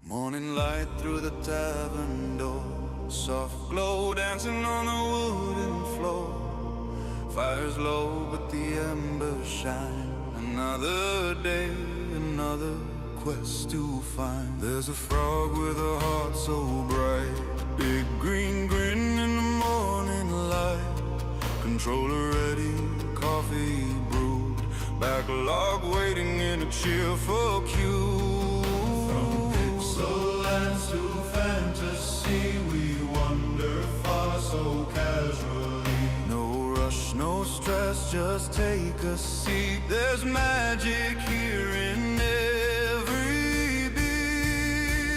Morning light through the tavern door, soft glow dancing on the wooden floor. Fire's low but the embers shine. Another day, another quest to find. There's a frog with a heart so bright, big green grin in the morning light. Controller ready, coffee brewed, backlog waiting in a cheerful queue. Lands to fantasy, we wander far so casually. No rush, no stress, just take a seat. There's magic here in every beat.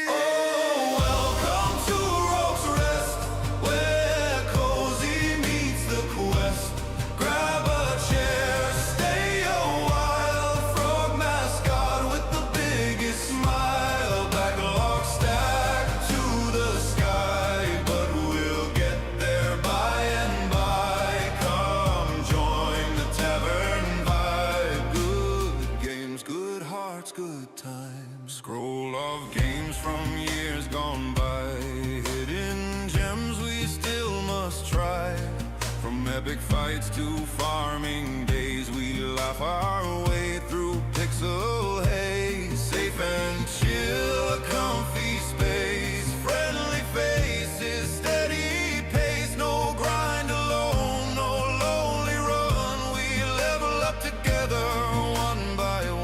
Oh, welcome to Rogue's Rest, where cozy meets the quest. Grab a chair, stay a while. Frog mascot with the biggest smile. Good times. Scroll of games from years gone by, hidden gems we still must try. From epic fights to farming days, we laugh our way through pixel haze. Safe and chill, a comfy space, friendly faces, steady pace. No grind alone, no lonely run. We level up together, one by one.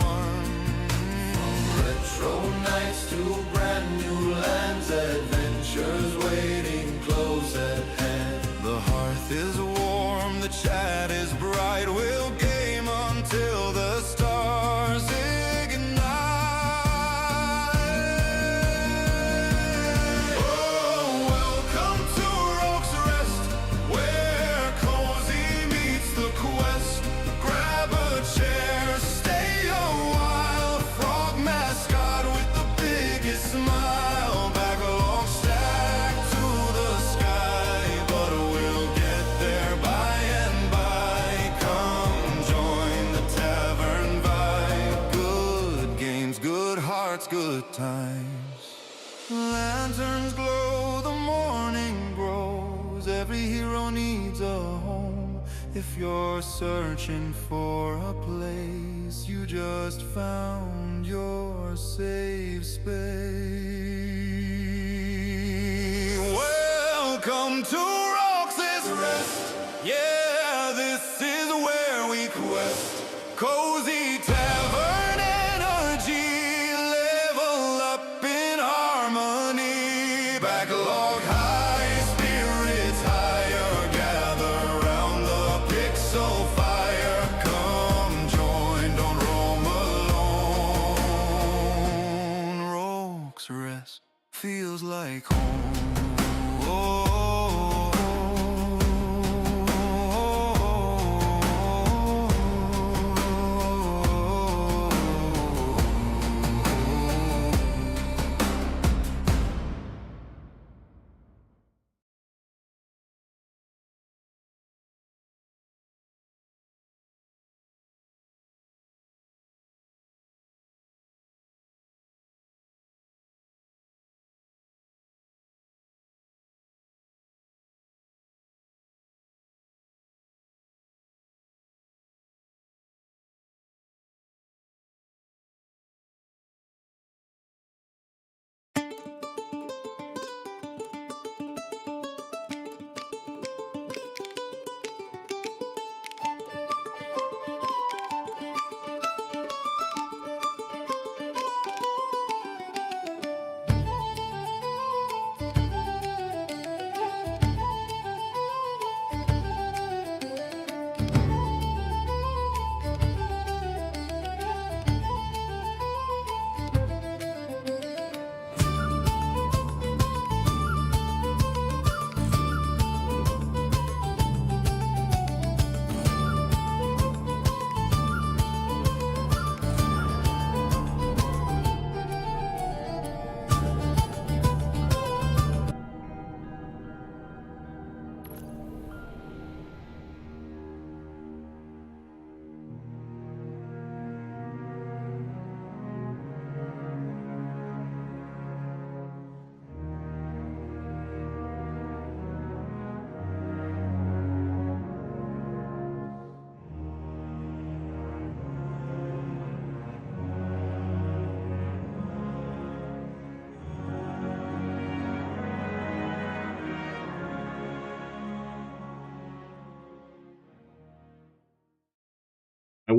Retro nights to brand new lands, adventures waiting close at hand. The hearth is warm, the chat is bright. We'll game until the stars ignite. Oh, welcome to Rogue's Rest, where cozy meets the quest. Grab a chair, stay a while. Frog mascot with the biggest smile. Backlog stacked to the sky, but we'll get there by and by. Come join the tavern vibe. Good games, good hearts, good times. Lanterns glow, the morning grows. Every hero needs a home. If you're searching for a place, you just found your safe space. Welcome to Rogue's Rest. Yeah, this is where we quest. Cozy tavern energy, level up in harmony. Backlog high, spirits higher. Gather round the pixel fire. Come join, don't roam alone. Rogue's Rest feels like home. Oh.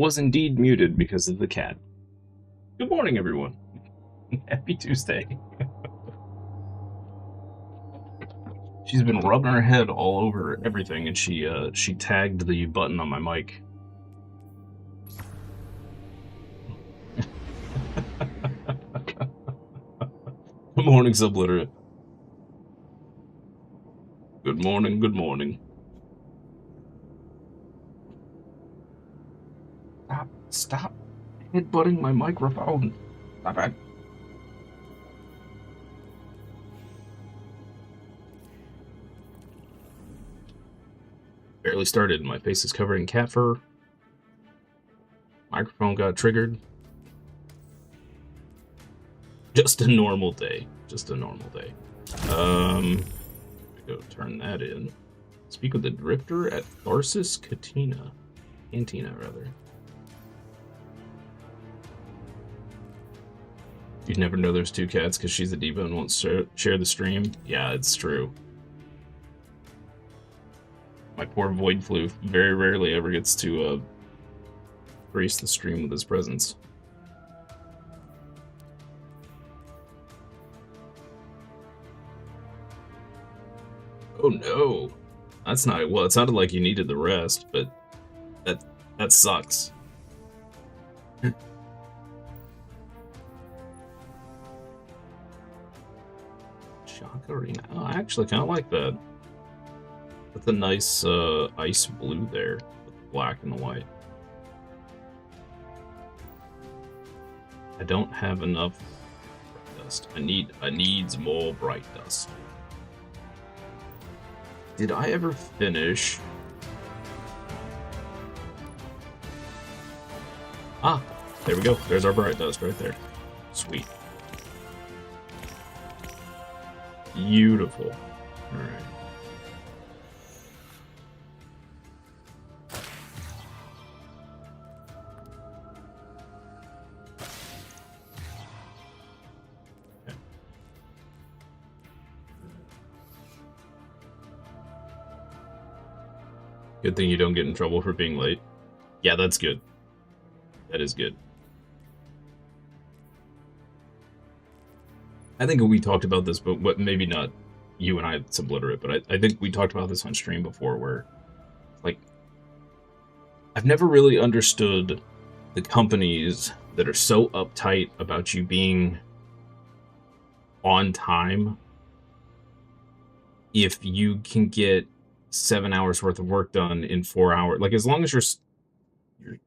was indeed muted because of the cat. Good morning, everyone. Happy Tuesday. She's been rubbing her head all over everything, and she tagged the button on my mic. Good morning, Subliterate. Good morning, good morning. Stop headbutting my microphone. Stop it. Barely started. My face is covered in cat fur. Microphone got triggered. Just a normal day. Just a normal day. Go turn that in. Speak with the Drifter at Tharsis Cantina, rather. You'd never know there's two cats because she's a diva and won't share the stream. Yeah, it's true. My poor Void Floof very rarely ever gets to grace the stream with his presence. Oh no, that's not well. It sounded like you needed the rest, but that sucks. Arena. Oh, I actually kind of like that. That's a nice ice blue there, with the black and the white. I don't have enough bright dust. I needs more bright dust. Did I ever finish? Ah, there we go. There's our bright dust right there. Sweet. Beautiful. All right. Okay. Good thing you don't get in trouble for being late. Yeah, that's good. That is good. I think we talked about this, but maybe not you and I, Subliterate, but I think we talked about this on stream before, where, like, I've never really understood the companies that are so uptight about you being on time if you can get 7 hours worth of work done in 4 hours. Like, as long as your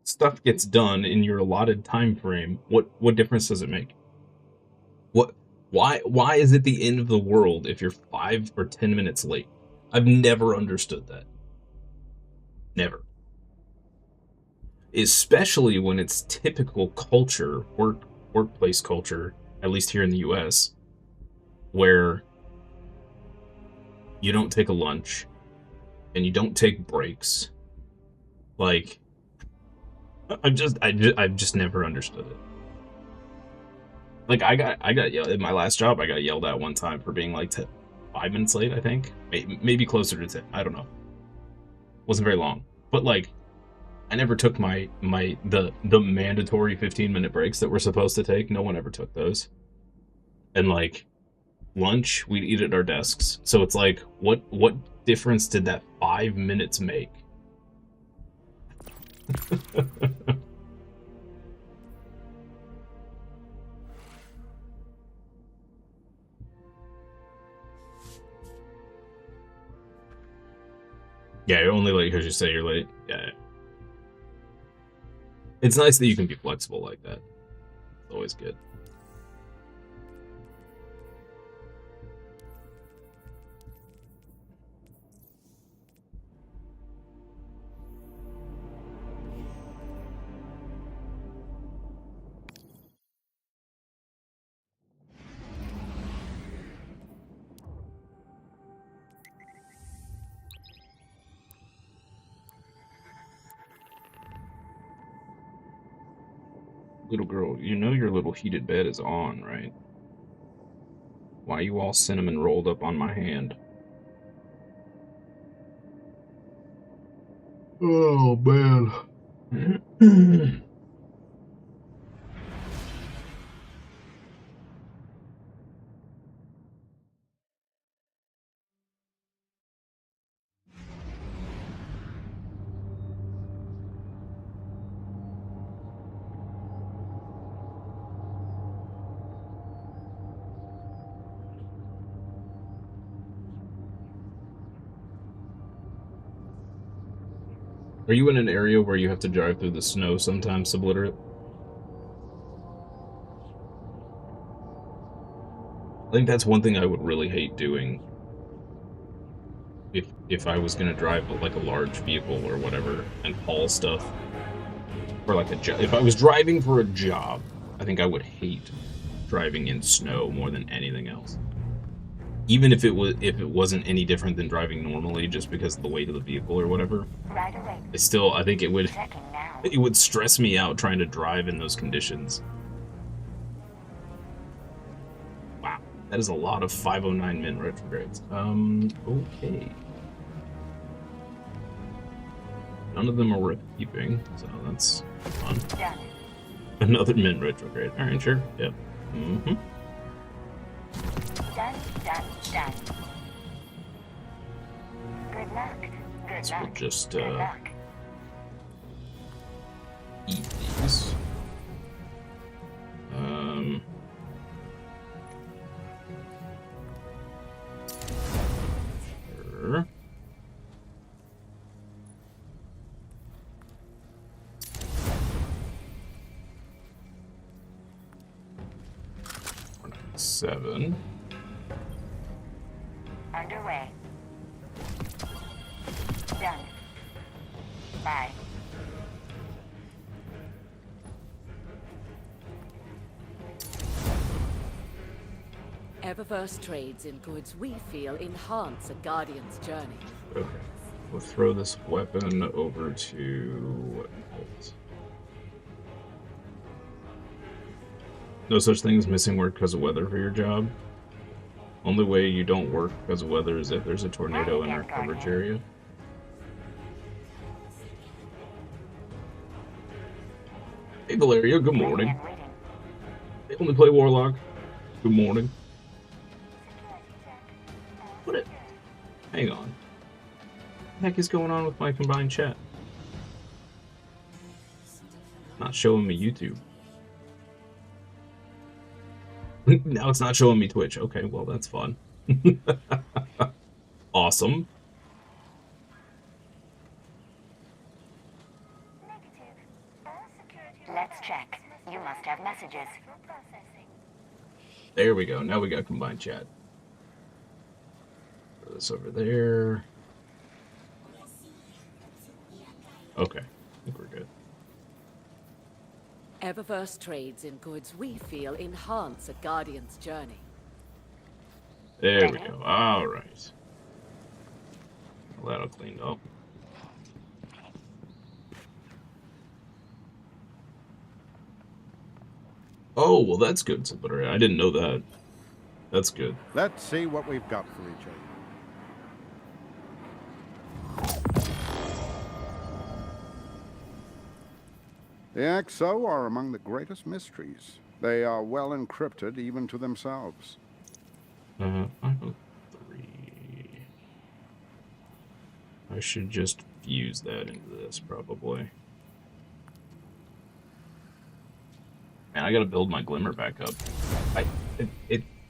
stuff gets done in your allotted time frame, what difference does it make? Why is it the end of the world if you're 5 or 10 minutes late? I've never understood that. Never. Especially when it's typical culture, workplace culture, at least here in the US, where you don't take a lunch and you don't take breaks. Like, I've just never understood it. Like, I got yelled at my last job. I got yelled at one time for being like 5 minutes late. I think maybe closer to 10. I don't know. Wasn't very long, but like, I never took the mandatory 15-minute breaks that we're supposed to take. No one ever took those. And like, lunch, we'd eat at our desks. So it's like, what difference did that 5 minutes make? Yeah, you're only late because you say you're late. Yeah. It's nice that you can be flexible like that. It's always good. Little girl, you know your little heated bed is on, right? Why you all cinnamon rolled up on my hand? Oh, man. Are you in an area where you have to drive through the snow sometimes, Subliterate? I think that's one thing I would really hate doing if I was gonna drive like a large vehicle or whatever and haul stuff for like a job. If I was driving for a job, I think I would hate driving in snow more than anything else. Even if it wasn't any different than driving normally, just because of the weight of the vehicle or whatever. Right away. I think it would Checking now. it would stress me out trying to drive in those conditions. Wow, that is a lot of 509 min retrogrades. Okay. None of them are worth keeping, so that's fun. Done. Another min retrograde. All right, sure. Yep. Mm-hmm. Done. Good luck. Good So luck. we'll just Good luck. eat these. Sure. Seven. Underway. Done. Bye. Eververse trades in goods we feel enhance a guardian's journey. Okay. We'll throw this weapon over to Bolt. No such thing as missing work because of weather for your job. Only way you don't work because of weather is if there's a tornado in our coverage area. Hey Valeria, good morning. And waiting. They only play Warlock. Good morning. What it? Hang on. What the heck is going on with my combined chat? Not showing me YouTube. Now it's not showing me Twitch. Okay, well that's fun. Awesome. Let's check. You must have messages. There we go. Now we got combined chat. Throw this over there. Okay, I think we're good. Eververse trades in goods we feel enhance a guardian's journey. There we go. All right. Well, that'll clean up. Oh, well, that's good, Subliterate. I didn't know that. That's good. Let's see what we've got for each other. The XO are among the greatest mysteries. They are well encrypted even to themselves. 503. I should just fuse that into this, probably. Man, I gotta build my glimmer back up.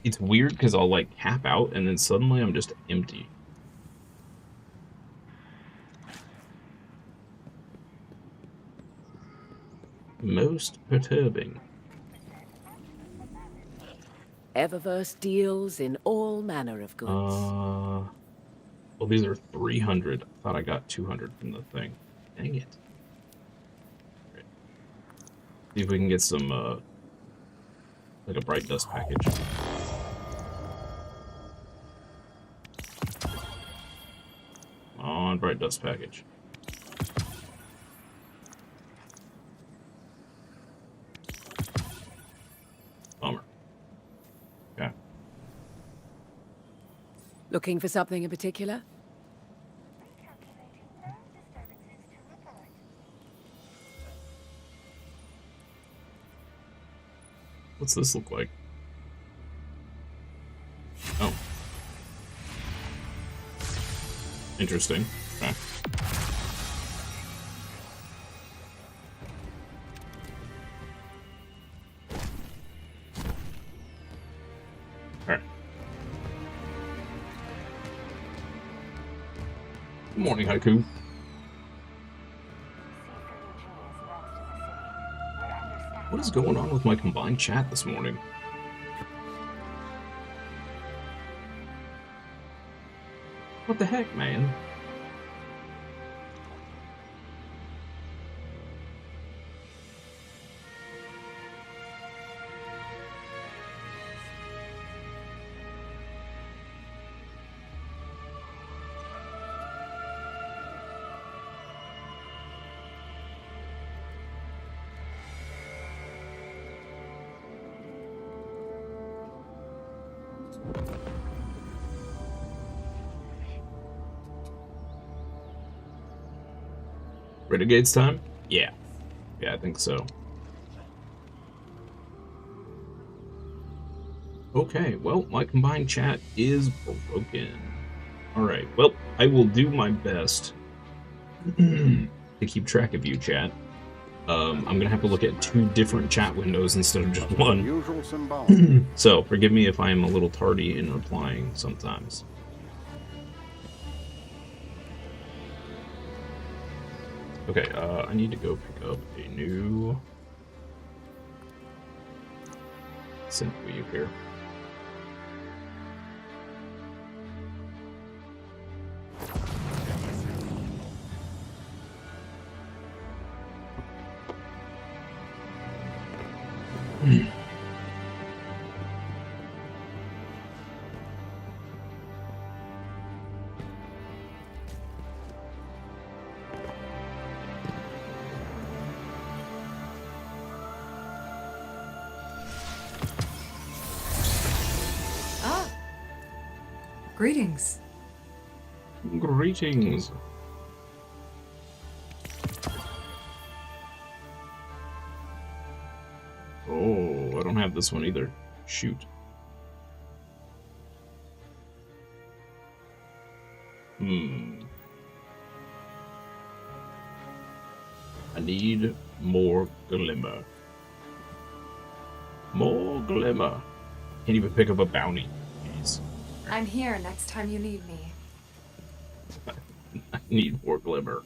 It's weird because I'll like cap out and then suddenly I'm just empty. Most perturbing. Eververse deals in all manner of goods. Well, these are 300. I thought I got 200 from the thing. Dang it. Right. See if we can get some, like a bright dust package. Come on, bright dust package. Bummer. Okay. Looking for something in particular? What's this look like? Oh. Interesting. Okay. Alright. Good morning, Haiku. What is going on with my combined chat this morning? What the heck, man? Renegades time? Yeah. Yeah, I think so. Okay, well, my combined chat is broken. Alright, well, I will do my best to keep track of you, chat. I'm gonna have to look at 2 different chat windows instead of just one. Usual symbology. So, forgive me if I am a little tardy in replying sometimes. Okay, I need to go pick up a new synthweave here. Greetings. Greetings. Oh, I don't have this one either. Shoot. I need more glimmer. More glimmer. Can't even pick up a bounty. Jeez. I'm here next time you need me. I need more glimmer.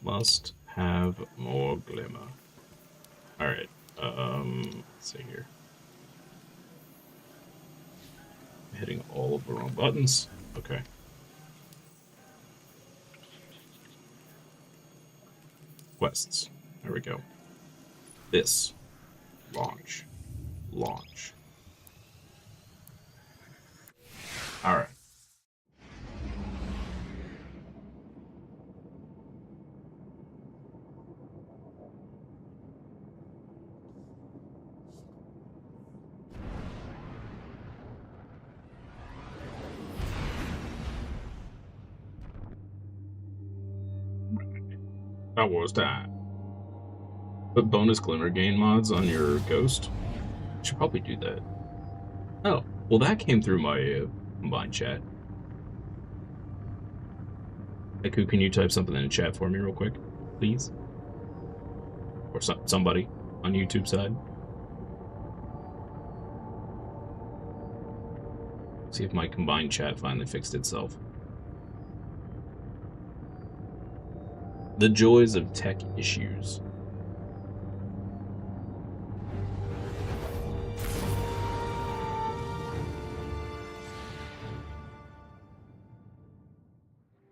Must have more glimmer. Alright, let's see here. I'm hitting all of the wrong buttons. Okay. Quests. There we go. This. Launch. Launch. Alright. That was time. Put bonus glimmer gain mods on your ghost. Should probably do that. Oh, well that came through my combined chat. Haiku, can you type something in the chat for me real quick, please? Or somebody on YouTube side. See if my combined chat finally fixed itself. The joys of tech issues.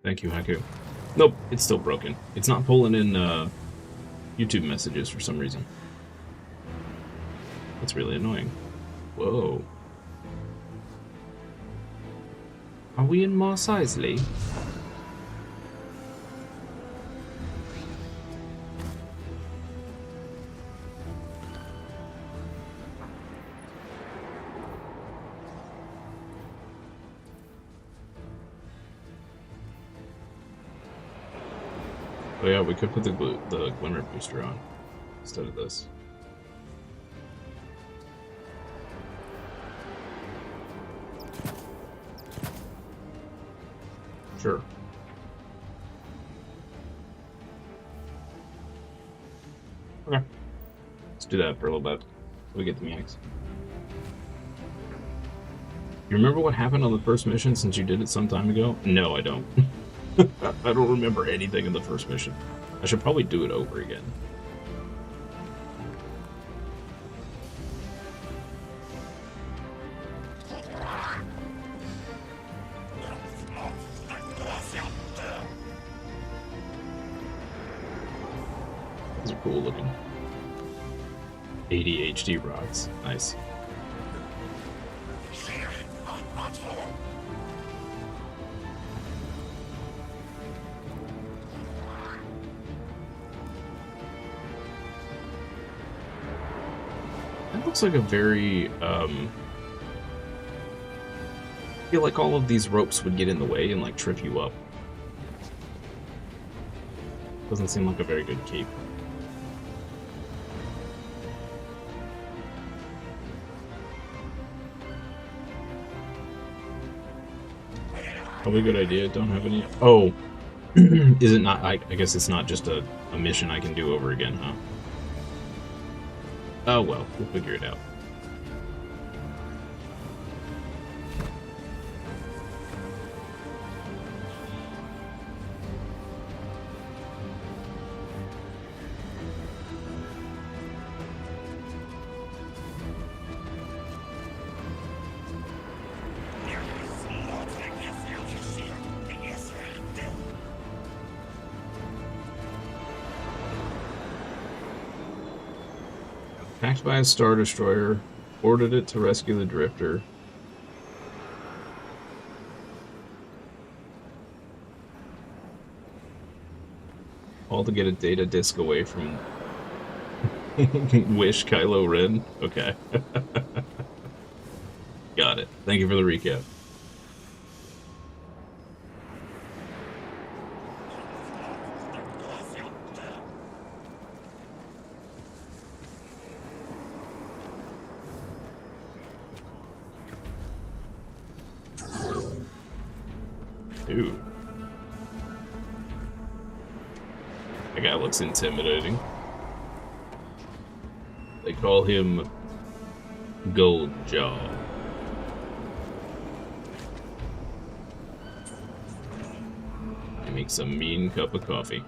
Thank you, Haiku. Nope, it's still broken. It's not pulling in YouTube messages for some reason. That's really annoying. Whoa. Are we in Mos Eisley? Oh yeah, we could put the glimmer booster on instead of this. Sure. Okay. Let's do that for a little bit. We get the mechanics. You remember what happened on the first mission since you did it some time ago? No, I don't. I don't remember anything in the first mission. I should probably do it over again. These are cool looking. ADHD rocks. Nice. That looks like a very, I feel like all of these ropes would get in the way and, like, trip you up. Doesn't seem like a very good cape. Probably a good idea. Don't have any. Oh, is it not? I guess it's not just a mission I can do over again, huh? Oh well, we'll figure it out. Attacked by a Star Destroyer, ordered it to rescue the Drifter. All to get a data disk away from Wish Kylo Ren. Okay. Got it. Thank you for the recap. Dude. That guy looks intimidating. They call him Gold Jaw. He makes a mean cup of coffee.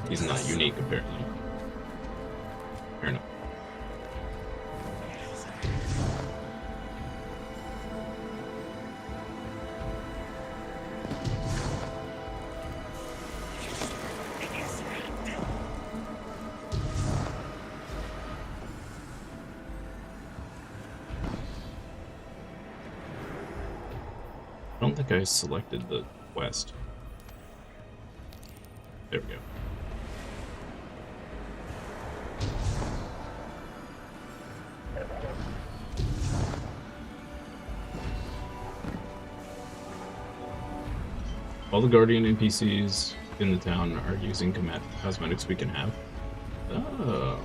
He's not unique, apparently. Fair enough. I don't think I selected the quest. There we go. All the Guardian NPCs in the town are using cosmetics we can have. Oh.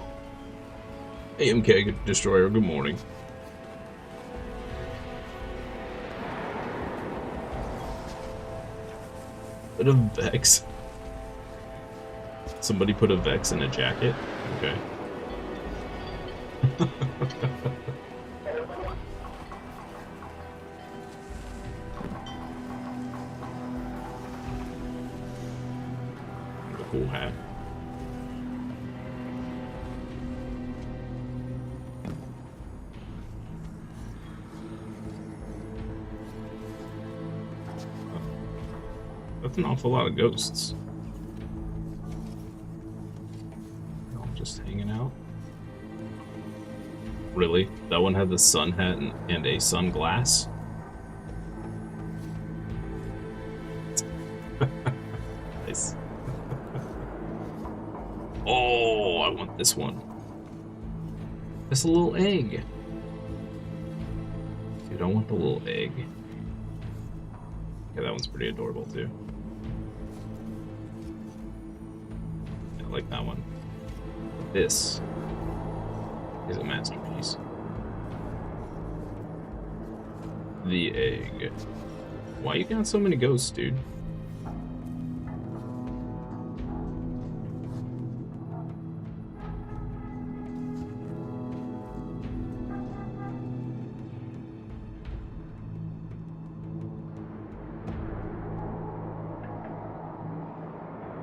AMK Destroyer, good morning. Put a Vex. Somebody put a Vex in a jacket? Okay. A cool hat. That's an awful lot of ghosts. All just hanging out. Really? That one had the sun hat and a sunglass? Nice. Oh, I want this one. It's a little egg. Dude, I want the little egg. Yeah, that one's pretty adorable too. I like that one. This is a masterpiece. The egg. Why you got so many ghosts, dude?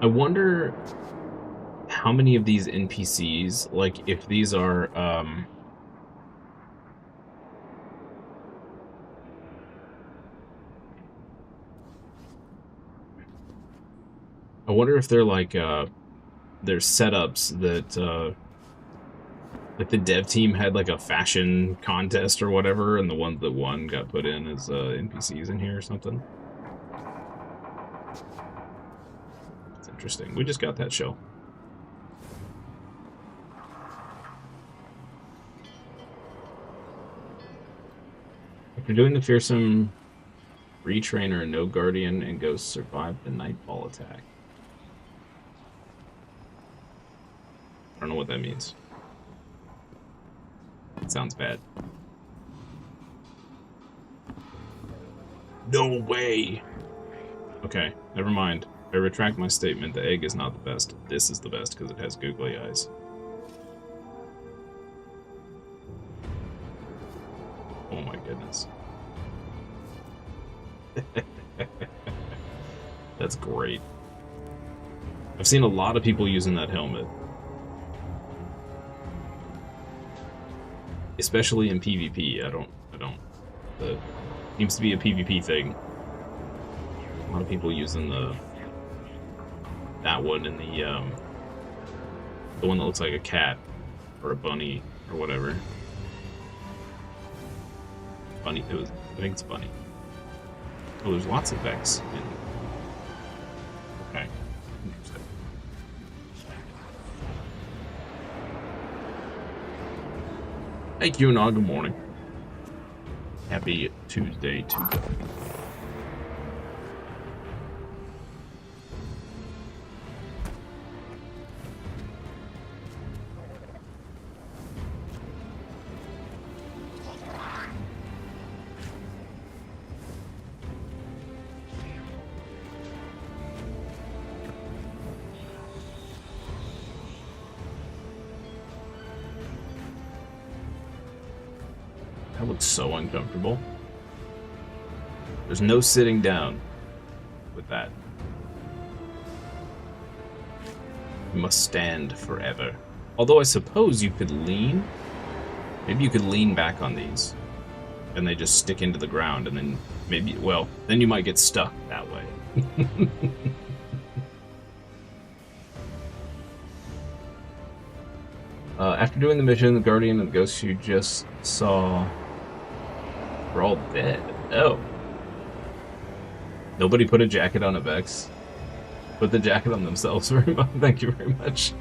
I wonder how many of these NPCs, like if these are I wonder if they're like there's setups that like the dev team had like a fashion contest or whatever, and the ones that won got put in as NPCs in here or something. It's interesting. We just got that show. After doing the fearsome retrainer, no guardian and ghost survived the nightfall attack. I don't know what that means. It sounds bad. No way! Okay, never mind. I retract my statement. The egg is not the best. This is the best because it has googly eyes. Oh my goodness. That's great. I've seen a lot of people using that helmet. Especially in PvP. I don't. That seems to be a PvP thing. A lot of people using that one and the one that looks like a cat or a bunny or whatever. Bunny. I think it's bunny. Oh, there's lots of Vex in. Okay. Interesting. Thank you, and good morning. Happy Tuesday to you. That looks so uncomfortable. There's no sitting down with that. You must stand forever. Although I suppose you could lean. Maybe you could lean back on these. And they just stick into the ground and then maybe, well, then you might get stuck that way. After doing the mission, the Guardian and the Ghosts you just saw were all dead. Oh. Nobody put a jacket on a Vex. Put the jacket on themselves very much. Thank you very much.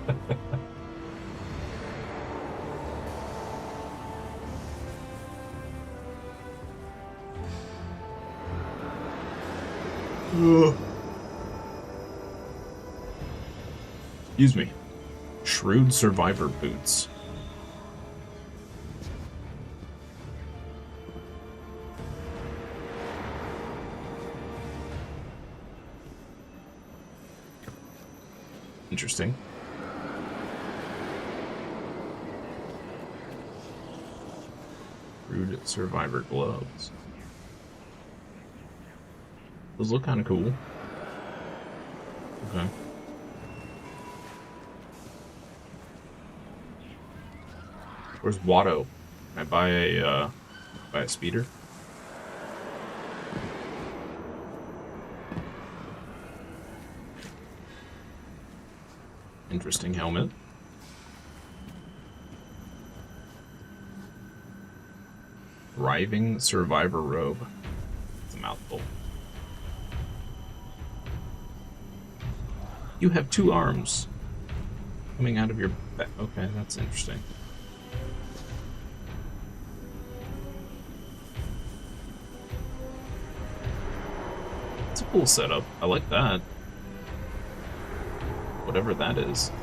Excuse me. Shrewd Survivor boots. Interesting. Shrewd Survivor gloves. Those look kind of cool. Okay. Where's Watto? Can I buy a speeder? Interesting helmet. Thriving Survivor Robe. It's a mouthful. You have 2 arms coming out of your back. Okay, that's interesting. It's a cool setup. I like that. Whatever that is.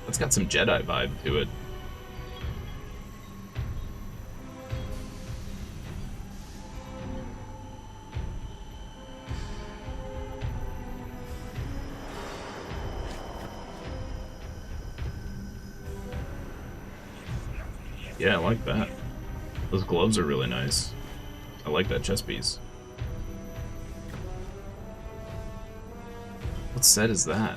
That's got some Jedi vibe to it. Yeah, I like that. Those gloves are really nice. I like that chest piece. What set is that?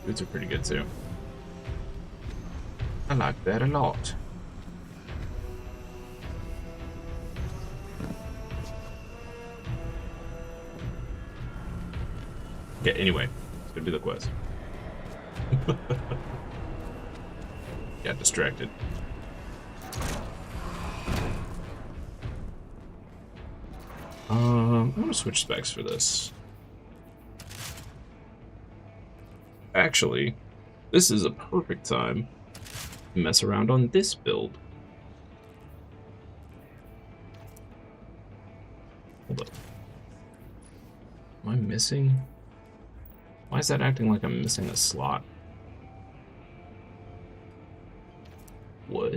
Boots are pretty good too. I like that a lot. Okay, anyway, it's gonna be the quest. Got distracted. I'm gonna switch specs for this. Actually, this is a perfect time to mess around on this build. Hold up. Am I missing? Why is that acting like I'm missing a slot? What?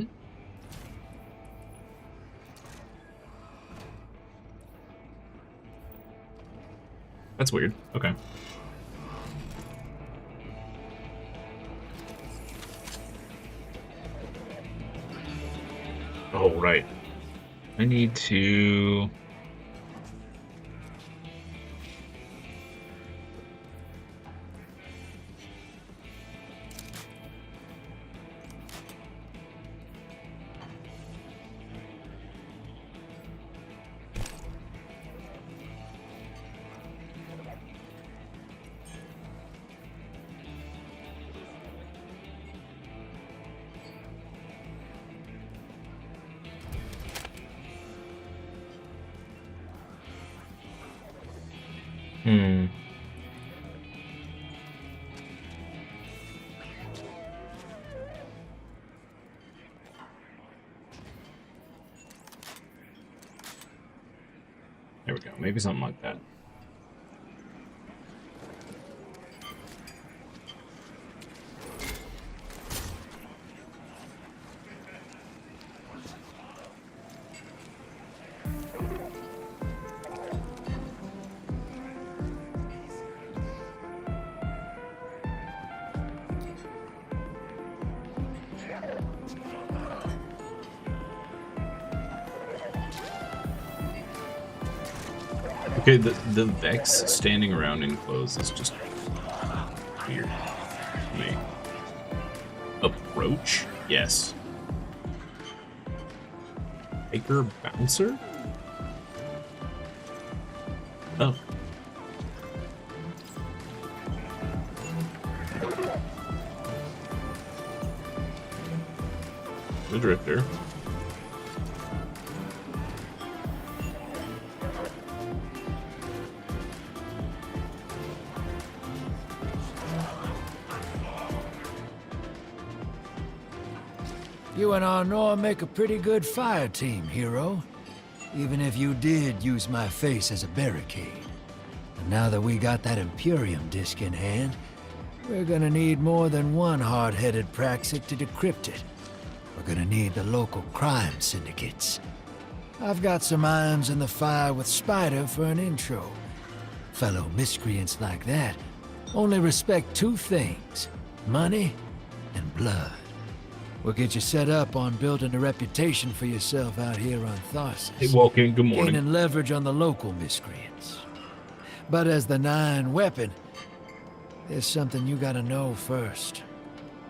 That's weird. Okay. Oh, right. I need to... There we go. Maybe something like that. Okay, the Vex standing around in clothes is just weird to me. Approach? Yes. Baker Bouncer? Oh. The Drifter. You and Arnor make a pretty good fire team, hero. Even if you did use my face as a barricade. And now that we got that Imperium disc in hand, we're gonna need more than one hard-headed praxic to decrypt it. We're gonna need the local crime syndicates. I've got some irons in the fire with Spider for an intro. Fellow miscreants like that only respect 2 things: money and blood. We'll get you set up on building a reputation for yourself out here on Tharsis. Hey, Walking, good morning. Gaining leverage on the local miscreants. But as the 9 weapon, there's something you gotta know first.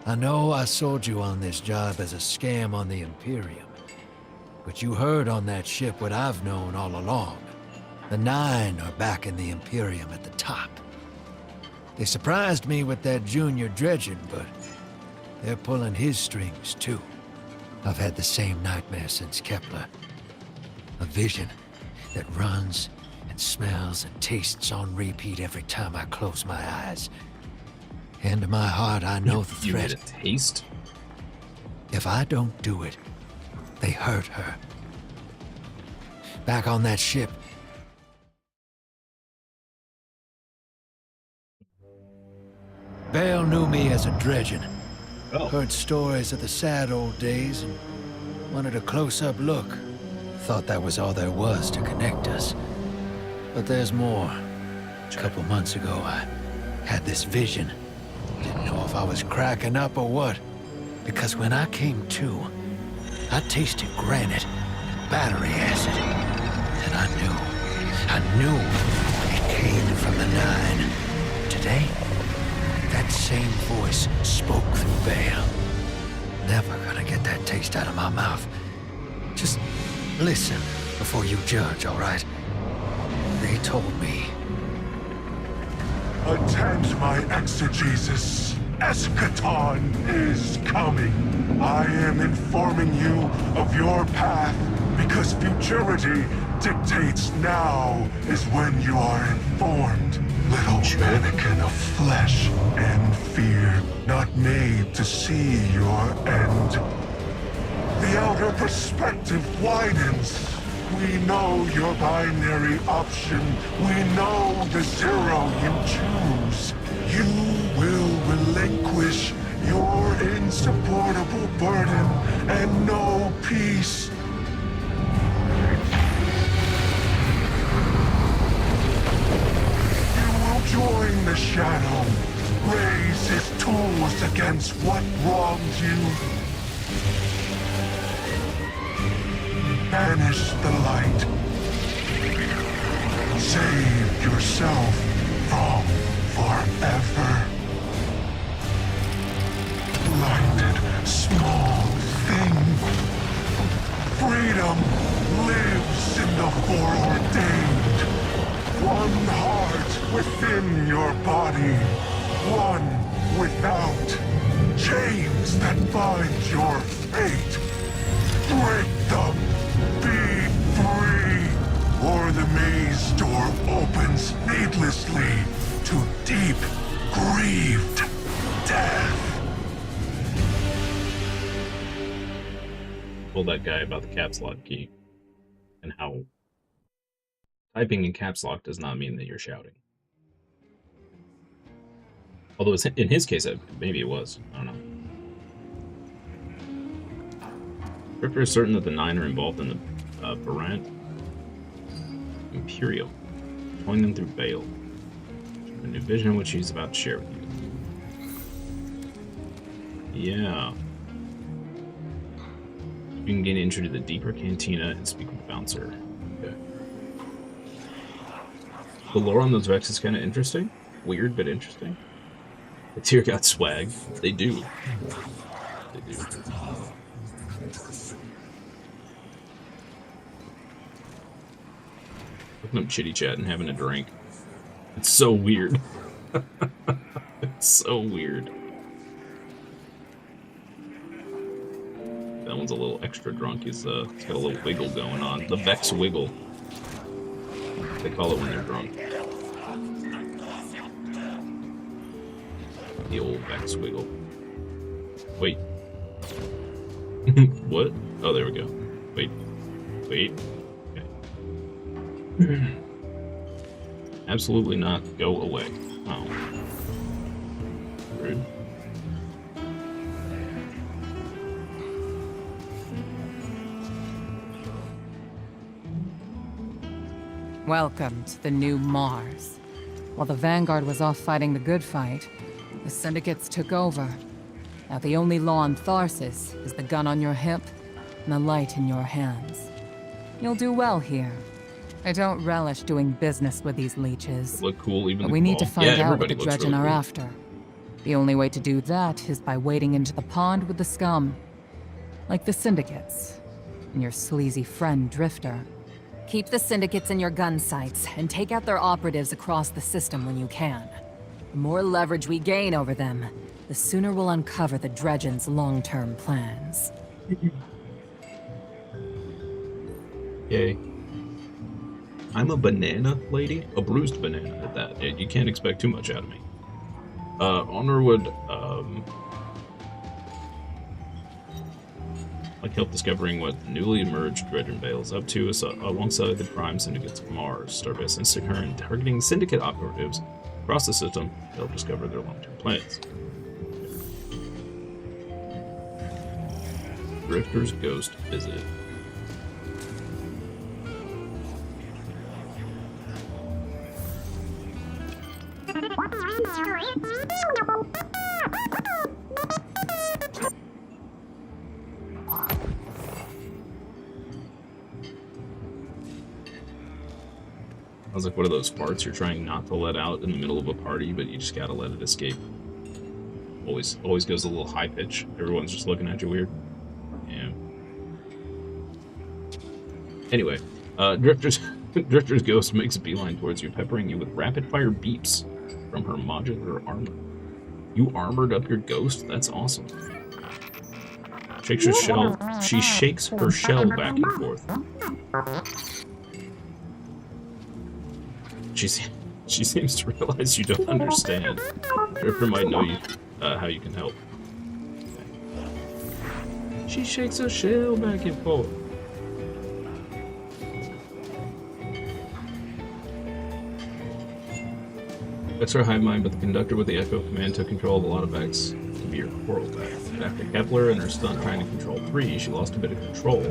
I know I sold you on this job as a scam on the Imperium, But you heard on that ship what I've known all along. The Nine are back in the Imperium at the top. They surprised me with that junior dredging, but they're pulling his strings too. I've had the same nightmare since Kepler. A vision that runs and smells and tastes on repeat every time I close my eyes. And in my heart, I know the You threat. get a taste? If I don't do it, they hurt her. Back on that ship, Bale knew me as a dredgen. Oh. Heard stories of the sad old days and wanted a close-up look. Thought that was all there was to connect us. But there's more. A couple months ago, I had this vision. Didn't know if I was cracking up or what. Because when I came to, I tasted granite and battery acid. And I knew it came from the Nine. Today, that same voice spoke through Bale. Never gonna get that taste out of my mouth. Just listen before you judge, all right? They told me. Attend my exegesis. Eschaton is coming. I am informing you of your path because futurity dictates now is when you are informed. Little mannequin of flesh and fear, not made to see your end. The outer perspective widens. We know your binary option. We know the zero you choose. You will relinquish your insupportable burden and know peace. You will join the shadow, raise his tools against what wronged you. Banish the light. Save yourself from forever. Blinded, small thing. Freedom lives in the foreordained. One heart within your body. One without. Chains that bind your fate. Break them. Be free, or the maze door opens needlessly to deep, grieved death. Told that guy about the caps lock key and how typing in caps lock does not mean that you're shouting. Although in his case, maybe it was. I don't know. Ripper is certain that the Nine are involved in the Barant Imperial, join them through Bale. A new vision which he's about to share with you. Yeah. You can gain entry to the deeper cantina and speak with the bouncer. Okay. The lore on those Vex is kind of interesting. Weird, but interesting. The tier got swag. They do. They do. I'm chitty chatting, having a drink. It's so weird. It's so weird. That one's a little extra drunk. He's got a little wiggle going on. The Vex wiggle. They call it when they're drunk. The old Vex wiggle. Wait. What? Oh, there we go. Wait. Wait. Absolutely not. Go away. Oh. Rude. Welcome to the new Mars. While the Vanguard was off fighting the good fight, the Syndicates took over. Now the only law on Tharsis is the gun on your hip and the light in your hands. You'll do well here. I don't relish doing business with these leeches. Look cool, even but the we need to Cabal. find Yeah, out what the everybody looks Dredgen really are cool. after. The only way to do that is by wading into the pond with the scum. Like the Syndicates. and your sleazy friend Drifter. Keep the syndicates in your gun sights, and take out their operatives across the system when you can. The more leverage we gain over them, the sooner we'll uncover the Dredgen's long-term plans. Yay. I'm a banana lady? A bruised banana at that. You can't expect too much out of me. Honorwood, like help discovering what the newly emerged Dredgen Vale is up to alongside the crime syndicates of Mars. Start by sensing her and targeting syndicate operatives across the system to help discover their long-term plans. Drifter's Ghost Visit. Sounds like one of those farts you're trying not to let out in the middle of a party, but you just gotta let it escape. Always goes a little high pitch. Everyone's just looking at you weird. Yeah. Anyway, Drifter's Ghost makes a beeline towards you, peppering you with rapid-fire beeps from her modular armor. You armored up your ghost? That's awesome. She shakes her shell back and forth. She seems to realize you don't understand. Drifter might know you how you can help. She shakes her shell back and forth. That's her hive mind, but the conductor with the Echo command took control of a lot of Vex to be her coral type. After Kepler and her stunt trying to control 3, she lost a bit of control.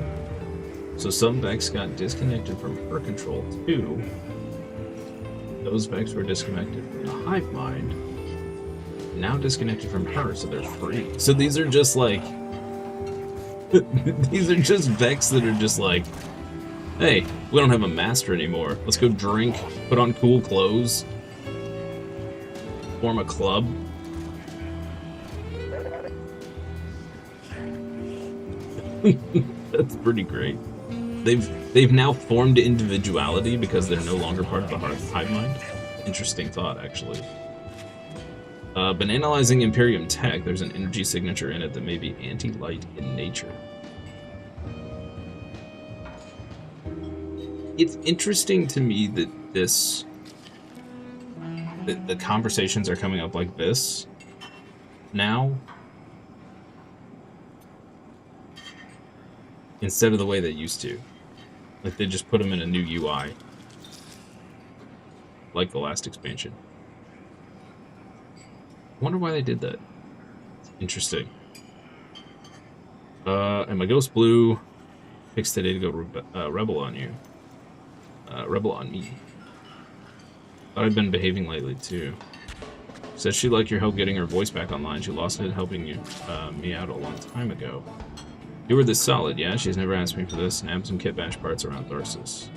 So some Vex got disconnected from her control too. Those Vex were disconnected from the hive mind, now disconnected from her, so there's 3. So these are just like these are just Vex that are just like, hey, we don't have a master anymore. Let's go drink, put on cool clothes, form a club. That's pretty great. They've now formed individuality because they're no longer part of the hive mind. Interesting thought, actually. Banalizing Imperium tech, there's an energy signature in it that may be anti-light in nature. It's interesting to me that the conversations are coming up like this now, instead of the way they used to. Like, they just put them in a new UI. Like the last expansion. Wonder why they did that. Interesting. And my Ghost Blue picks today to go rebel on you. Rebel on me. Thought I've been behaving lately, too. Says she liked your help getting her voice back online. She lost it helping me out a long time ago. You were this solid, yeah? She's never asked me for this. Nab some kit bash parts around Tharsis.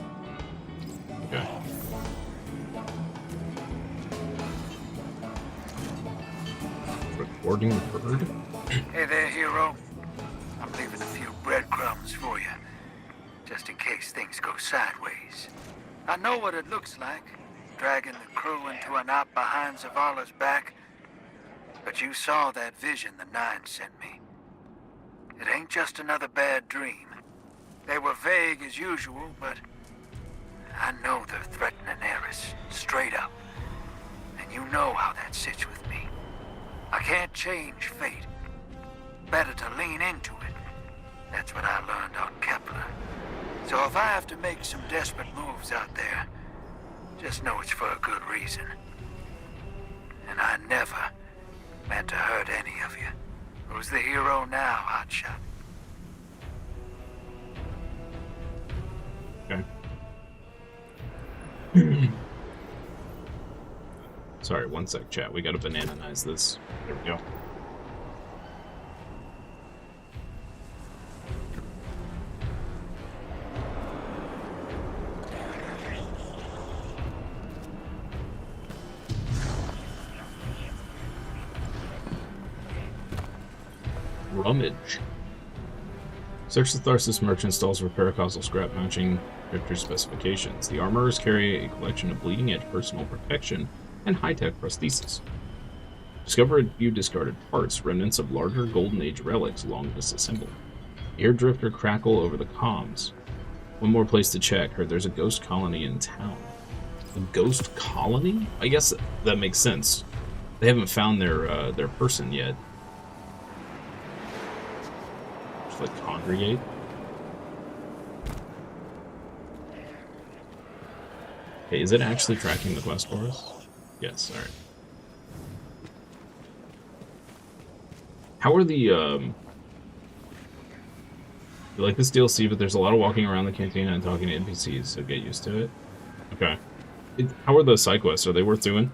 Okay. Recording the bird? Hey there, hero. I'm leaving a few breadcrumbs for you, just in case things go sideways. I know what it looks like, dragging the crew into an op behind Zavala's back, but you saw that vision the Nine sent me. It ain't just another bad dream. They were vague as usual, but I know they're threatening Eris, straight up. And you know how that sits with me. I can't change fate. Better to lean into it. That's what I learned on Kepler. So if I have to make some desperate moves out there, just know it's for a good reason. And I never meant to hurt any of you. Who's the hero now, Hotshot? Okay. Sorry, one sec, chat. We gotta bananize this. There we go. Rummage. Search the Tharsis merchant stalls for paracausal scrap matching Drifter's specifications. The armorers carry a collection of bleeding-edge personal protection and high-tech prosthesis. Discover a few discarded parts, remnants of larger Golden Age relics long disassembled. Hear Drifter crackle over the comms. One more place to check. Heard there's a ghost colony in town. A ghost colony? I guess that makes sense. They haven't found their person yet. Just like congregate. Hey, is it actually tracking the quest for us? Yes, alright. How are the, you like this DLC, but there's a lot of walking around the cantina and talking to NPCs, so get used to it. Okay. How are the side quests? Are they worth doing?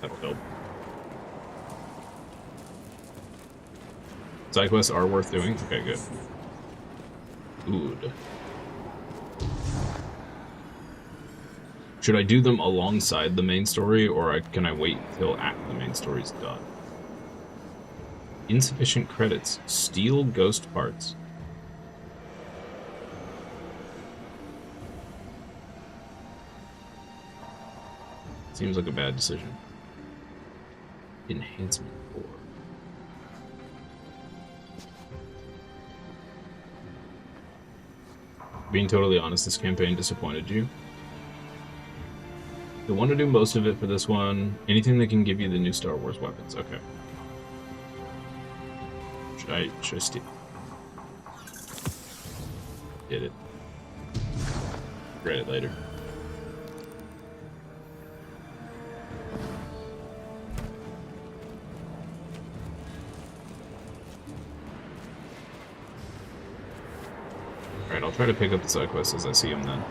That'll help. Side quests are worth doing? Okay, good. Good. Should I do them alongside the main story, or can I wait until after the main story's done? Insufficient credits. Steal ghost parts. Seems like a bad decision. Enhancement 4. Being totally honest, this campaign disappointed you. You'll want to do most of it for this one. Anything that can give you the new Star Wars weapons. Okay. Should I steal? Did it. Regret it later. Alright, I'll try to pick up the side quests as I see them then.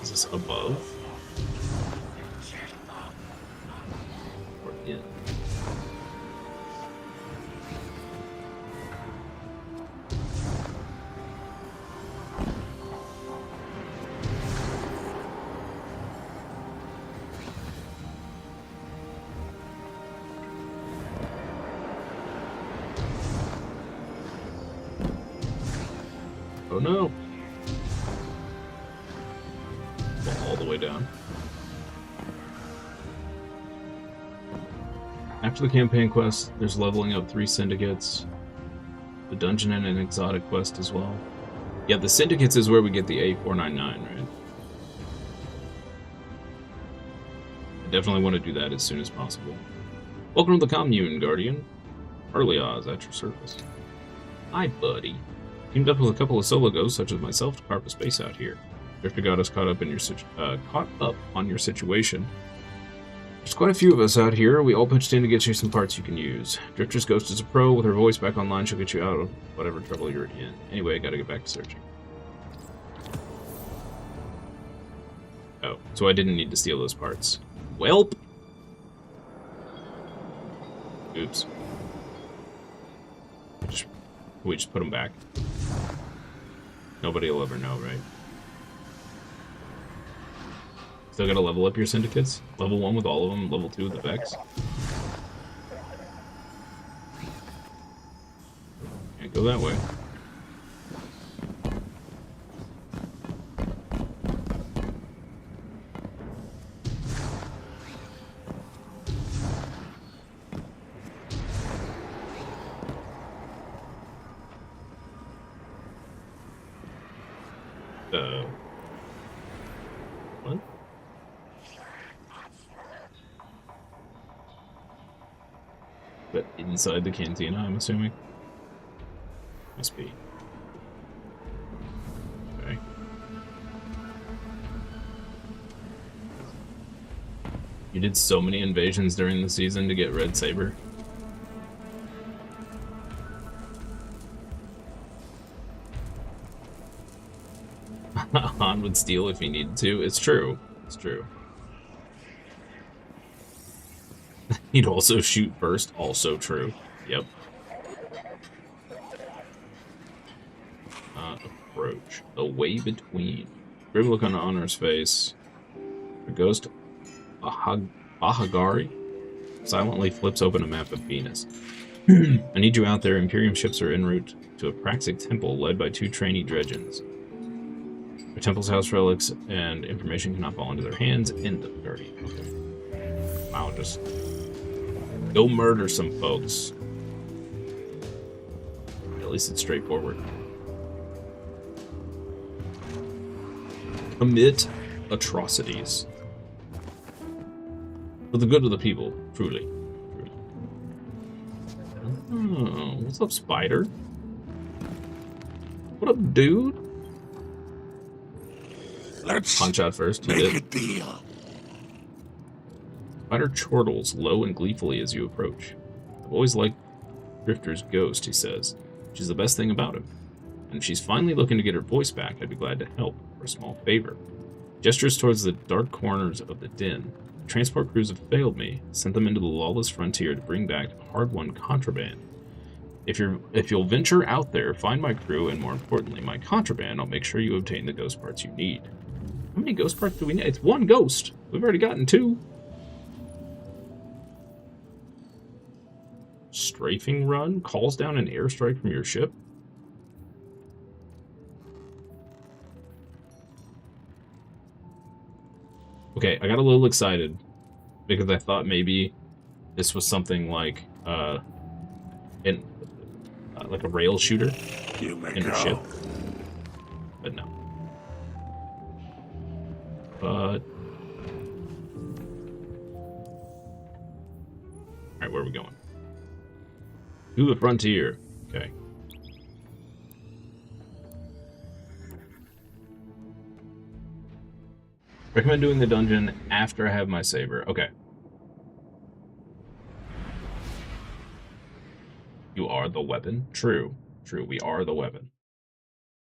Is this above? Or in? Oh no! All the way down. After the campaign quest, there's leveling up 3 syndicates, the dungeon and an exotic quest as well. Yeah, the syndicates is where we get the A499, right? I definitely want to do that as soon as possible. Welcome to the commune, Guardian. Early Oz at your service. Hi, buddy. Teamed up with a couple of solo ghosts, such as myself, to carve a space out here. Drifter got us caught up on your situation. There's quite a few of us out here. We all pitched in to get you some parts you can use. Drifter's ghost is a pro. With her voice back online, she'll get you out of whatever trouble you're in. Anyway, I gotta get back to searching. Oh, so I didn't need to steal those parts. Welp! Oops. We just put them back. Nobody will ever know, right? Still gotta level up your syndicates? Level 1 with all of them, level 2 with the Vex? Can't go that way. What? But inside the cantina, I'm assuming? Must be. Okay. You did so many invasions during the season to get Red Saber. Han would steal if he needed to. It's true. It's true. He'd also shoot first. Also true. Yep. Approach. The way between. Grim look on Honor's face. The ghost Ahagari silently flips open a map of Venus. I need you out there. Imperium ships are en route to a Praxic temple led by 2 trainee dredgens. The temple's house relics and information cannot fall into their hands. End of 30. Okay. Wow, just go murder some folks. At least it's straightforward. Commit atrocities. For the good of the people, truly. Oh, what's up, Spider? What up, dude? Let's punch out first. make a deal. Spider chortles low and gleefully as you approach. I've always liked Drifter's ghost, he says. She's the best thing about him. And if she's finally looking to get her voice back, I'd be glad to help for a small favor. Gestures towards the dark corners of the den. Transport crews have failed me, sent them into the lawless frontier to bring back hard-won contraband. If you'll venture out there, find my crew, and more importantly, my contraband, I'll make sure you obtain the ghost parts you need. How many ghost parts do we need? It's 1 ghost. We've already gotten 2. Strafing run calls down an airstrike from your ship. Okay, I got a little excited because I thought maybe this was something like like a rail shooter in a ship, but no. But all right, where are we going? To the frontier. Okay. Recommend doing the dungeon after I have my saber. Okay. You are the weapon. True. True. We are the weapon.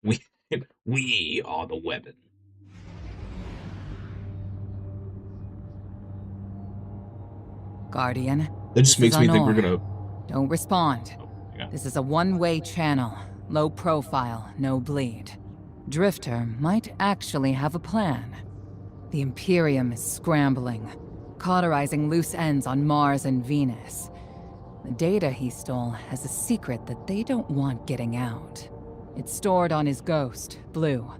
We are the weapon. Guardian. That just makes me think we're Honor. gonna... Don't respond. Oh, yeah. This is a one-way channel. Low profile, no bleed. Drifter might actually have a plan. The Imperium is scrambling, cauterizing loose ends on Mars and Venus. The data he stole has a secret that they don't want getting out. It's stored on his ghost, Blue.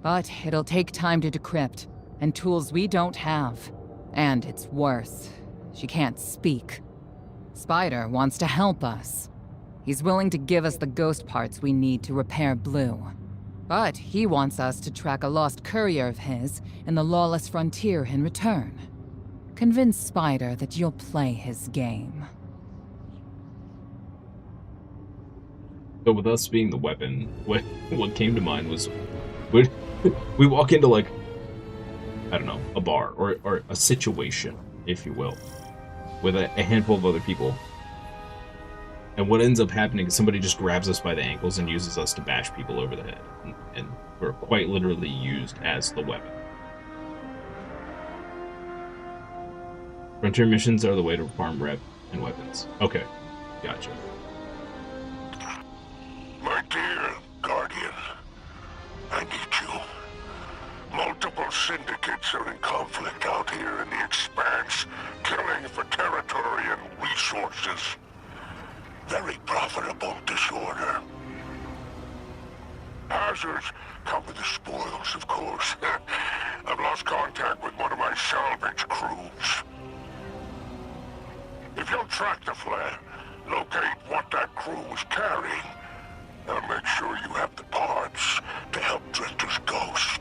But it'll take time to decrypt, and tools we don't have. And it's worse. She can't speak. Spider wants to help us. He's willing to give us the ghost parts we need to repair Blue. But he wants us to track a lost courier of his in the lawless frontier in return. Convince Spider that you'll play his game. So with us being the weapon, what came to mind was we walk into, like, I don't know, a bar or a situation, if you will, with a handful of other people. And what ends up happening is somebody just grabs us by the ankles and uses us to bash people over the head. And we're quite literally used as the weapon. Frontier missions are the way to farm rep and weapons. Okay, gotcha. My dear Guardian, I need you. Multiple syndicates are in conflict out here in the Expanse, killing for territory and resources. Very profitable disorder. Hazards come with the spoils, of course. I've lost contact with one of my salvage crews. If you'll track the flare, locate what that crew was carrying, I'll make sure you have the parts to help Drifter's ghost.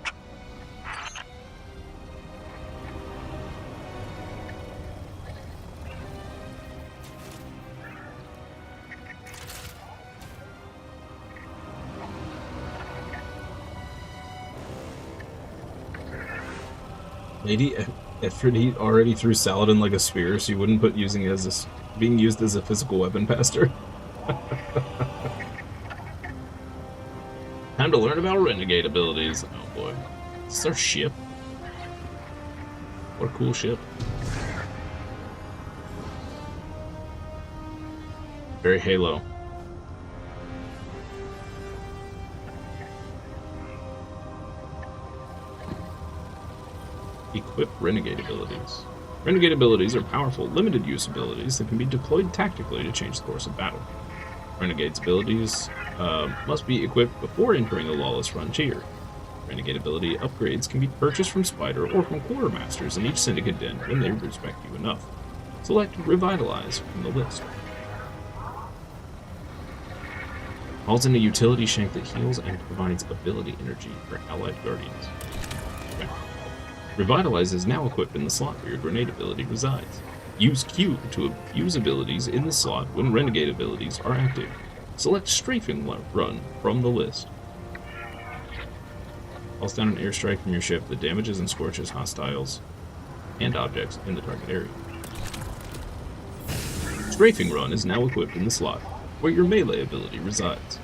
Lady Ephrodite already threw Saladin like a spear, so you wouldn't put being used as a physical weapon past her. Time to learn about renegade abilities. Oh boy. Is this our ship? What a cool ship. Very Halo. Equip renegade abilities. Renegade abilities are powerful, limited use abilities that can be deployed tactically to change the course of battle. Renegade's abilities must be equipped before entering the Lawless Frontier. Renegade ability upgrades can be purchased from Spider or from Quartermasters in each Syndicate den when they respect you enough. Select Revitalize from the list. Calls in a utility shank that heals and provides ability energy for allied guardians. Okay. Revitalize is now equipped in the slot where your grenade ability resides. Use Q to use abilities in the slot when renegade abilities are active. Select Strafing Run from the list. Calls down an airstrike from your ship that damages and scorches hostiles and objects in the target area. Strafing Run is now equipped in the slot where your melee ability resides.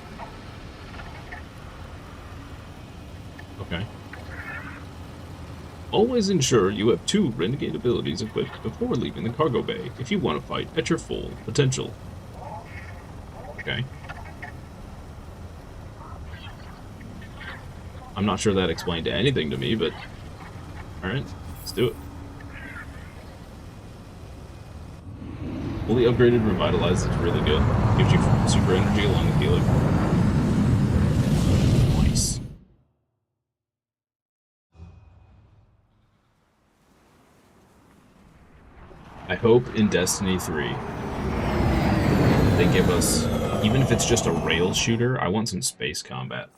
Okay. Always ensure you have 2 renegade abilities equipped before leaving the cargo bay if you want to fight at your full potential. Okay. I'm not sure that explained anything to me, but alright, let's do it. Fully upgraded Revitalize is really good. Gives you super energy along with healing. Nice. I hope in Destiny 3 they give us, even if it's just a rail shooter, I want some space combat.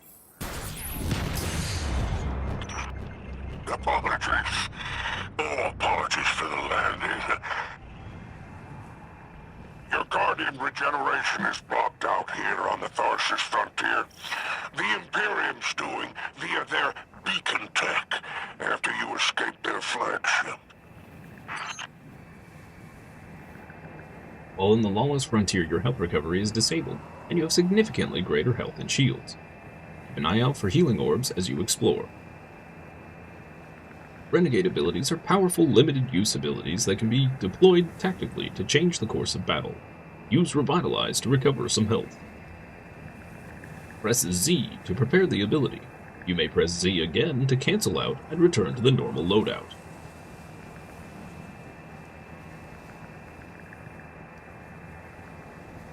Apologies. Oh, apologies for the landing. Your Guardian regeneration is blocked out here on the Tharsis frontier. The Imperium's doing via their beacon tech after you escaped their flagship. While in the Lawless Frontier, your health recovery is disabled, and you have significantly greater health and shields. Keep an eye out for healing orbs as you explore. Renegade abilities are powerful limited-use abilities that can be deployed tactically to change the course of battle. Use Revitalize to recover some health. Press Z to prepare the ability. You may press Z again to cancel out and return to the normal loadout.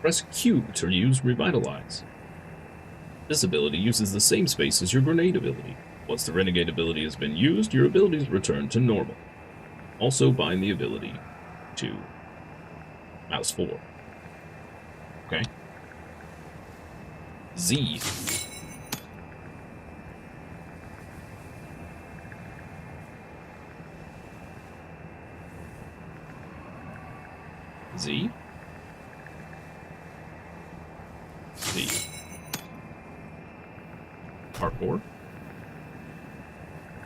Press Q to use Revitalize. This ability uses the same space as your grenade ability. Once the Renegade ability has been used, your abilities return to normal. Also bind the ability to mouse 4. Okay. Z. Z. Z. R4.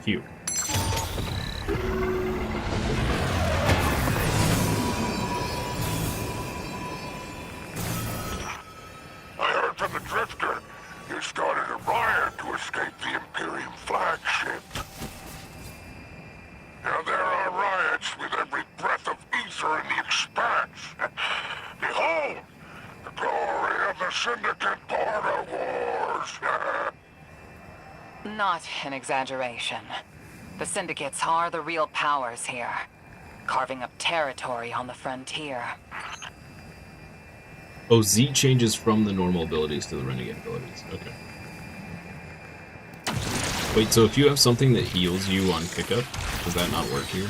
Q. I heard from the Drifter you started a riot to escape the Imperium flagship. Now there are riots with every breath of ether in the expanse. Behold, the glory of the Syndicate border wars. Not an exaggeration. The Syndicates are the real powers here, carving up territory on the frontier. Oh, Z changes from the normal abilities to the Renegade abilities. Okay. Wait, so if you have something that heals you on pickup, does that not work here?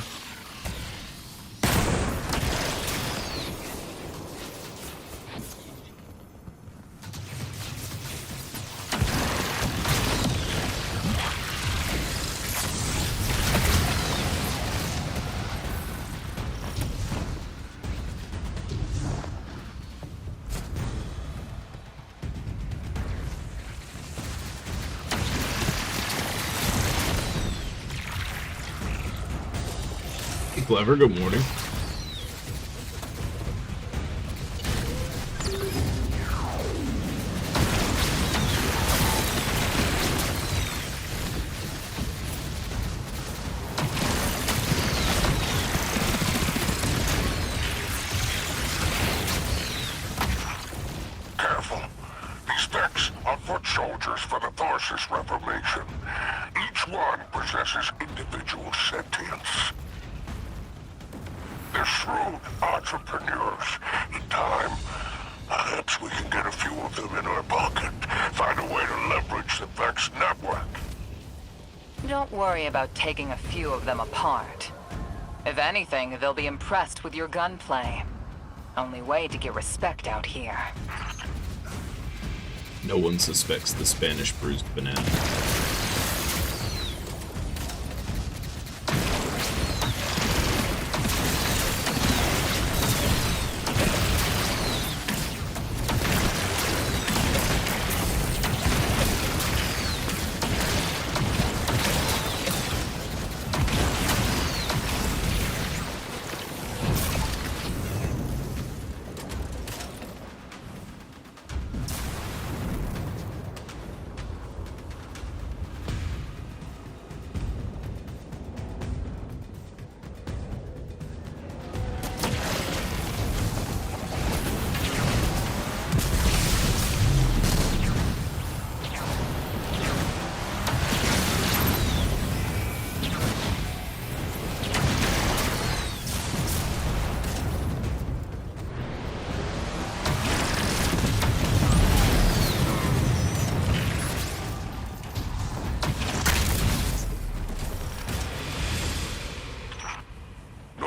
Clever, good morning. for the Tharsis Reformation. Each one possesses individual sentience. They're shrewd entrepreneurs. In time, perhaps we can get a few of them in our pocket. Find a way to leverage the Vex network. Don't worry about taking a few of them apart. If anything, they'll be impressed with your gunplay. Only way to get respect out here. No one suspects the Spanish bruised banana.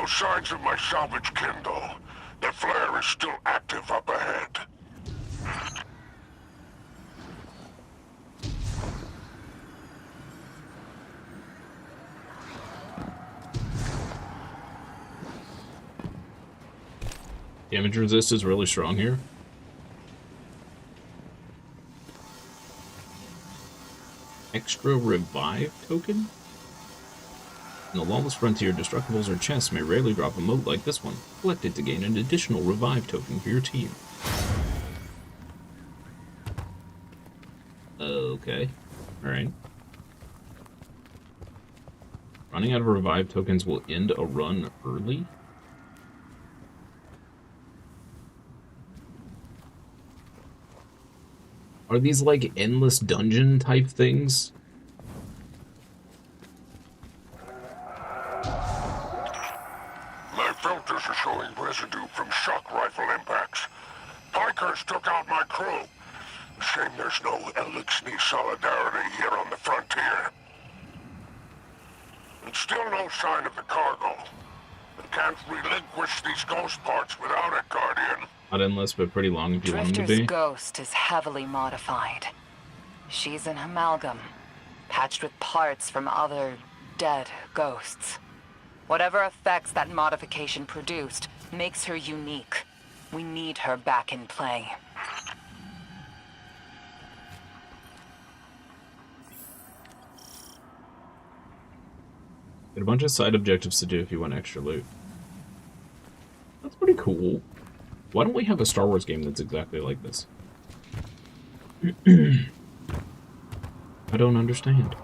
Signs of my salvage kindle. The flare is still active up ahead. Damage resist is really strong here. Extra revive token? In the Lawless Frontier, destructibles or chests may rarely drop a mote like this one. Collect it to gain an additional revive token for your team. Okay. Alright. Running out of revive tokens will end a run early? Are these like endless dungeon type things? My filters are showing residue from shock rifle impacts. Pikers took out my crew. Shame there's no Elixir solidarity here on the frontier. And still no sign of the cargo. I can't relinquish these ghost parts without it, Guardian. Not endless, but pretty long if you want them to Drifter's be. ghost is heavily modified. She's an amalgam, patched with parts from other dead ghosts. Whatever effects that modification produced makes her unique. We need her back in play. Got a bunch of side objectives to do if you want extra loot. That's pretty cool. Why don't we have a Star Wars game that's exactly like this? I don't understand.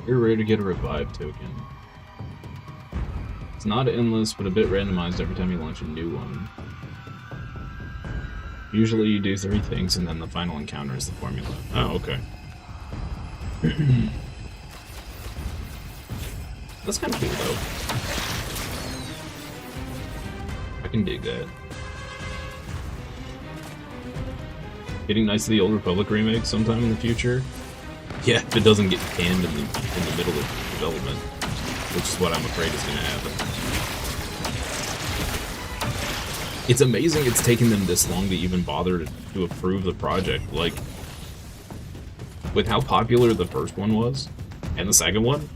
You're rare to get a revive token. It's not endless, but a bit randomized every time you launch a new one. Usually you do 3 things and then the final encounter is the formula. Oh, okay. That's kind of cool though. I can dig that. Getting nice to the Old Republic remake sometime in the future. Yeah, if it doesn't get canned in the middle of development, which is what I'm afraid is going to happen. It's amazing it's taken them this long to even bother to approve the project. Like, with how popular the first one was, and the second one,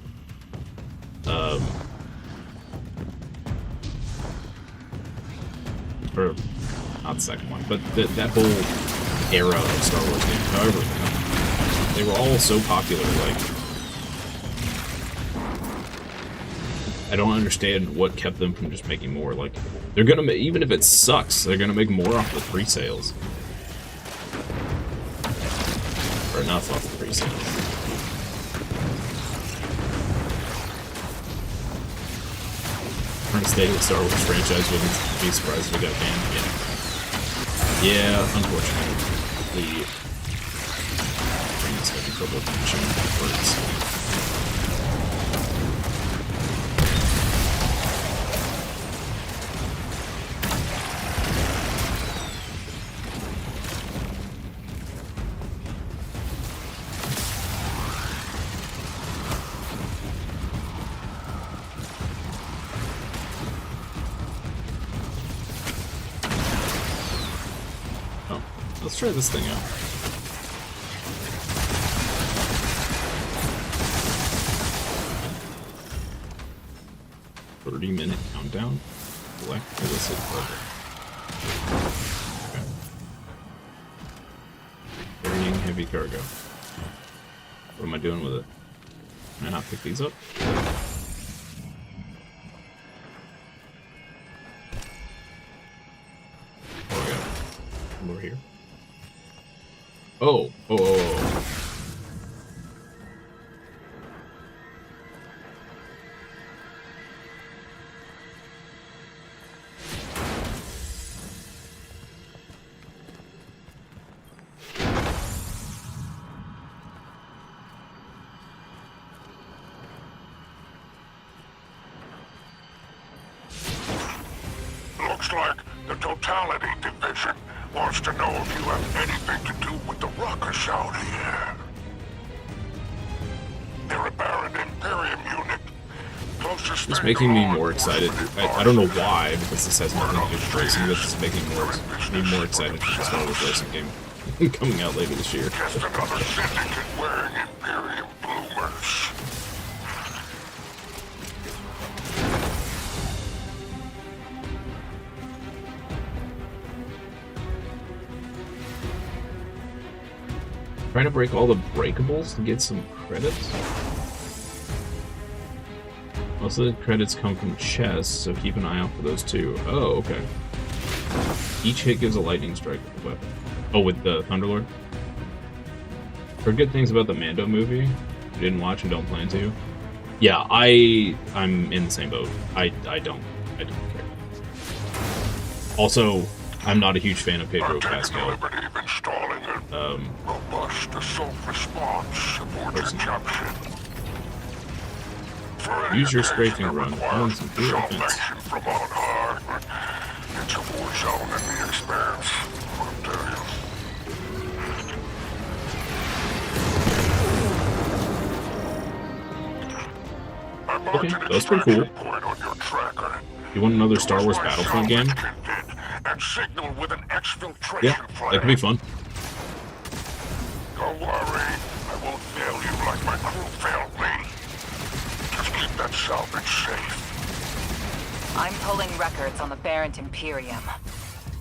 or not the second one, but that whole era of Star Wars games, however, they were all so popular, like, I don't understand what kept them from just making more. Like, they're gonna make, even if it sucks, they're gonna make more off the pre-sales. Or enough off the pre-sales. Current state of the Star Wars franchise, wouldn't be surprised if we got banned. Yeah, unfortunately. The brain is having trouble finishing words. Let's try this thing out. "30-minute countdown? Select illicit cargo." Okay. Carrying heavy cargo. What am I doing with it? Can I not pick these up? Oh, I got it. Over here. Oh. Looks like the Totality Division wants to know if you have anything to do with the ruckus out here. They're a Baron Imperium unit. Closest It's thing making me to more law excited. enforcement I don't know why, because this has nothing to do with racing, but it's making me more excited for the Star Wars racing game coming out later this year. Just another syndicate wearing Imperium bloomers. Trying to break all the breakables to get some credits. Most of the credits come from chests, so keep an eye out for those too. Oh, okay. Each hit gives a lightning strike with the weapon. Oh, with the Thunderlord? Heard good things about the Mando movie. You didn't watch and don't plan to. Yeah, I'm in the same boat. I don't care. Also, I'm not a huge fan of Pedro Pascal. Robust assault response caption. Use your strafing run. Earn some free offense. From on high. It's a war zone in the expanse. Okay, that was pretty cool. You want another Star Wars Battlefront game? Yeah, that could be fun. Don't worry, I won't fail you like my crew failed me. Just keep that salvage safe. I'm pulling records on the Barrent Imperium.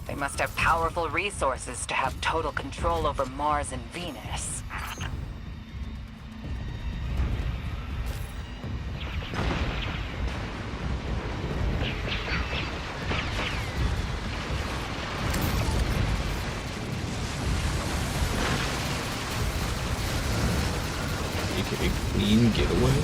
They must have powerful resources to have total control over Mars and Venus. A clean getaway?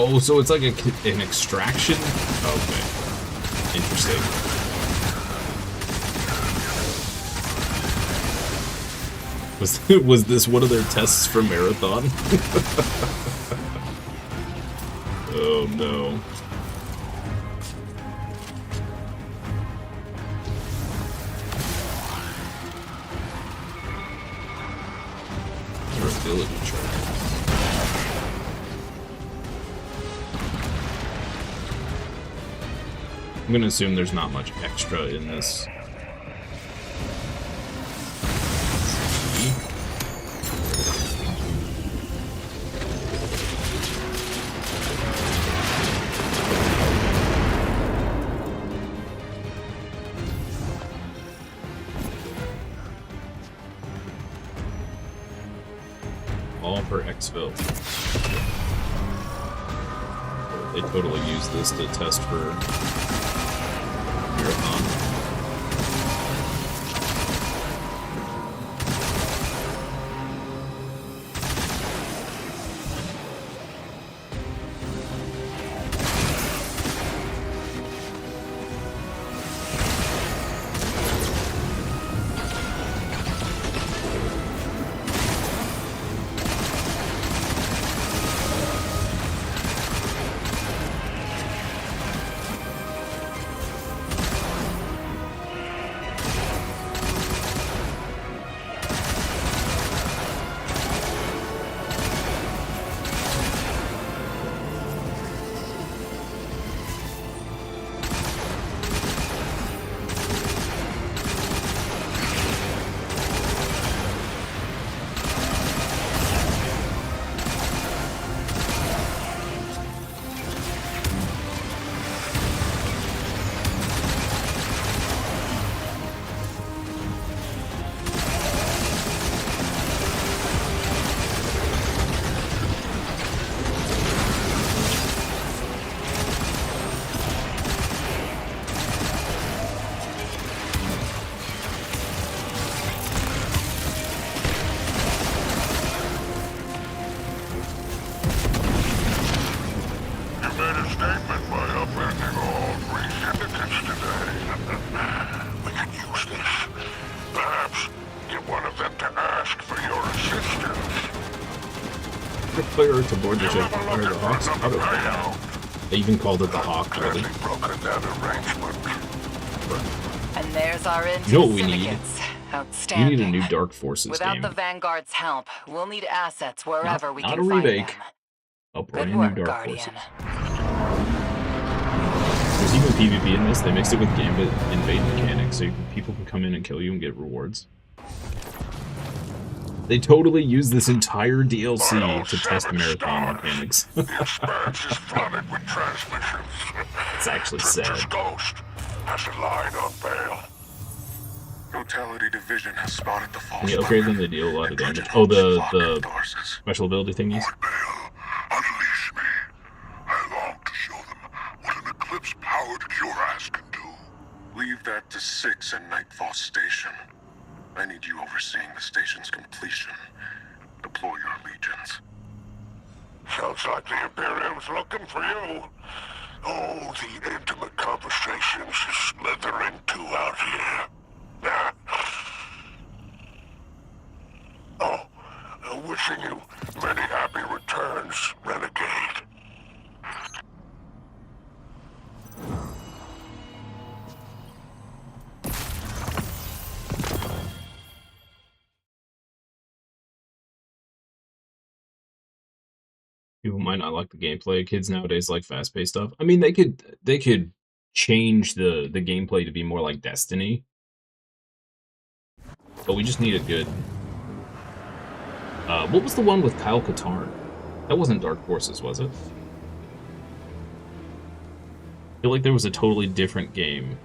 Oh, so it's like an extraction? Okay. Interesting. Was this one of their tests for Marathon? Oh no. Durability chart. I'm gonna assume there's not much extra in this. All for exfil. They totally use this to test for Marathon. Player to board the ship. Or the Hawks. How do I know? They even called it the Hawk, really. And there's our end. You know what we need? We Outstanding. need a new Dark Forces Without game. the Vanguard's help, we'll need assets wherever we not can a find remake. them. A brand Good work, new Dark Guardian. Forces. There's even PvP in this. They mixed it with Gambit invade mechanics, so people can come in and kill you and get rewards. They totally use this entire DLC to test Marathon mechanics. It's actually sad. Ghost has a line on bail. Totality Division has spotted the false. When you upgrade them, they deal a lot of damage. Oh, the special ability thingies? Unleash me. I long to show them what an Eclipse-powered Cuirass can do. Leave that to 6 and Nightfall Station. I need you overseeing the station's completion. Deploy your legions. Sounds like the Imperium's looking for you. Oh, the intimate conversations you slither into out here. Oh, wishing you many happy returns, Renegade. People might not like the gameplay. Kids nowadays like fast-paced stuff. I mean, they could change the gameplay to be more like Destiny. But we just need a good... what was the one with Kyle Katarn? That wasn't Dark Forces, was it? I feel like there was a totally different game.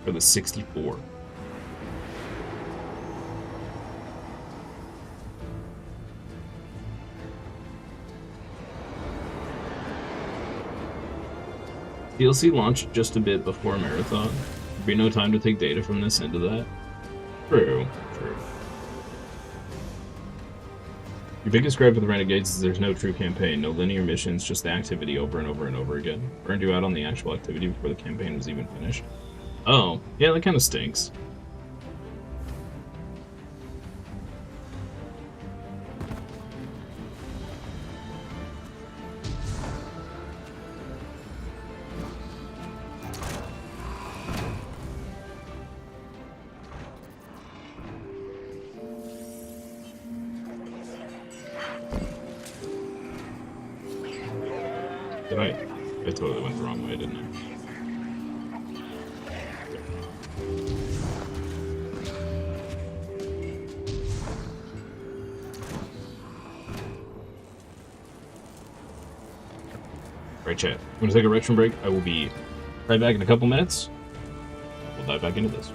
For the 64. DLC launched just a bit before Marathon. be no time to take data from this into that. True. Your biggest gripe with the Renegades is there's no true campaign, no linear missions, just the activity over and over and over again. Burned you out on the actual activity before the campaign was even finished. Oh, yeah, that kind of stinks. I totally went the wrong way, didn't I? Right, chat. I'm gonna take a retro break. I will be right back in a couple minutes. We'll dive back into this.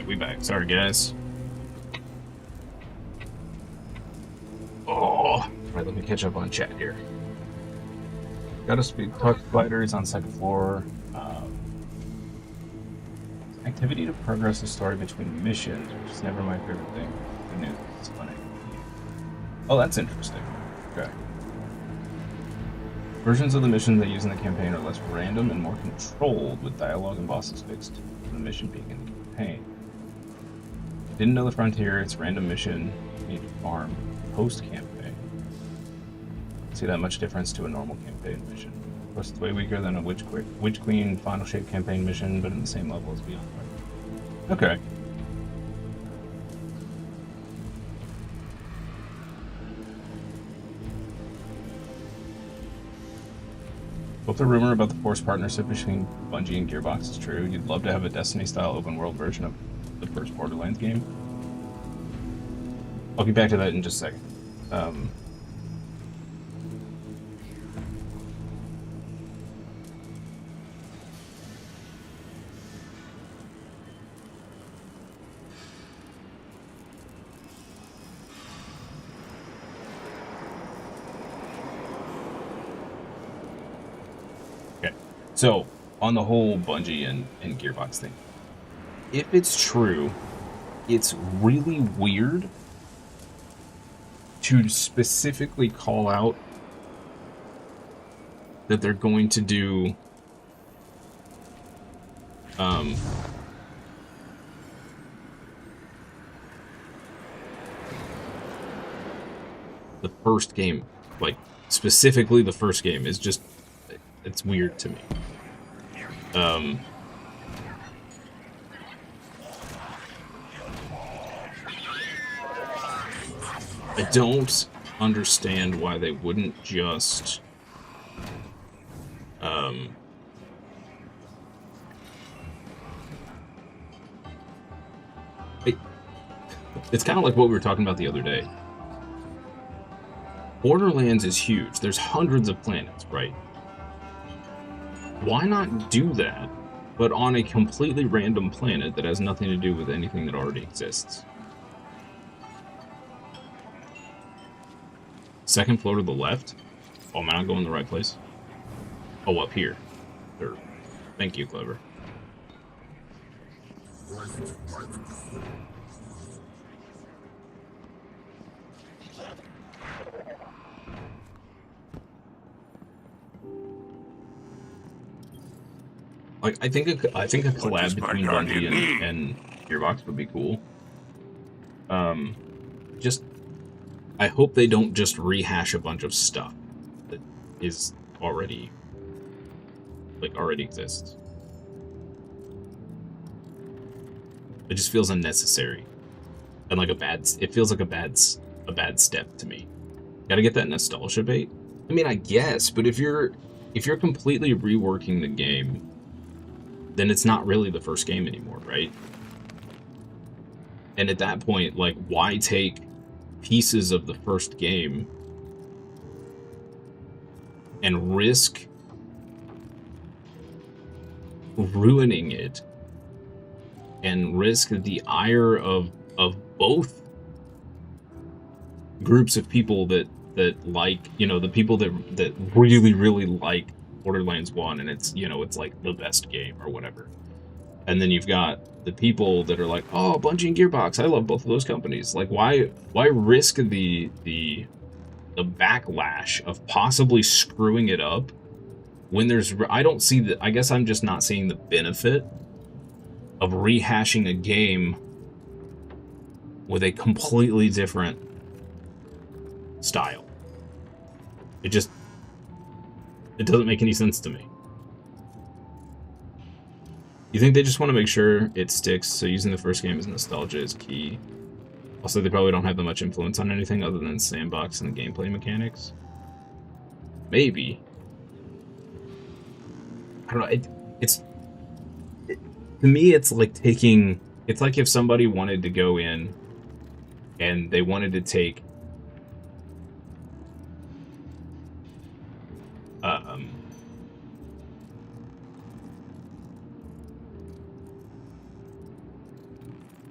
We back. Sorry, guys. Oh, right. Let me catch up on chat here. Got to speak. Talk to fighters on second floor. Activity to progress the story between missions, which is never my favorite thing. The news is funny. Oh, that's interesting. Okay. Versions of the missions they use in the campaign are less random and more controlled, with dialogue and bosses fixed for the mission being in the campaign. Didn't know the Frontier, it's random mission, need to farm post-campaign. See that much difference to a normal campaign mission. Of course, it's way weaker than a Witch Queen Final Shape campaign mission, but in the same level as Beyond. Okay. Hope the rumor about the forced partnership between Bungie and Gearbox is true. You'd love to have a Destiny-style open-world version of the first Borderlands game. I'll get back to that in just a second. Okay, so on the whole Bungie and Gearbox thing, if it's true, it's really weird to specifically call out that they're going to do the first game, like specifically the first game, is just, it's weird to me. I don't understand why they wouldn't just it's kind of like what we were talking about the other day. Borderlands is huge. There's hundreds of planets, right? Why not do that, but on a completely random planet that has nothing to do with anything that already exists? Second floor to the left? Oh, am I not going the right place? Oh, up here. Sure. Thank you, Clever. Like, I think a collab between Bungie and Gearbox would be cool. Just, I hope they don't just rehash a bunch of stuff that is already exists. It just feels unnecessary, and like it feels like a bad step to me. Gotta get that nostalgia bait. I mean, I guess, but if you're completely reworking the game, then it's not really the first game anymore, right? And at that point, like, why take pieces of the first game and risk ruining it and risk the ire of both groups of people that like, you know, the people that really like Borderlands 1 and it's, you know, it's like the best game or whatever. And then you've got the people that are like, oh, Bungie and Gearbox, I love both of those companies. Like, why risk the backlash of possibly screwing it up when there's, I don't see the, I guess I'm just not seeing the benefit of rehashing a game with a completely different style. It doesn't make any sense to me. You think they just want to make sure it sticks, so using the first game as nostalgia is key? Also, they probably don't have that much influence on anything other than sandbox and the gameplay mechanics. Maybe. I don't know. To me, it's like taking... It's like if somebody wanted to go in and they wanted to take...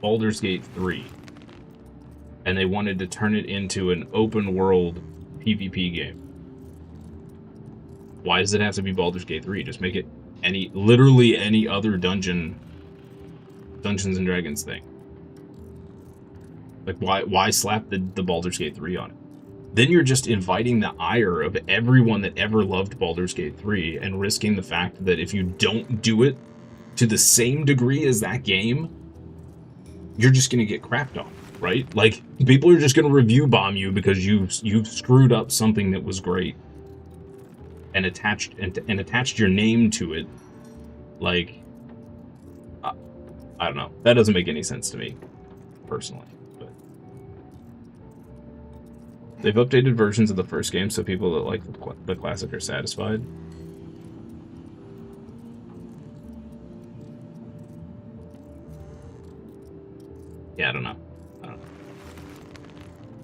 Baldur's Gate 3, and they wanted to turn it into an open world PvP game. Why does it have to be Baldur's Gate 3? Just make it literally any other Dungeons and Dragons thing. Like, why slap the Baldur's Gate 3 on it? Then you're just inviting the ire of everyone that ever loved Baldur's Gate 3 and risking the fact that if you don't do it to the same degree as that game, you're just going to get crapped on, right? Like, people are just going to review bomb you because you've screwed up something that was great and attached your name to it. Like, I don't know. That doesn't make any sense to me, personally. But they've updated versions of the first game so people that like the classic are satisfied. Yeah, I don't know.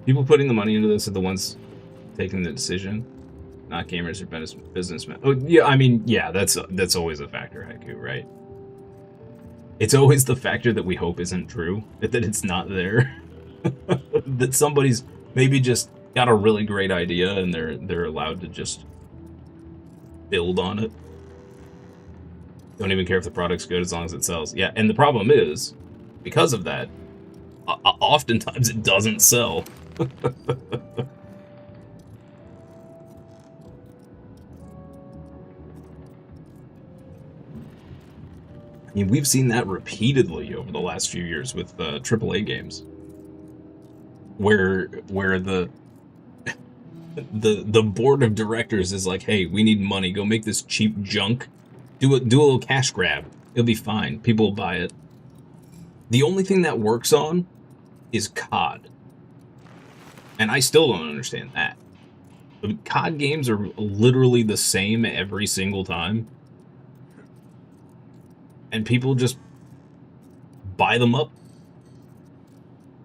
People putting the money into this are the ones taking the decision, not gamers or businessmen. Oh, yeah, I mean, yeah, that's always a factor, Haiku, right? It's always the factor that we hope isn't true, that it's not there. That somebody's maybe just got a really great idea and they're allowed to just build on it. Don't even care if the product's good as long as it sells. Yeah, and the problem is, because of that, oftentimes it doesn't sell. I mean, we've seen that repeatedly over the last few years with AAA games, where the board of directors is like, "Hey, we need money. Go make this cheap junk. Do a little cash grab. It'll be fine. People will buy it." The only thing that works on is COD. And I still don't understand that. The COD games are literally the same every single time. And people just buy them up.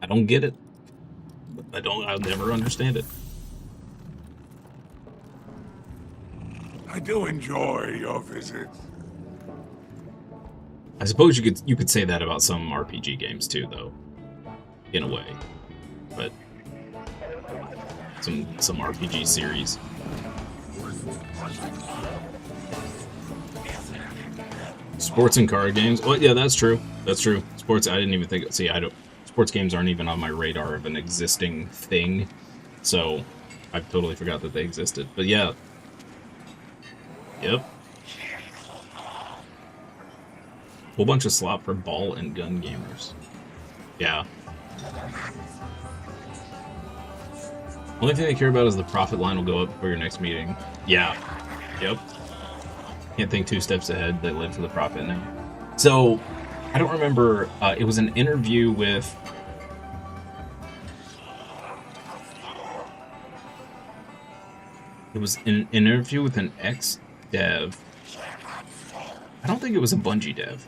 I don't get it. I'll never understand it. I do enjoy your visits. I suppose you could say that about some RPG games too, though, in a way. But some RPG series. Sports and card games. Well, yeah, that's true. That's true. Sports, I didn't even think. See, I don't. Sports games aren't even on my radar of an existing thing, so I totally forgot that they existed. But yeah. Yep. Whole bunch of slop for ball and gun gamers. Yeah. Only thing they care about is the profit line will go up before your next meeting. Yeah. Yep. Can't think 2 steps ahead. They live for the profit now. So, I don't remember. It was an interview with. It was an interview with an ex-dev. I don't think it was a Bungie dev.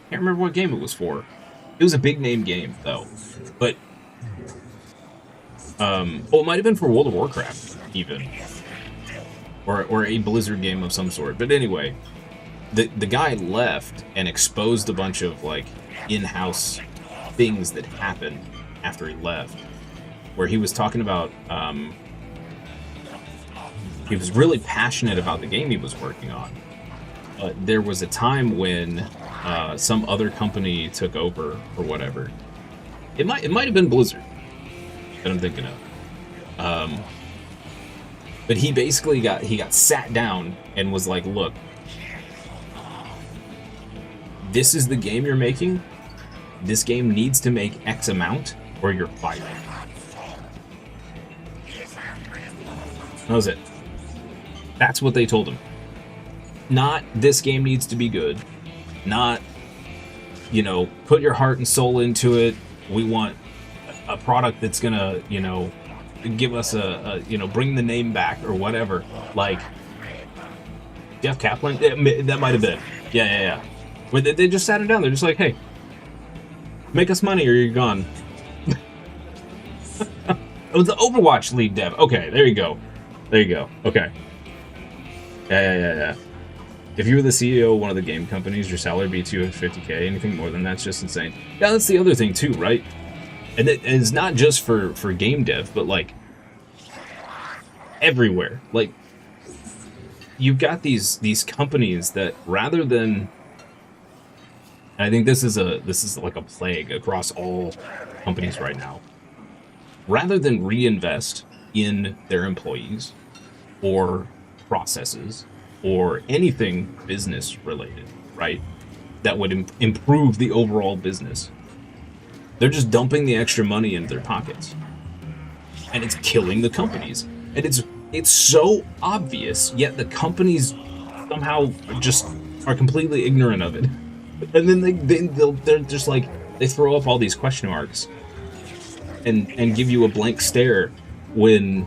Can't remember what game it was for. It was a big name game though, but well, it might have been for World of Warcraft even, or a Blizzard game of some sort. But anyway, the guy left and exposed a bunch of like in-house things that happened after he left, where he was talking about he was really passionate about the game he was working on. There was a time when some other company took over or whatever. It might have been Blizzard that I'm thinking of. But he basically got sat down and was like, "Look, this is the game you're making. This game needs to make X amount, or you're fired." That was it. That's what they told him. Not, this game needs to be good. Not, you know, put your heart and soul into it. We want a product that's gonna, you know, give us a you know, bring the name back or whatever. Like, Jeff Kaplan? That might have been. Yeah. Where they just sat him down. They're just like, hey, make us money or you're gone. It was the Overwatch lead dev. Okay, there you go. Okay. Yeah. If you were the CEO of one of the game companies, your salary would be $250K. Anything more than that's just insane. Yeah, that's the other thing too, right? And it's not just for game dev, but like everywhere. Like, you've got these companies that rather than, and I think this is like a plague across all companies right now. Rather than reinvest in their employees or processes or anything business related, right, that would improve the overall business, they're just dumping the extra money into their pockets, and it's killing the companies. And it's so obvious, yet the companies somehow just are completely ignorant of it. And then they're just like, they throw up all these question marks and give you a blank stare when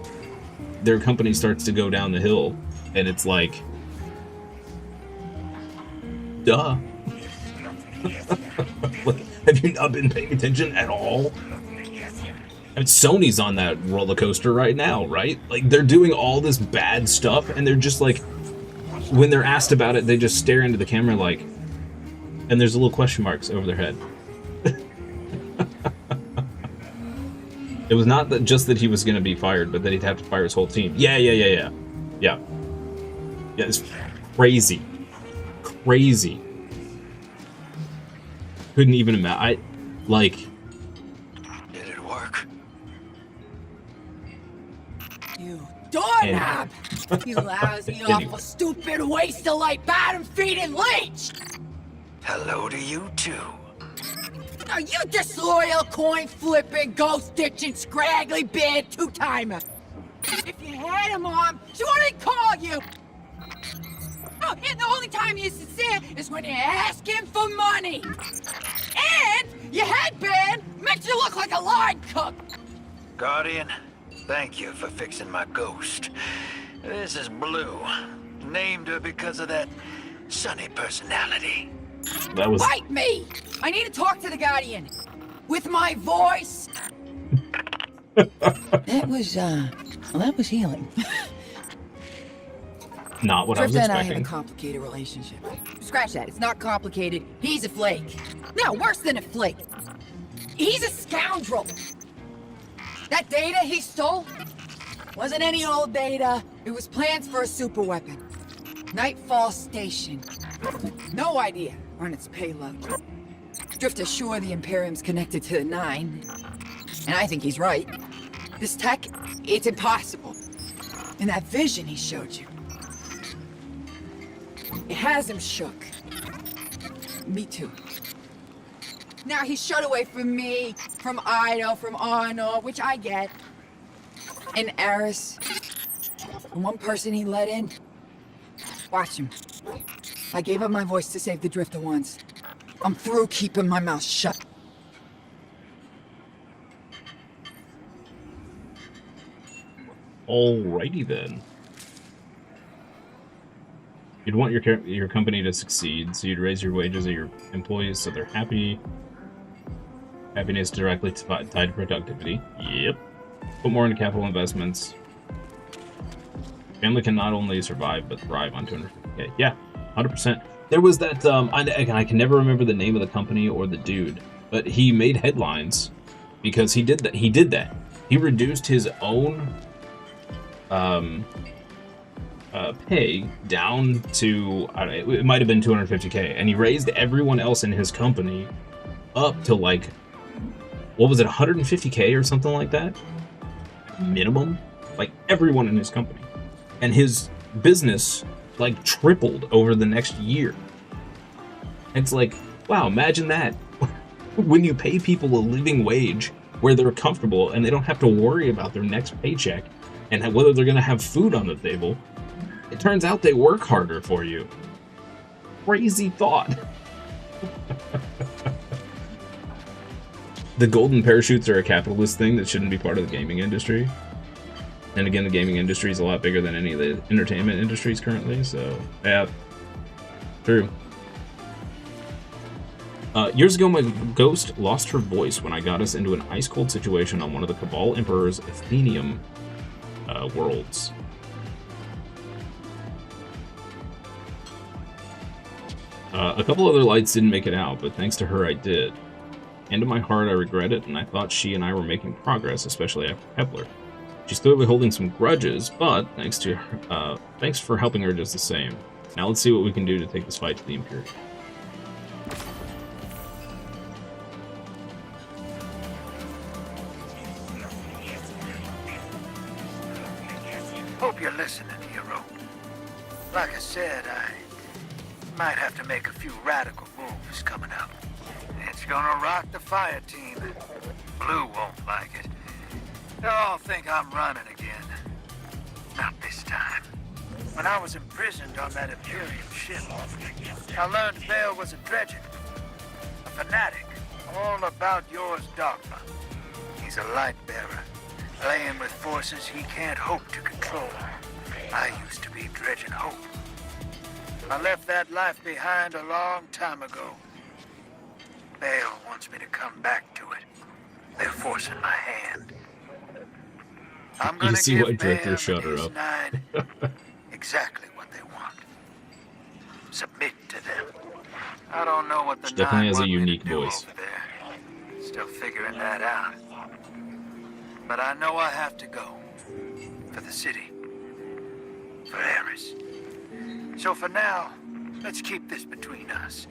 their company starts to go down the hill, and it's like, duh. Have you not been paying attention at all? I mean, Sony's on that roller coaster right now, right? Like, they're doing all this bad stuff, and they're just like, when they're asked about it, they just stare into the camera like, and there's little question marks over their head. It was not just that he was going to be fired, but that he'd have to fire his whole team. Yeah, it's crazy. Couldn't even imagine. Did it work? You doorknob! You lousy, awful, stupid, waste of light, bottom-feeding leech! Hello to you too. Now you disloyal, coin-flipping, ghost-ditching, scraggly beard two-timer! If you had a mom, she wouldn't call you! Oh, and the only time you're sincere is when you ask him for money! And your headband makes you look like a line cook! Guardian, thank you for fixing my ghost. This is Blue. Named her because of that sunny personality. That was... Fight me! I need to talk to the Guardian. With my voice. That was healing. Not what I was Tripta expecting. and I have a complicated relationship. Scratch that. It's not complicated. He's a flake. No, worse than a flake. He's a scoundrel. That data he stole wasn't any old data. It was plans for a super weapon. Nightfall Station. No idea on its payload. Drifter's sure the Imperium's connected to the Nine. And I think he's right. This tech, it's impossible. And that vision he showed you, it has him shook. Me too. Now he's shut away from me, from Ido, from Arno, which I get. And Eris. And one person he let in. Watch him. I gave up my voice to save the Drifter once. I'm through keeping my mouth shut. Alrighty then. You'd want your company to succeed, so you'd raise your wages of your employees so they're happy. Happiness directly tied to productivity. Yep. Put more into capital investments. Family can not only survive, but thrive on 250K. Yeah, 100%. There was that, I can never remember the name of the company or the dude, but he made headlines because he did that. He reduced his own pay down to, it might have been 250K, and he raised everyone else in his company up to like, what was it, 150K or something like that? Minimum? Like everyone in his company. And his business like tripled over the next year. It's like, wow, imagine that. When you pay people a living wage where they're comfortable and they don't have to worry about their next paycheck and whether they're going to have food on the table, it turns out they work harder for you. Crazy thought. The golden parachutes are a capitalist thing that shouldn't be part of the gaming industry. And again, the gaming industry is a lot bigger than any of the entertainment industries currently, so yeah, true. Years ago, my ghost lost her voice when I got us into an ice-cold situation on one of the Cabal Emperor's Athenium worlds. A couple other lights didn't make it out, but thanks to her, I did. Hand in my heart, I regret it, and I thought she and I were making progress, especially after Kepler. She's clearly holding some grudges, but thanks for helping her just the same. Now let's see what we can do to take this fight to the Imperium. Hope you're listening, hero. Like I said, I might have to make a few radical moves coming up. It's gonna rock the fire team. Blue won't like it. They'll all think I'm running again. Not this time. When I was imprisoned on that Imperium ship, I learned Bale was a dredgen, a fanatic, all about yours dogma. He's a light bearer, playing with forces he can't hope to control. I used to be dredging hope. I left that life behind a long time ago. Bale wants me to come back to it. They're forcing my hand. I'm gonna see why give Drifter Bale shut her and his up. Nine exactly what they want. Submit to them. I don't know what the She definitely Nine has a want me to unique do voice. over there. Still figuring that out. But I know I have to go. For the city. For Eris. So for now, let's keep this between us.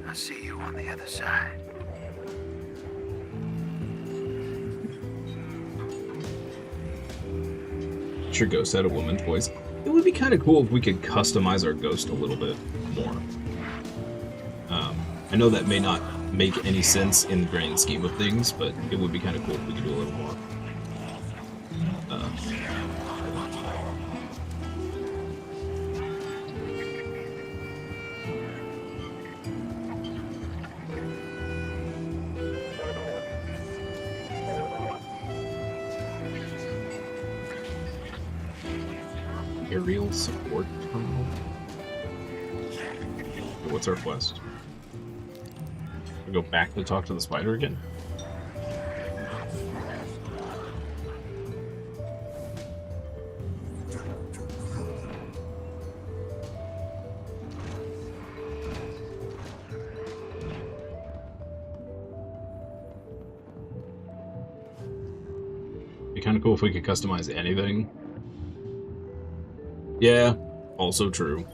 I'll see you on the other side. Your ghost had a woman's voice. It would be kind of cool if we could customize our ghost a little bit more. I know that may not make any sense in the grand scheme of things, but it would be kind of cool if we could do a little more. Aerial support terminal. What's our quest? We go back to talk to the spider again? Be kind of cool if we could customize anything. Yeah, also true.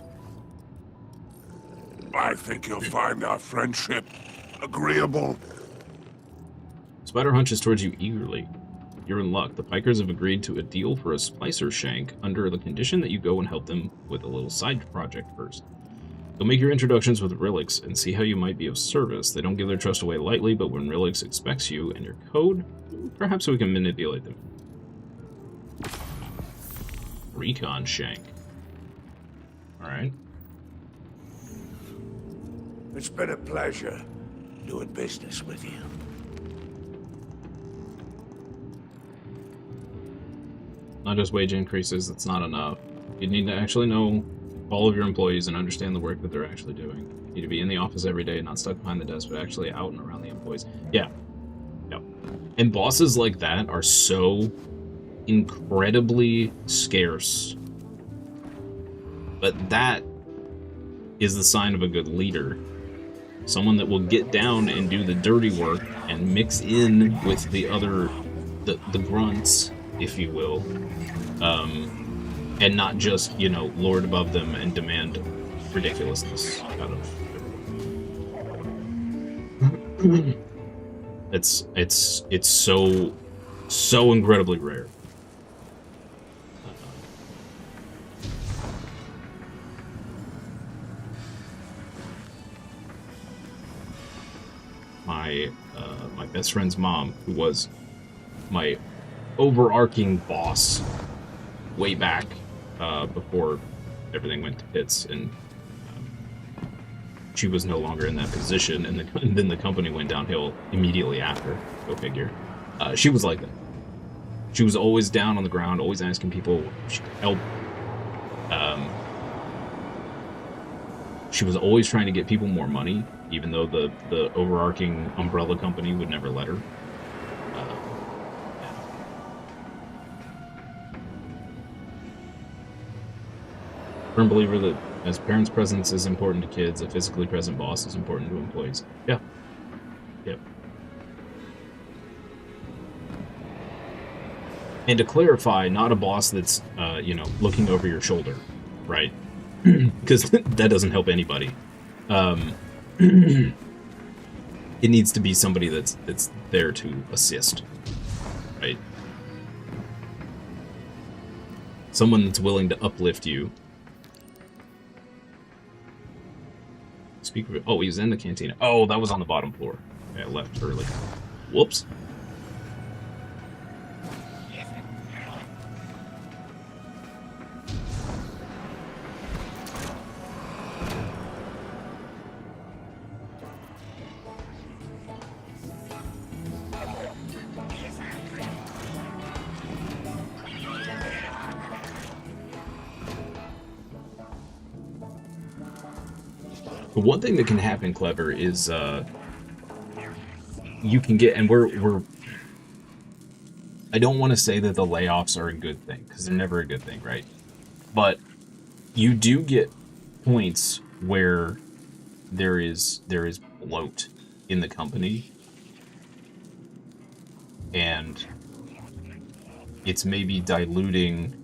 I think you'll find our friendship agreeable. Spider hunches towards you eagerly. You're in luck. The Pikers have agreed to a deal for a splicer shank under the condition that you go and help them with a little side project first. You'll make your introductions with Relix and see how you might be of service. They don't give their trust away lightly, but when Relix expects you and your code, perhaps we can manipulate them. Recon shank. Alright. It's been a pleasure doing business with you. Not just wage increases, that's not enough. You need to actually know all of your employees and understand the work that they're actually doing. You need to be in the office every day, not stuck behind the desk, but actually out and around the employees. Yeah. Yep. And bosses like that are so incredibly scarce. But that is the sign of a good leader. Someone that will get down and do the dirty work and mix in with the other, the grunts, if you will. And not just, you know, lord above them and demand ridiculousness out of everyone. It's so incredibly rare. My best friend's mom, who was my overarching boss way back before everything went to pits, and she was no longer in that position, and then the company went downhill immediately after. Go figure. She was like that. She was always down on the ground, always asking people if she could help. She was always trying to get people more money, even though the overarching umbrella company would never let her. Firm believer that as parents' presence is important to kids, a physically present boss is important to employees. Yeah. Yep. And to clarify, not a boss that's, you know, looking over your shoulder, right? Because that doesn't help anybody. It needs to be somebody that's there to assist, right? Someone that's willing to uplift you. Speak of it. Oh, he was in the cantina. Oh, that was on the bottom floor. Okay, I left early. Whoops. But one thing that can happen, Clever, is you can get, and we're I don't want to say that the layoffs are a good thing, because they're never a good thing, right? But you do get points where there is bloat in the company, and it's maybe diluting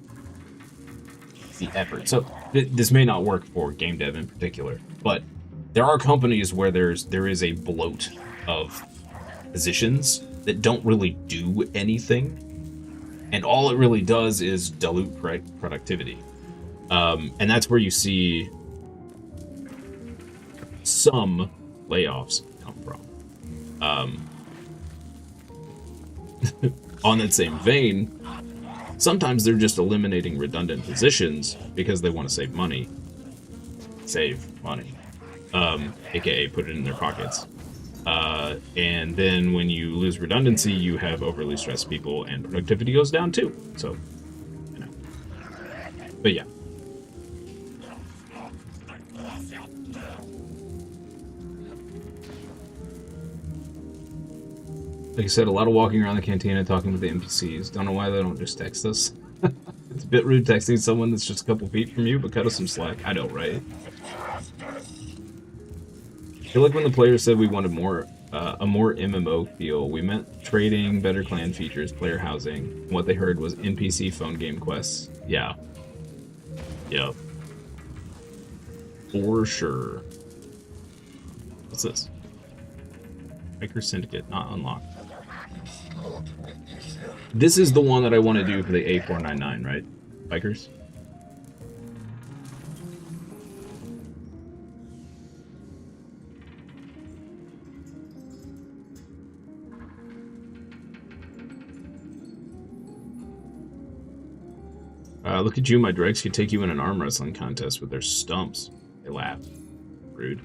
the effort. So this may not work for game dev in particular, but there are companies where there is a bloat of positions that don't really do anything, and all it really does is dilute productivity. And that's where you see some layoffs come from. On that same vein, sometimes they're just eliminating redundant positions because they want to save money. AKA put it in their pockets. And then when you lose redundancy, you have overly stressed people and productivity goes down too. So, you know. But yeah. Like I said, a lot of walking around the cantina talking with the NPCs. Don't know why they don't just text us. It's a bit rude texting someone that's just a couple feet from you, but cut us some slack. I know, right? I feel like when the players said we wanted a more MMO feel, we meant trading, better clan features, player housing. What they heard was NPC phone game quests. Yeah. Yep. For sure. What's this? Biker Syndicate, not unlocked. This is the one that I want to do for the A499, right? Bikers? Look at you, my dregs could take you in an arm wrestling contest with their stumps. They laugh. Rude.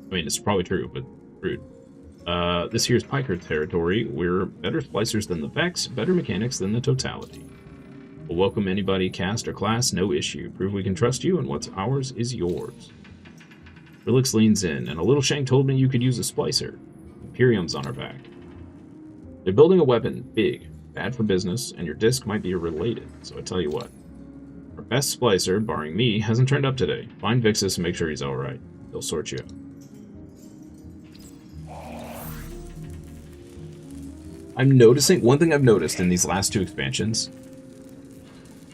I mean, it's probably true, but rude. This here's Piker territory. We're better splicers than the Vex, better mechanics than the Totality. We'll welcome anybody, caste or class, no issue. Prove we can trust you, and what's ours is yours. Relix leans in, and a little shank told me you could use a splicer. Imperium's on our back. They're building a weapon, big, bad for business, and your disc might be related, so I tell you what. Our best splicer, barring me, hasn't turned up today. Find Vixus and make sure he's alright. They'll sort you out. I'm noticing, one thing I've noticed in these last 2 expansions,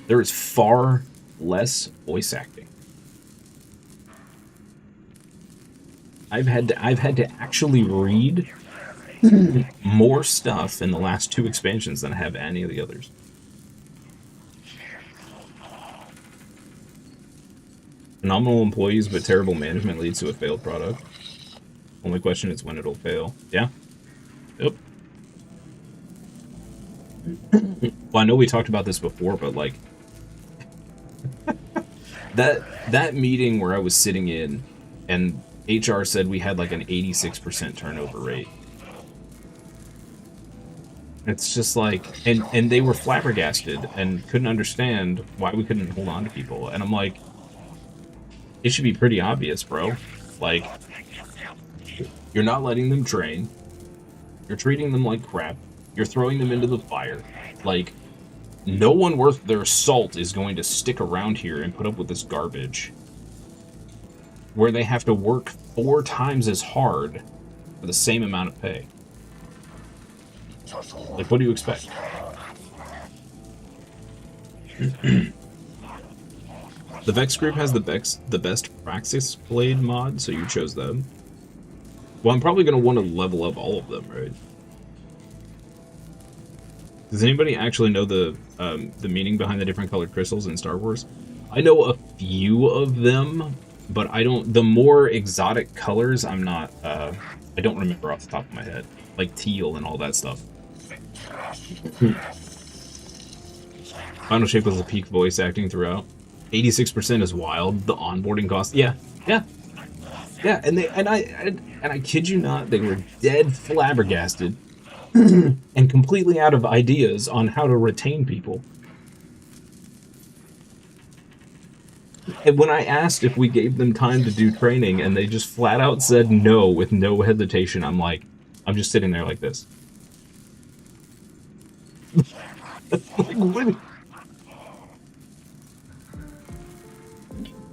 there is far less voice acting. I've had to actually read more stuff in the last 2 expansions than I have any of the others. Phenomenal employees, but terrible management leads to a failed product. Only question is when it'll fail. Yeah? Yep. Well, I know we talked about this before, but like that meeting where I was sitting in and HR said we had like an 86% turnover rate. It's just like, and they were flabbergasted and couldn't understand why we couldn't hold on to people. And I'm like, it should be pretty obvious, bro. Like, you're not letting them train. You're treating them like crap. You're throwing them into the fire. Like, no one worth their salt is going to stick around here and put up with this garbage. Where they have to work 4 times as hard for the same amount of pay. Like, what do you expect? The Vex group has the best Praxis Blade mod, so you chose them. Well, I'm probably going to want to level up all of them, right? Does anybody actually know the meaning behind the different colored crystals in Star Wars? I know a few of them, but I don't. The more exotic colors, I'm not. I don't remember off the top of my head, like teal and all that stuff. Final Shape was a peak voice acting throughout. 86% is wild. The onboarding cost, yeah, and I kid you not, they were dead flabbergasted and completely out of ideas on how to retain people. And when I asked if we gave them time to do training, and they just flat out said no with no hesitation, I'm like, I'm just sitting there like this. Like, what?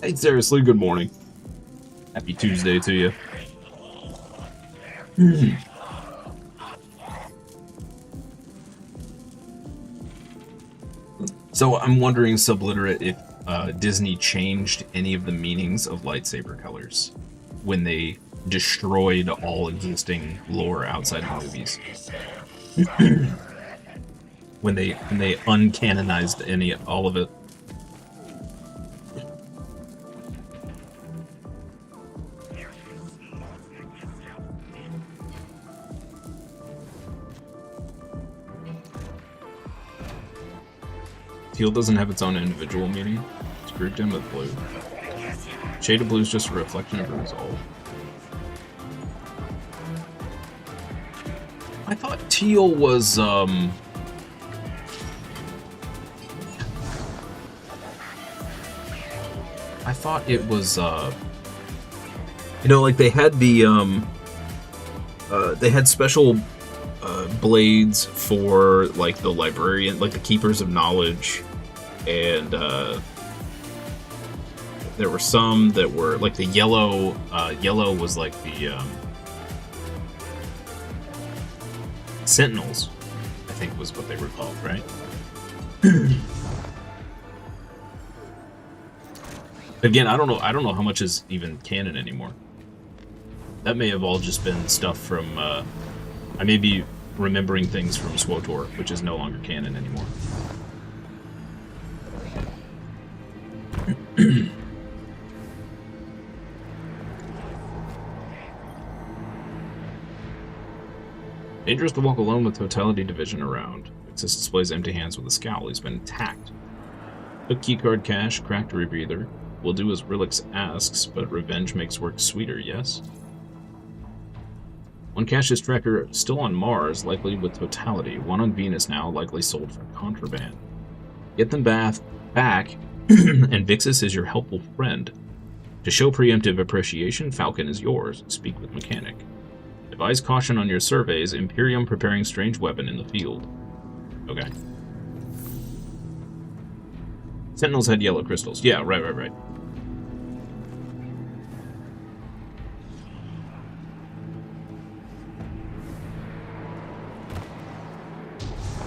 Hey, seriously, good morning. Happy Tuesday to you. So I'm wondering, Subliterate, if Disney changed any of the meanings of lightsaber colors when they destroyed all existing lore outside the movies. when they uncanonized all of it. Teal doesn't have its own individual meaning. It's grouped in with blue. Shade of blue is just a reflection of the resolve. I thought teal was, I thought it was, you know, like they had the, they had special blades for like the librarian, like the keepers of knowledge, and there were some that were like the yellow. Yellow was like the sentinels, I think was what they were called, right? Again, I don't know how much is even canon anymore. That may have all just been stuff from, I may be remembering things from SWTOR, which is no longer canon anymore. Dangerous to walk alone with Totality Division around. Exis displays empty hands with a scowl. He's been attacked. Took keycard cache, cracked a rebreather. We'll do as Rilix asks, but revenge makes work sweeter, yes? One cache's tracker still on Mars, likely with Totality. One on Venus now, likely sold for contraband. Get them back, and Vixis is your helpful friend. To show preemptive appreciation, Falcon is yours. Speak with Mechanic. Advise caution on your surveys. Imperium preparing strange weapon in the field. Okay. Sentinels had yellow crystals. Yeah, right.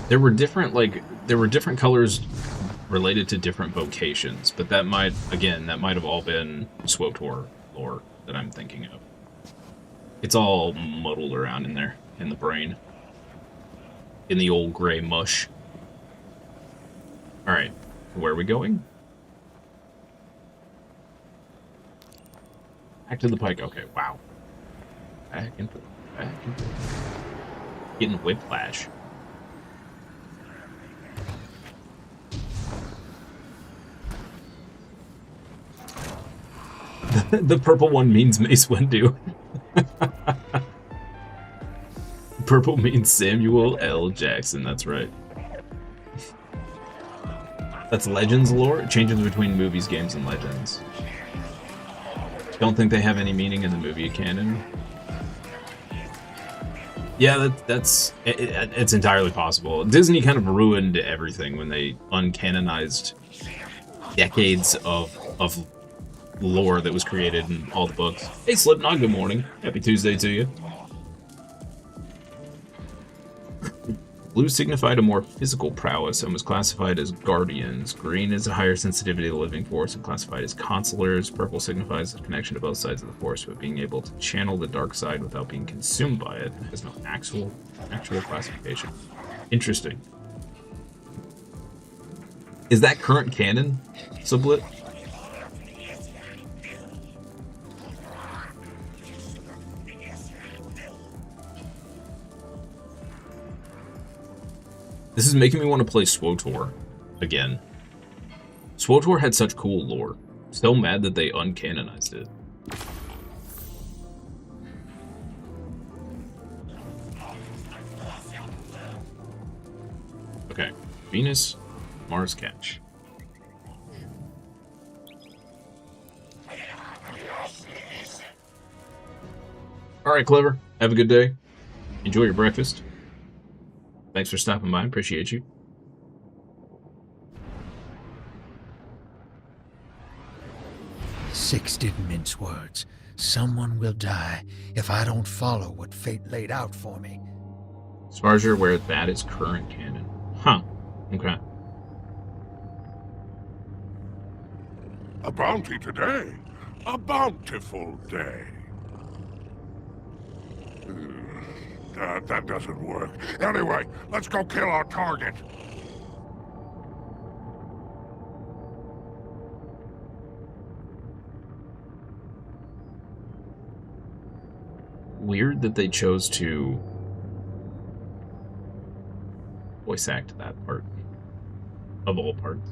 There were different colors related to different vocations, but that might have all been SWTOR lore that I'm thinking of. It's all muddled around in there, in the brain. In the old gray mush. Alright, where are we going? Back to the pike, okay, wow. Back and forth. Getting whiplash. The purple one means Mace Windu. Purple means Samuel L. Jackson, that's right. That's Legends lore? It changes between movies, games, and Legends. Don't think they have any meaning in the movie canon. Yeah, it's entirely possible. Disney kind of ruined everything when they uncanonized decades of lore that was created in all the books. Hey Slipknot, good morning. Happy Tuesday to you. Blue signified a more physical prowess and was classified as guardians. Green is a higher sensitivity to the living force and classified as consulars. Purple signifies a connection to both sides of the force, but being able to channel the dark side without being consumed by it. There's no actual classification. Interesting. Is that current canon, Sublit? This is making me want to play SWTOR again. SWTOR had such cool lore. So mad that they uncanonized it. Okay, Venus, Mars cache. Alright, Clever. Have a good day. Enjoy your breakfast. Thanks for stopping by. Appreciate you. Six didn't mince words. Someone will die if I don't follow what fate laid out for me. As far as you're aware, that is current canon. Huh. Okay. A bounty today. A bountiful day. That doesn't work. Anyway, let's go kill our target. Weird that they chose to voice act that part. Of all parts.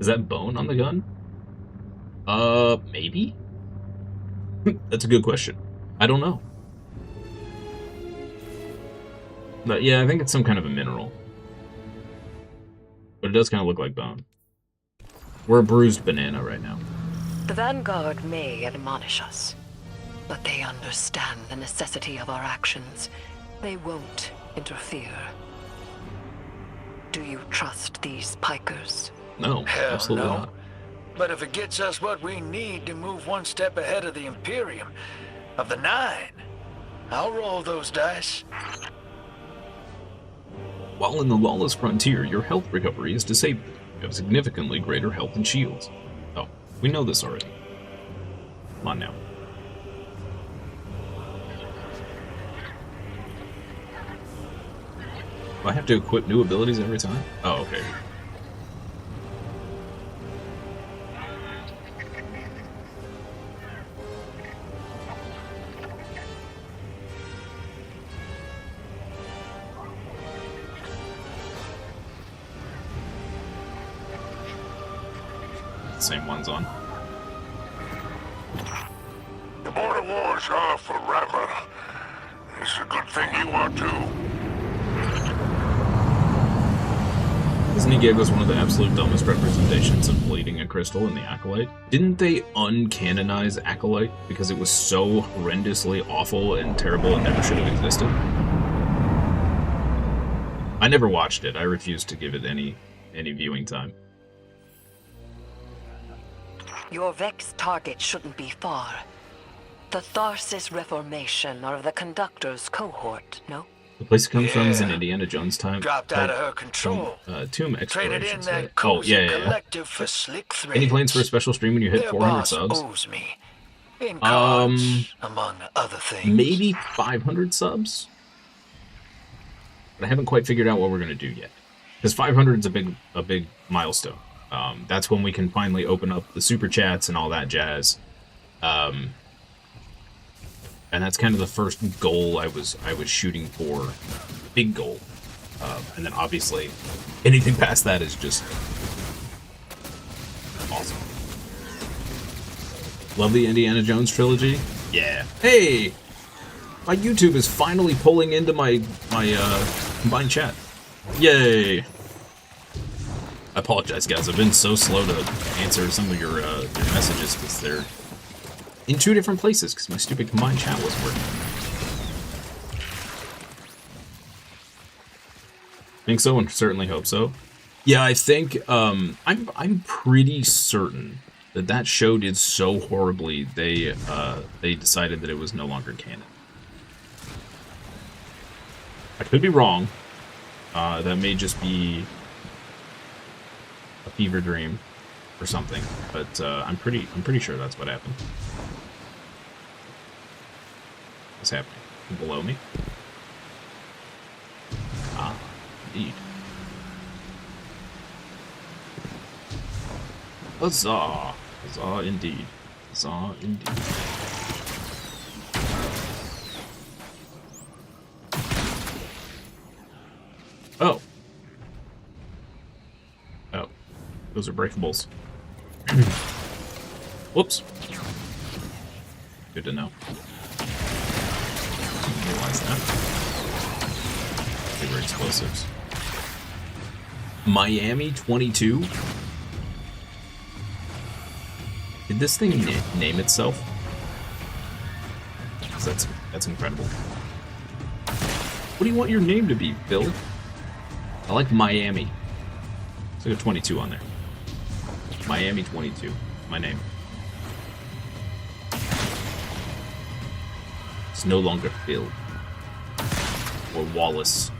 Is that bone on the gun? Maybe? That's a good question. I don't know. But yeah, I think it's some kind of a mineral. But it does kind of look like bone. We're a bruised banana right now. The Vanguard may admonish us, but they understand the necessity of our actions. They won't interfere. Do you trust these pikers? No, Hell absolutely no. not. But if it gets us what we need to move one step ahead of the Imperium, of the 9, I'll roll those dice. While in the lawless frontier, your health recovery is disabled. You have significantly greater health and shields. Oh, we know this already. Come on now. Do I have to equip new abilities every time? Oh, okay. Same one's on. The border wars are forever. It's a good thing you are too. Disney gave us one of the absolute dumbest representations of bleeding a crystal in the Acolyte. Didn't they uncanonize Acolyte because it was so horrendously awful and terrible and never should have existed? I never watched it. I refused to give it any viewing time. Your Vex target shouldn't be far. The Tharsis Reformation are the Conductor's cohort, no? The place it comes from is in Indiana Jones time. Dropped out of her control. Tomb Traded in exploration. that Oh, cozy yeah. collective for slick threads. Any plans for a special stream when you hit Their 400 boss subs? owes me. In cards, among other things. Maybe 500 subs? But I haven't quite figured out what we're gonna do yet. Because 500 is a big milestone. That's when we can finally open up the super chats and all that jazz. And that's kind of the first goal I was shooting for, big goal. And then obviously anything past that is just awesome. Love the Indiana Jones trilogy. Yeah. Hey, my YouTube is finally pulling into my combined chat. Yay. I apologize, guys. I've been so slow to answer some of your messages because they're in two different places because my stupid combined chat wasn't working. Think so, and certainly hope so. Yeah, I think I'm pretty certain that show did so horribly they decided that it was no longer canon. I could be wrong. That may just be a fever dream or something, but I'm pretty sure that's what happened. What's happening? Below me? Ah, indeed. Huzzah! Huzzah indeed. Huzzah indeed. Oh. Oh. Those are breakables. Whoops. Good to know. Didn't realize that. They were explosives. Miami 22? Did this thing name itself? That's incredible. What do you want your name to be, Bill? I like Miami. It's like a 22 on there. Miami 22. My name. It's no longer Bill. Or Wallace.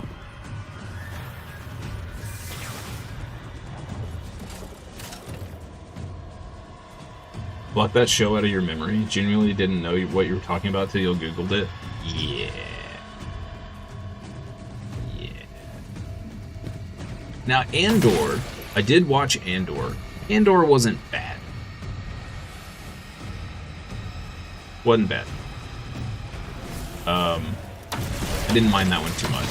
Block that show out of your memory. Genuinely didn't know what you were talking about till you Googled it. Yeah. Yeah. Now, Andor, I did watch Andor. Andor wasn't bad. Wasn't bad. I didn't mind that one too much.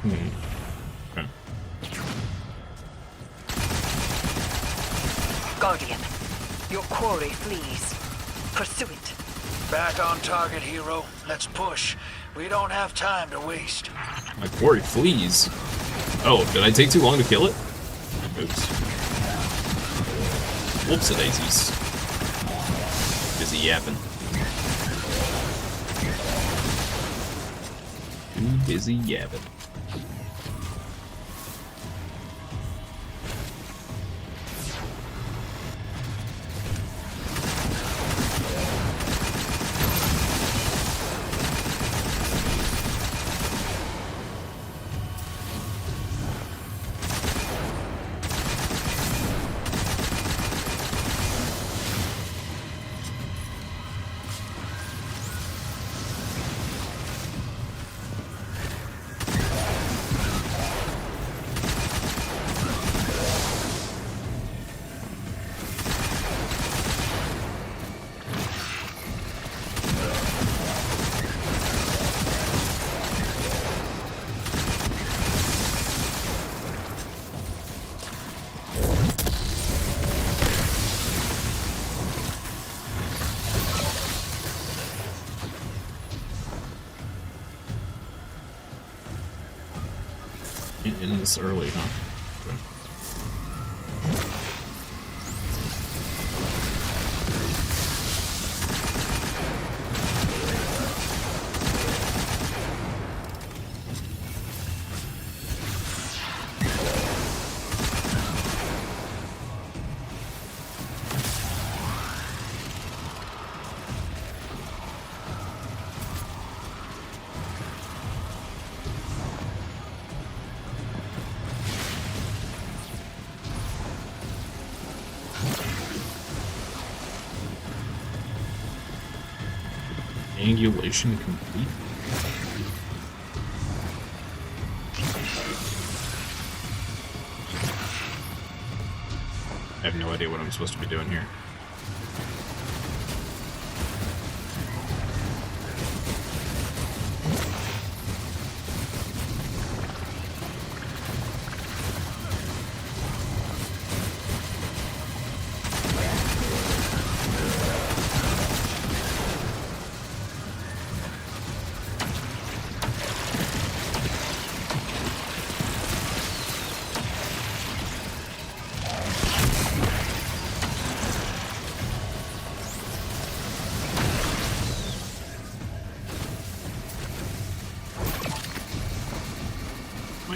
Okay. Guardian, your quarry flees. Pursue it. Back on target, hero. Let's push. We don't have time to waste. My quarry flees. Oh, did I take too long to kill it? Oops. Whoopsie-daisies. Busy yapping. Too busy yapping. in this early, huh? Okay. Angulation complete. I have no idea what I'm supposed to be doing here.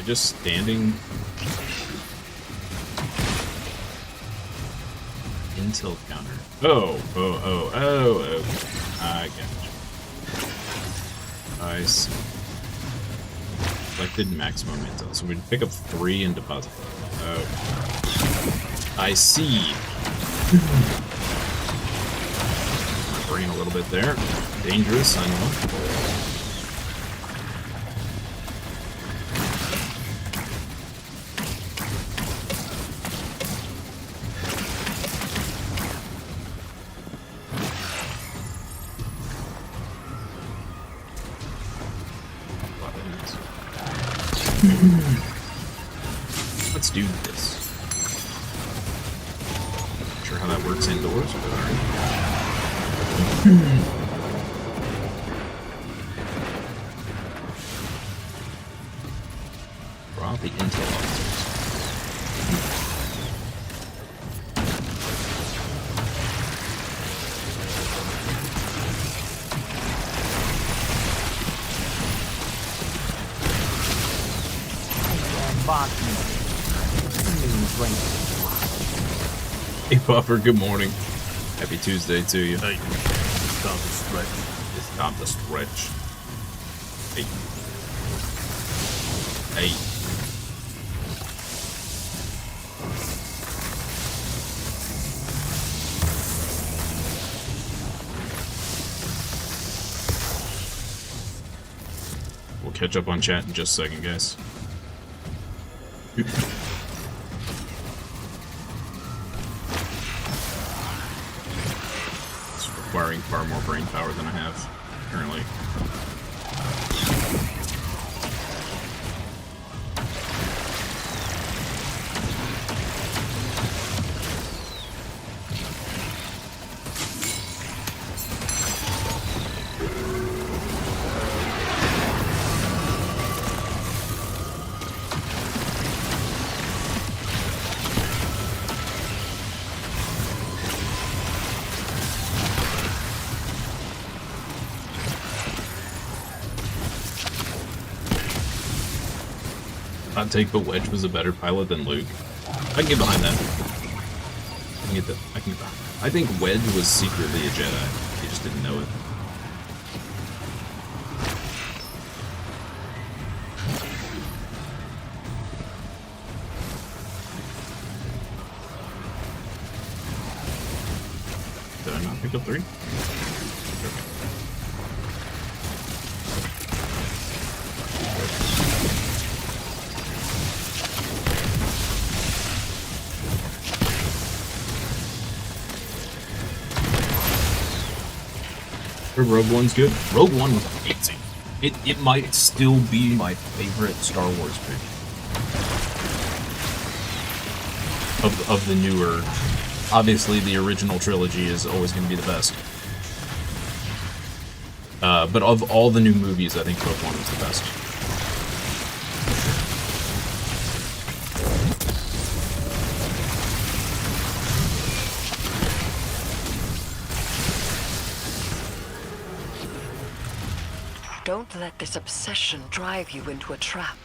Just standing intel counter. Oh. I got you. I see. Selected maximum intel. So we'd pick up 3 and deposit. Oh. I see. My brain a little bit there. Dangerous, I know. Let's do this. Not sure how that works indoors, but alright. Draw the intel officers. Hey Buffer, good morning. Happy Tuesday to you. Hey, it's time to stretch. It's time to stretch. Hey. Hey. We'll catch up on chat in just a second, guys. It's requiring far more brain power than I have currently. Hot take, but Wedge was a better pilot than Luke. I can get behind that. I can get behind that. I think Wedge was secretly a Jedi. He just didn't know it. Did I not pick up 3? Rogue One's good. Rogue One was amazing. It might still be my favorite Star Wars movie. Of the newer. Obviously, the original trilogy is always going to be the best. But of all the new movies, I think Rogue One was the best. Don't let this obsession drive you into a trap.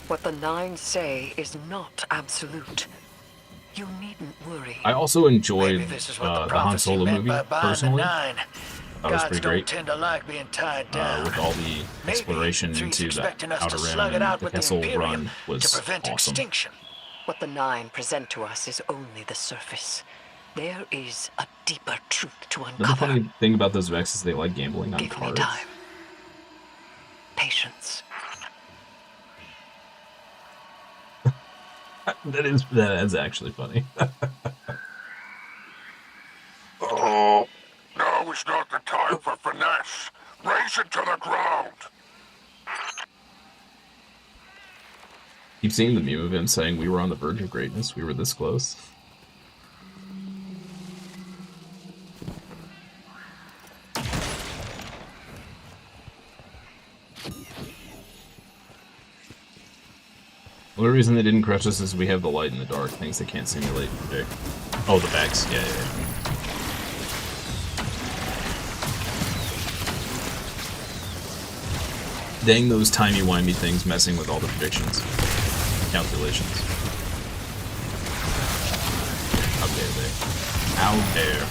What the Nine say is not absolute. You needn't worry. I also enjoyed Maybe this is what the the Han prophecy Solo meant movie by buying the personally. Nine. That was Gods pretty don't great. tend to like being tied down. With all the Maybe exploration Three's into the expecting us to Outer slug Rim it out and the with the Kessel Imperium Run was to prevent awesome. extinction. What the Nine present to us is only the surface. There is a deeper truth to uncover. Another funny thing about those Vex is they like gambling on Give me cards. time. Patience. That is actually funny. Oh, now is not the time for finesse. Raise it to the ground. Keep seeing the meme of him saying we were on the verge of greatness. We were this close. Well, the reason they didn't crush us is we have the light in the dark, things they can't simulate and predict. Oh, the Vex. Yeah. Dang those timey-wimey things messing with all the predictions. Calculations. How dare they? How dare.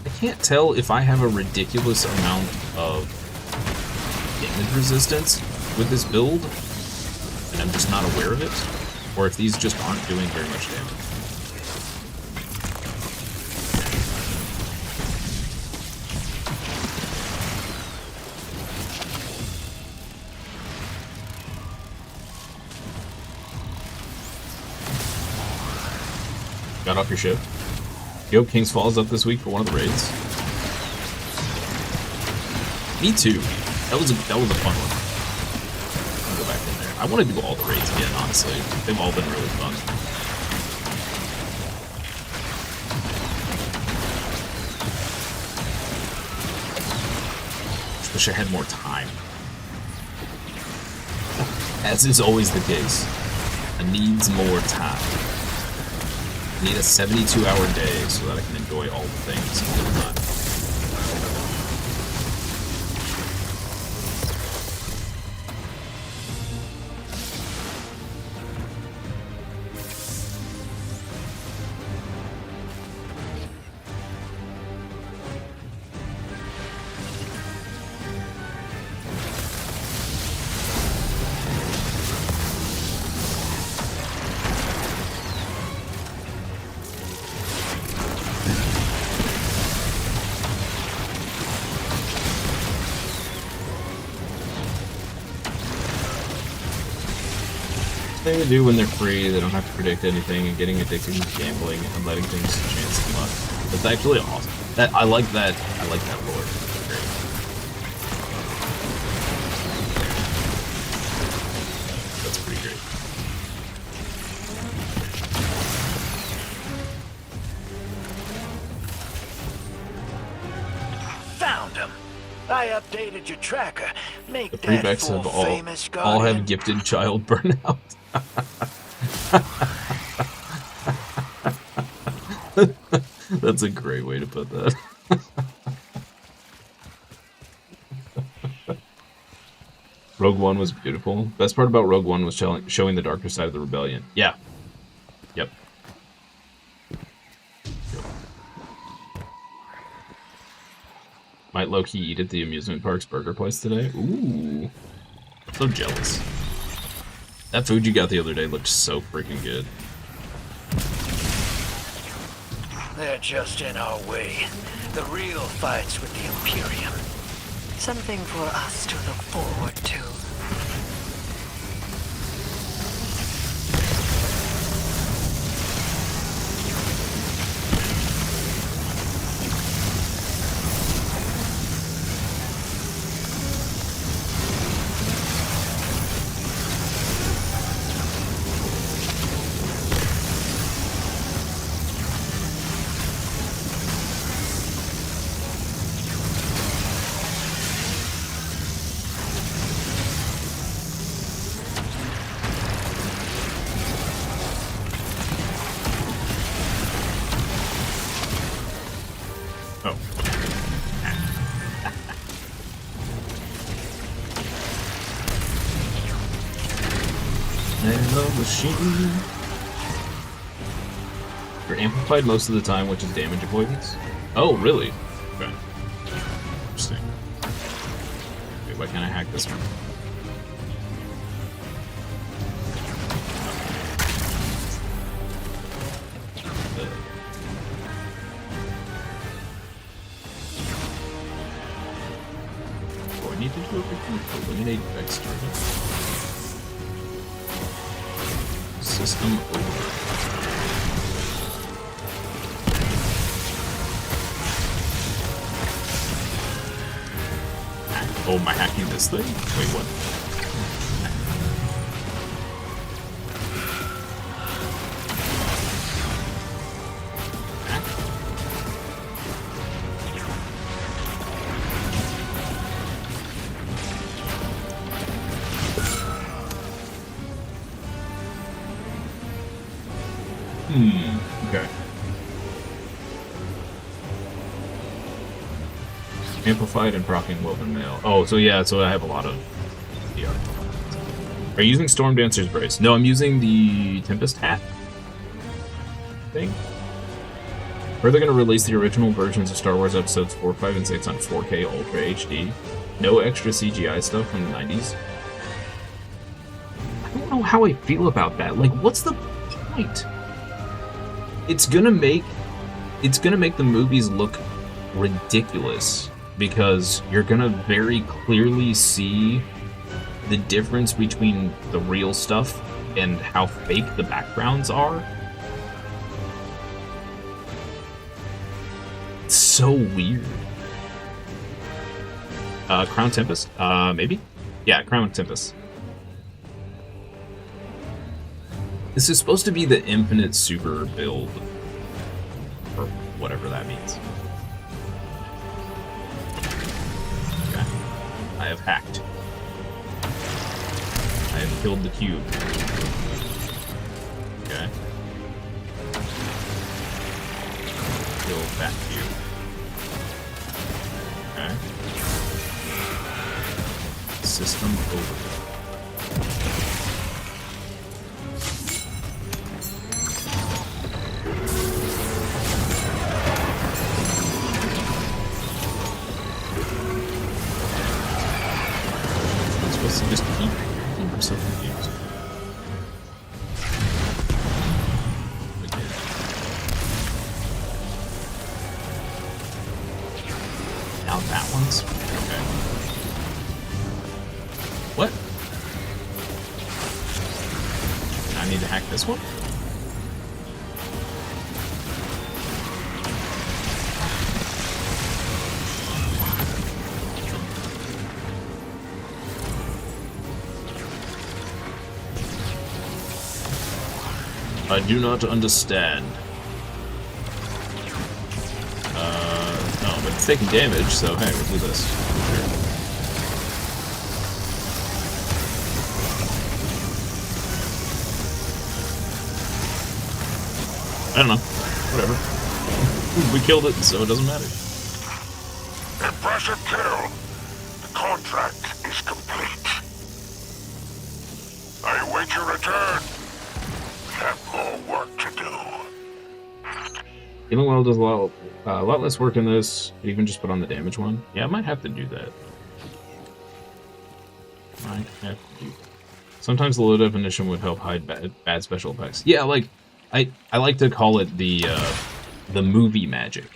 I can't tell if I have a ridiculous amount of damage resistance with this build, and I'm just not aware of it, or if these just aren't doing very much damage. Got off your ship. You hope King's Fall is up this week for one of the raids. Me too. That was a fun one. I'll go back in there. I want to do all the raids again, honestly. They've all been really fun. Just wish I had more time. As is always the case, I needs more time. I need a 72-hour day so that I can enjoy all the things all the time. Thing to do when they're free, they don't have to predict anything, and getting addicted to gambling and letting things chance come up. That's actually awesome. I like that lore. Great. That's pretty great. Found him. I updated your tracker. Make The that prefects fool have famous, all Guardian. have gifted child burnout. That's a great way to put that. Rogue One was beautiful. Best part about Rogue One was showing the darker side of the rebellion. Yeah. Yep. Might low-key eat at the amusement park's burger place today. Ooh. So jealous. That food you got the other day looked so freaking good. They're just in our way. The real fight's with the Imperium. Something for us to look forward to. Machine. You're amplified most of the time, which is damage avoidance. Oh, really? Okay. Interesting. Wait, why can't I hack this one? Oh, I need to do a eliminate Vex target. System over. Oh, am I hacking this thing? Wait, what? Okay. Amplified and proccing woven mail. Oh, so yeah, so I have a lot of... Yeah. Are you using Storm Dancer's Brace? No, I'm using the Tempest Hat thing. Are they going to release the original versions of Star Wars Episodes 4, 5, and 6 on 4K Ultra HD? No extra CGI stuff from the 90s? I don't know how I feel about that. Like, what's the point? It's gonna make the movies look ridiculous because you're gonna very clearly see the difference between the real stuff and how fake the backgrounds are. It's so weird. Crown Tempest? Maybe? Yeah, Crown Tempest. This is supposed to be the infinite super build, or whatever that means. Okay. I have hacked. I have killed the cube. Okay. Kill that cube. Okay. System over. To just keep myself confused. Again. Now that one's okay. What? I need to hack this one? I do not understand. No, but it's taking damage, so hey, we'll do this. Sure. I don't know. Whatever. We killed it, so it doesn't matter. Impressive kill. The contract is complete. I await your return. Have more work to do. Healing Well does a lot less work in this. Even just put on the damage one. Yeah, I might have to do that. Might have to do that. Sometimes the low definition would help hide bad special effects. Yeah, like I like to call it the movie magic,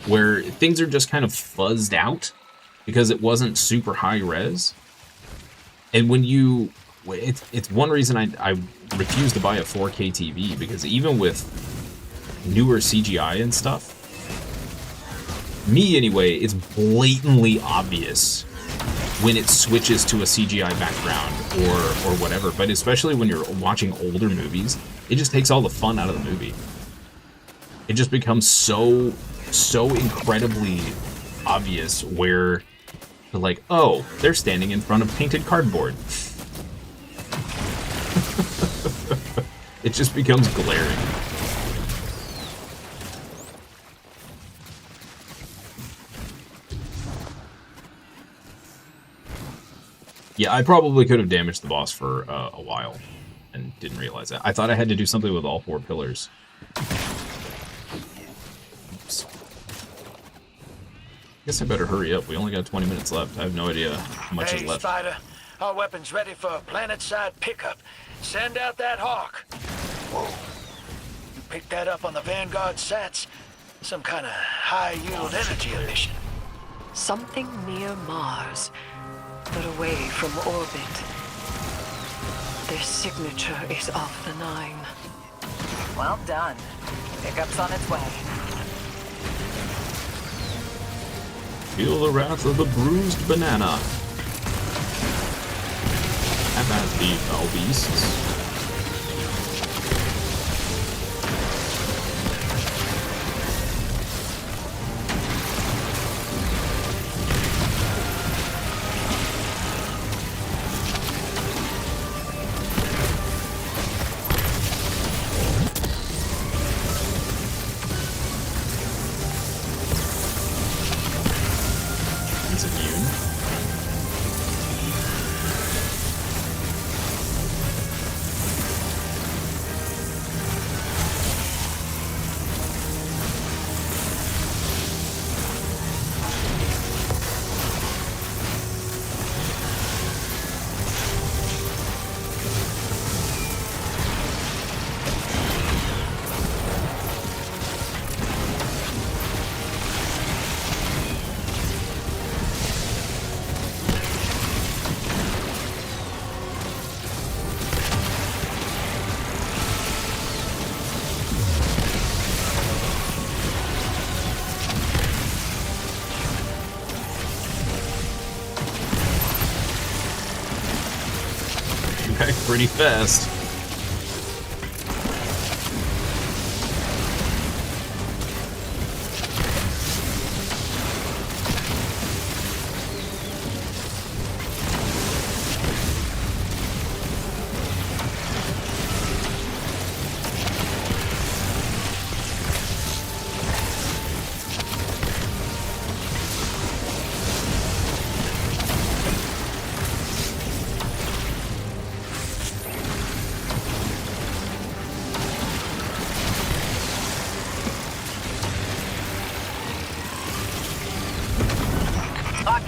where things are just kind of fuzzed out because it wasn't super high res. And when you, it's one reason I refuse to buy a 4K TV, because even with newer CGI and stuff, me anyway, it's blatantly obvious when it switches to a CGI background or whatever. But especially when you're watching older movies, it just takes all the fun out of the movie. It just becomes so incredibly obvious where they're like, oh, they're standing in front of painted cardboard. It just becomes glaring. Yeah, I probably could have damaged the boss for a while and didn't realize that. I thought I had to do something with all 4 pillars. Oops. Guess I better hurry up. We only got 20 minutes left. I have no idea how much is left. Spider, our weapon's ready for a planet-side pickup. Send out that hawk. Whoa. You picked that up on the Vanguard sats? Some kind of high-yield energy emission. Something near Mars, but away from orbit. Their signature is of the 9. Well done. Pickup's on its way. Feel the wrath of the bruised banana. Have at the foul beasts. Back pretty fast.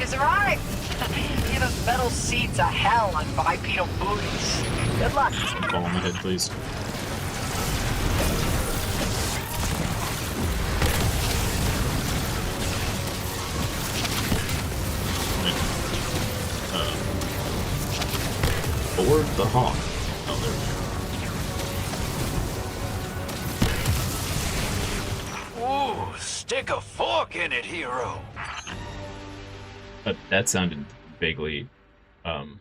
Is arrived! Give us metal seats a hell on bipedal booties. Good luck. Fall on my head, please. Board the hawk. Oh, there we Ooh, stick a fork in it, hero. go. That sounded vaguely, sounded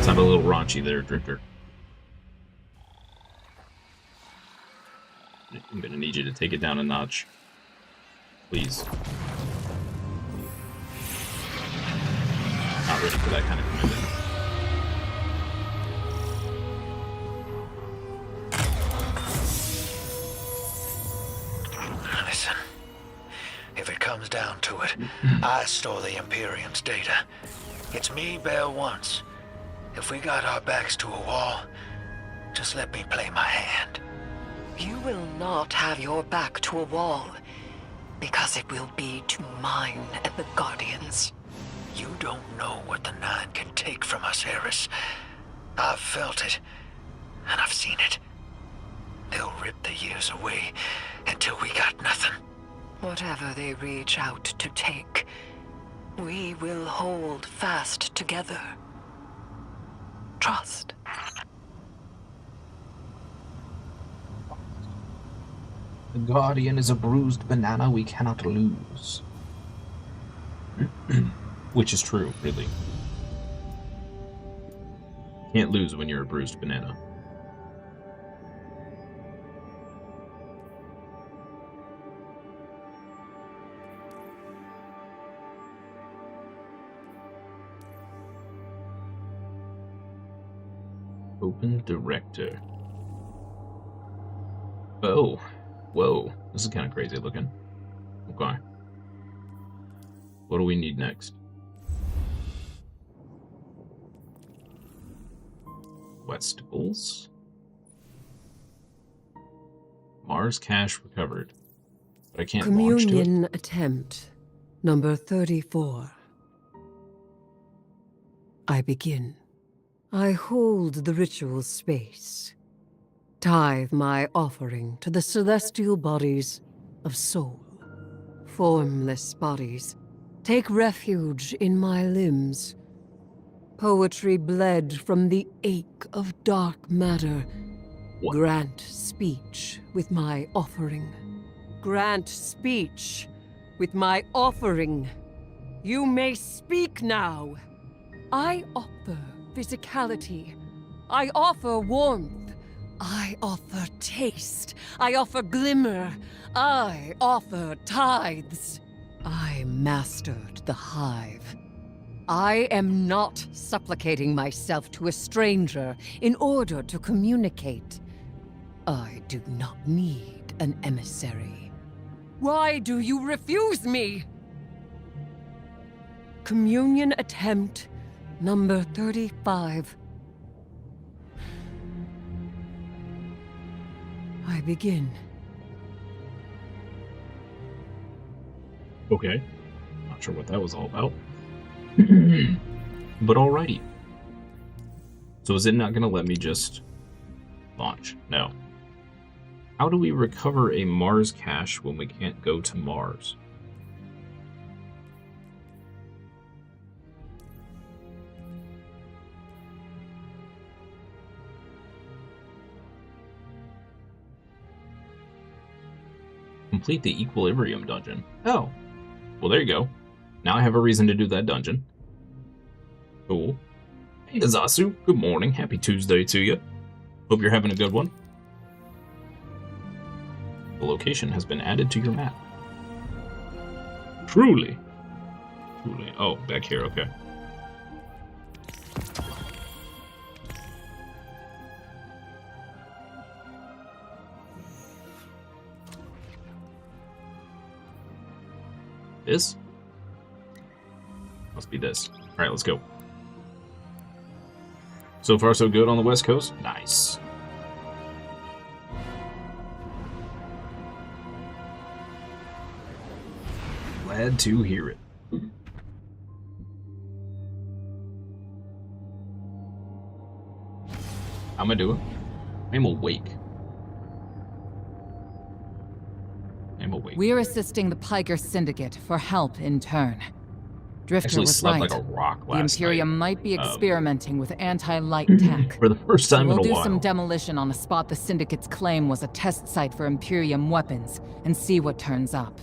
a little raunchy there, Drifter. I'm gonna need you to take it down a notch. Please. Not ready for that kind of commitment. Listen, if it comes down to it, I stole the Imperium's data. It's me bail once. If we got our backs to a wall, just let me play my hand. You will not have your back to a wall, because it will be to mine and the Guardians. You don't know what the Nine can take from us, Eris. I've felt it, and I've seen it. They'll rip the years away until we got nothing. Whatever they reach out to take, we will hold fast together. Trust. The Guardian is a bruised banana we cannot lose. Which is true, really. Can't lose when you're a bruised banana. Open director. Oh, whoa. This is kind of crazy looking. Okay. What do we need next? Westicles. Mars cache recovered. But I can't launch to it. Communion attempt number 34. I begin. I hold the ritual space. Tithe my offering to the celestial bodies of soul. Formless bodies, take refuge in my limbs. Poetry bled from the ache of dark matter. What? Grant speech with my offering. Grant speech with my offering. You may speak now. I offer physicality. I offer warmth. I offer taste. I offer glimmer. I offer tithes. I mastered the hive. I am not supplicating myself to a stranger in order to communicate. I do not need an emissary. Why do you refuse me? Communion attempt number 35. I begin. Okay. Not sure what that was all about. But alrighty. So is it not going to let me just launch? No. How do we recover a Mars cache when we can't go to Mars? Complete the Equilibrium dungeon. Oh. Well, there you go. Now I have a reason to do that dungeon. Cool. Hey, Azasu. Good morning. Happy Tuesday to you. Hope you're having a good one. The location has been added to your map. Truly. Truly. Oh, back here. Okay. This? Must be this. Alright, let's go. So far, so good on the West Coast? Nice. Glad to hear it. How am I doing? I'm awake. I'm awake. We're assisting the Piker Syndicate for help in turn. Drifter Actually was slept right. like a rock The last Imperium night. might be experimenting with anti-light tech. For the first time So in a we'll do while. some demolition on a spot the Syndicate's claim was a test site for Imperium weapons, and see what turns up.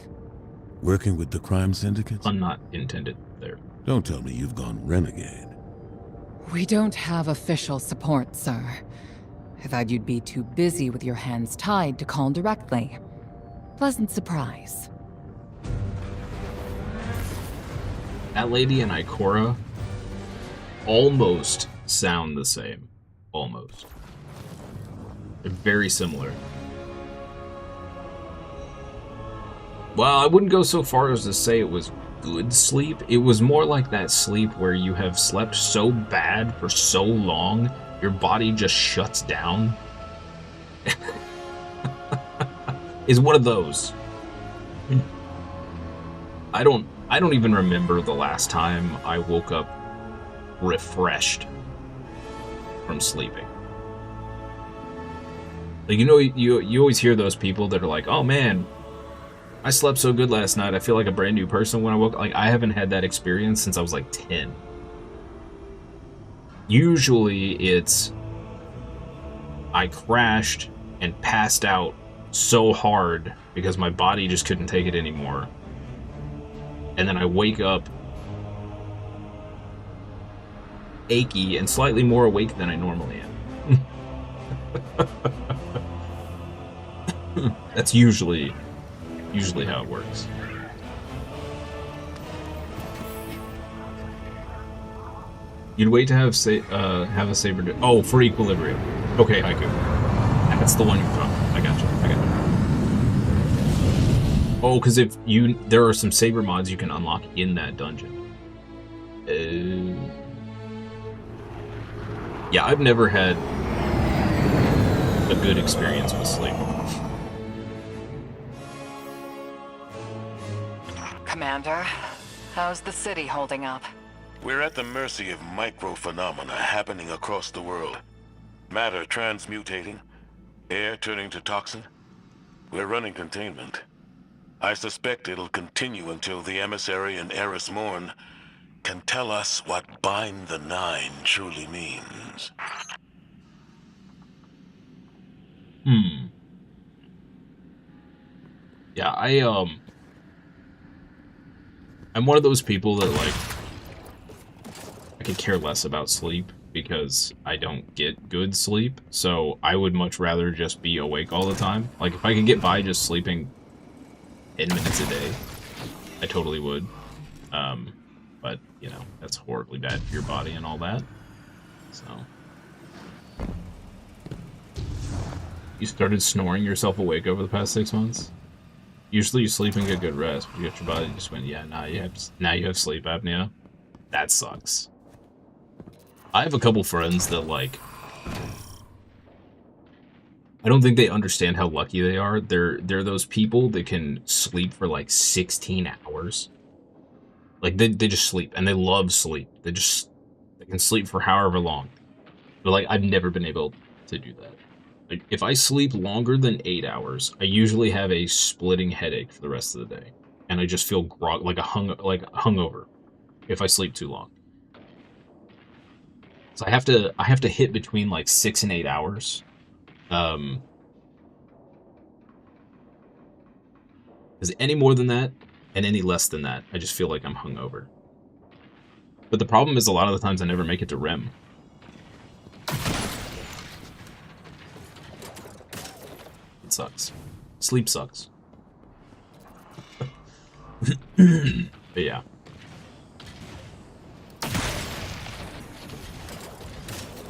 Working with the crime syndicates? Pun not intended there. Don't tell me you've gone renegade. We don't have official support, sir. I thought you'd be too busy with your hands tied to call directly. Pleasant surprise. That lady and Ikora almost sound the same. Almost. They're very similar. Well, I wouldn't go so far as to say it was good sleep. It was more like that sleep where you have slept so bad for so long, your body just shuts down. Is one of those. I don't even remember the last time I woke up refreshed from sleeping. Like, you know, you always hear those people that are like, "Oh man, I slept so good last night. I feel like a brand new person when I woke up." Like, I haven't had that experience since I was like 10. Usually it's I crashed and passed out so hard because my body just couldn't take it anymore. And then I wake up achy and slightly more awake than I normally am. That's usually how it works. You'd wait to have a saber. Oh, for Equilibrium. Okay, Haiku. That's the one you're from. I gotcha. Oh, because there are some saber mods you can unlock in that dungeon. Yeah, I've never had a good experience with sleep. Commander, how's the city holding up? We're at the mercy of microphenomena happening across the world. Matter transmutating, air turning to toxin. We're running containment. I suspect it'll continue until the emissary and Eris Morn can tell us what Bind the Nine truly means. Yeah, I'm one of those people that, like, I could care less about sleep because I don't get good sleep, so I would much rather just be awake all the time. Like, if I could get by just sleeping 10 minutes a day, I totally would. But, you know, that's horribly bad for your body and all that. So. You started snoring yourself awake over the past 6 months? Usually you sleep and get good rest, but you got your body just went, yeah, now you have sleep apnea. That sucks. I have a couple friends that, like, I don't think they understand how lucky they are. They're those people that can sleep for like 16 hours. Like they just sleep and they love sleep. They can sleep for however long. But like I've never been able to do that. Like if I sleep longer than 8 hours, I usually have a splitting headache for the rest of the day. And I just feel like hungover if I sleep too long. So I have to hit between like 6 and 8 hours. Because any more than that and any less than that, I just feel like I'm hungover. But the problem is a lot of the times I never make it to REM. It sucks. Sleep sucks. But yeah.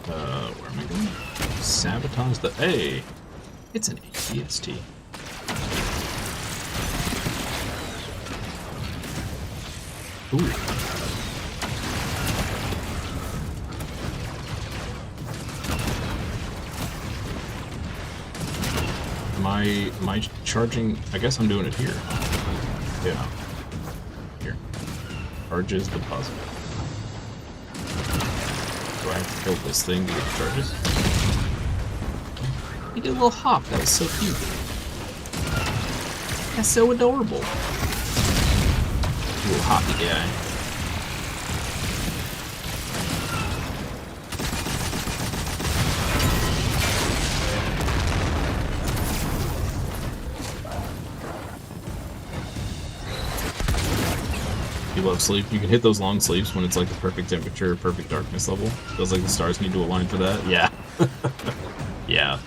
Where am I going? Sabotage the... Hey! It's an ATST. Ooh. Am I charging? I guess I'm doing it here. Yeah. Here. Charges the puzzle. Do I have to kill this thing to get the charges? He did a little hop. That was so cute. That's so adorable. Little hoppy guy. You love sleep. You can hit those long sleeps when it's like the perfect temperature, perfect darkness level. Feels like the stars need to align for that. Yeah. Yeah.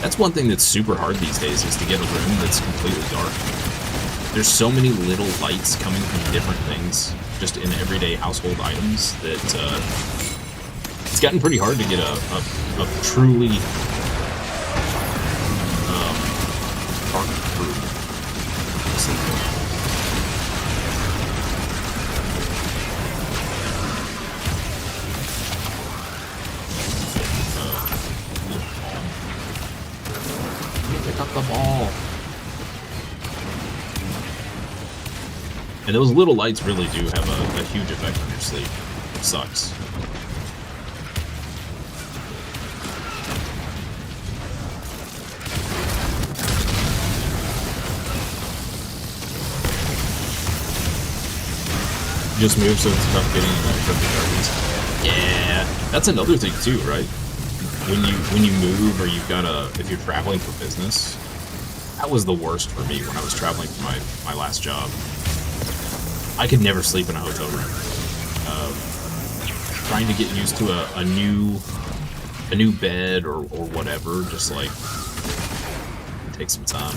That's one thing that's super hard these days, is to get a room that's completely dark. There's so many little lights coming from different things, just in everyday household items, that it's gotten pretty hard to get a truly dark room. Pick up the ball. And those little lights really do have a huge effect on your sleep. It sucks. Just move so it's tough getting in that perfect darkness. Yeah, that's another thing too, right? When you move, or you've got if you're traveling for business, that was the worst for me when I was traveling for my last job. I could never sleep in a hotel room. Trying to get used to a new bed or whatever, just like it takes some time.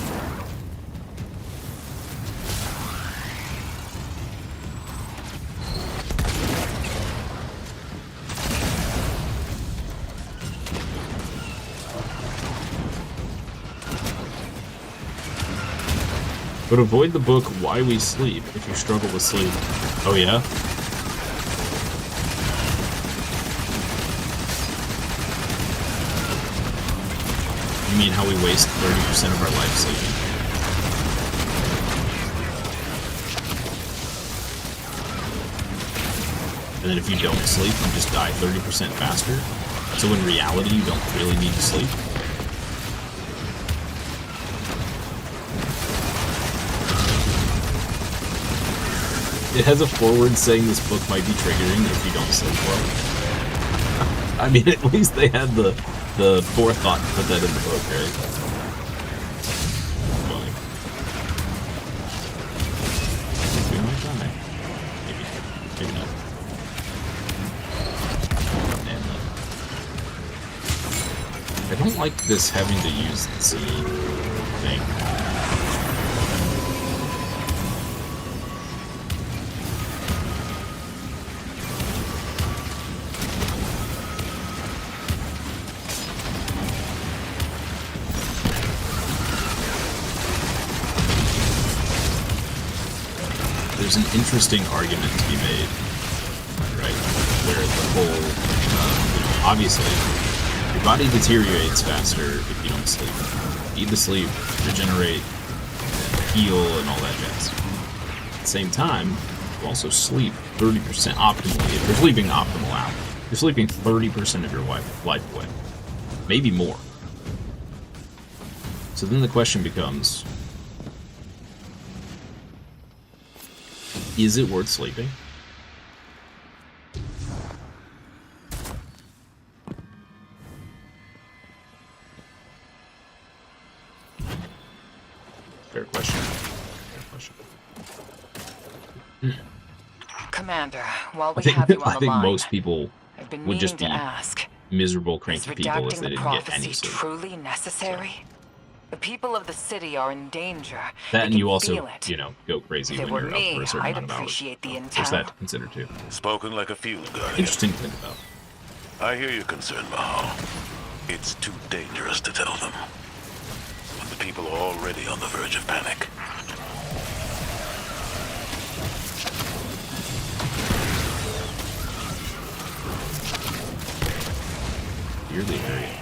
But avoid the book Why We Sleep if you struggle with sleep. Oh yeah? You mean how we waste 30% of our life sleeping? And then if you don't sleep, you just die 30% faster? So in reality, you don't really need to sleep? It has a forward saying this book might be triggering if you don't sleep well. I mean, at least they had the forethought to put that in the book, right? Funny. We might die. Maybe not. I don't like this having to use the Z thing. There's an interesting argument to be made, right? Where the whole, you know, obviously, your body deteriorates faster if you don't sleep. You need to sleep, regenerate, heal, and all that jazz. At the same time, you also sleep 30% optimally. If you're sleeping optimal out, you're sleeping 30% of your life away. Maybe more. So then the question becomes, is it worth sleeping? Fair question. Fair question. Commander, while we have you on the line, I think most people I've been would just be meaning to ask, miserable, is cranky people if redacting they the didn't get any prophecy sleep. truly necessary? The people of the city are in danger. That They and can you also, feel it. you know, go crazy If it when were you're me, up for a certain I'd amount of hours. appreciate the There's intel. that to consider too. Spoken like a field guardian. Interesting to think about. I hear your concern, Mahal. It's too dangerous to tell them. But the people are already on the verge of panic. You're the area.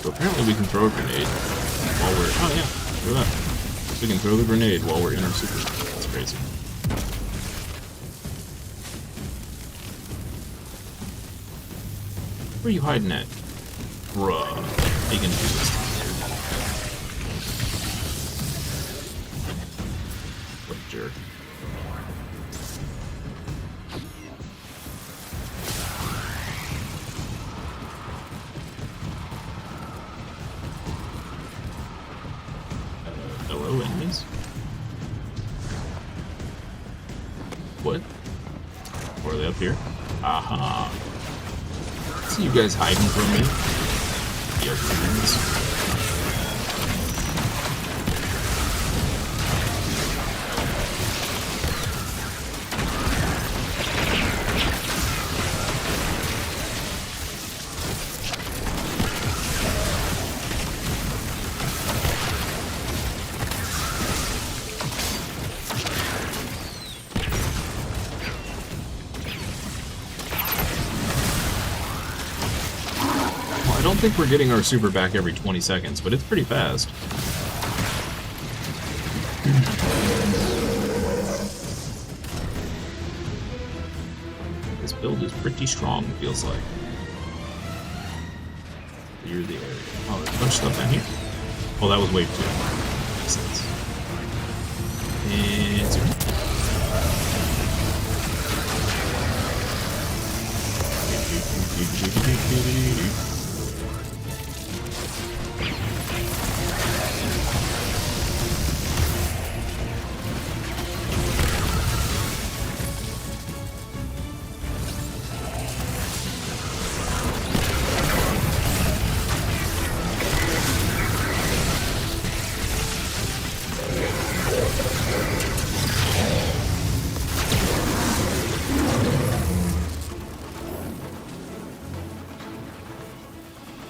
So apparently we can throw a grenade while we're... Oh yeah, look at that. We can throw the grenade while we're in our super. That's crazy. Where are you hiding at? Bruh. How you gonna do this? What a jerk. Hello, enemies? What? Or are they up here? Aha. See you guys hiding from me? Yeah, friends. I don't think we're getting our super back every 20 seconds, but it's pretty fast. This build is pretty strong, it feels like. Clear the area. Oh, there's a bunch of stuff down here. Oh, that was wave 2. Makes sense. And super.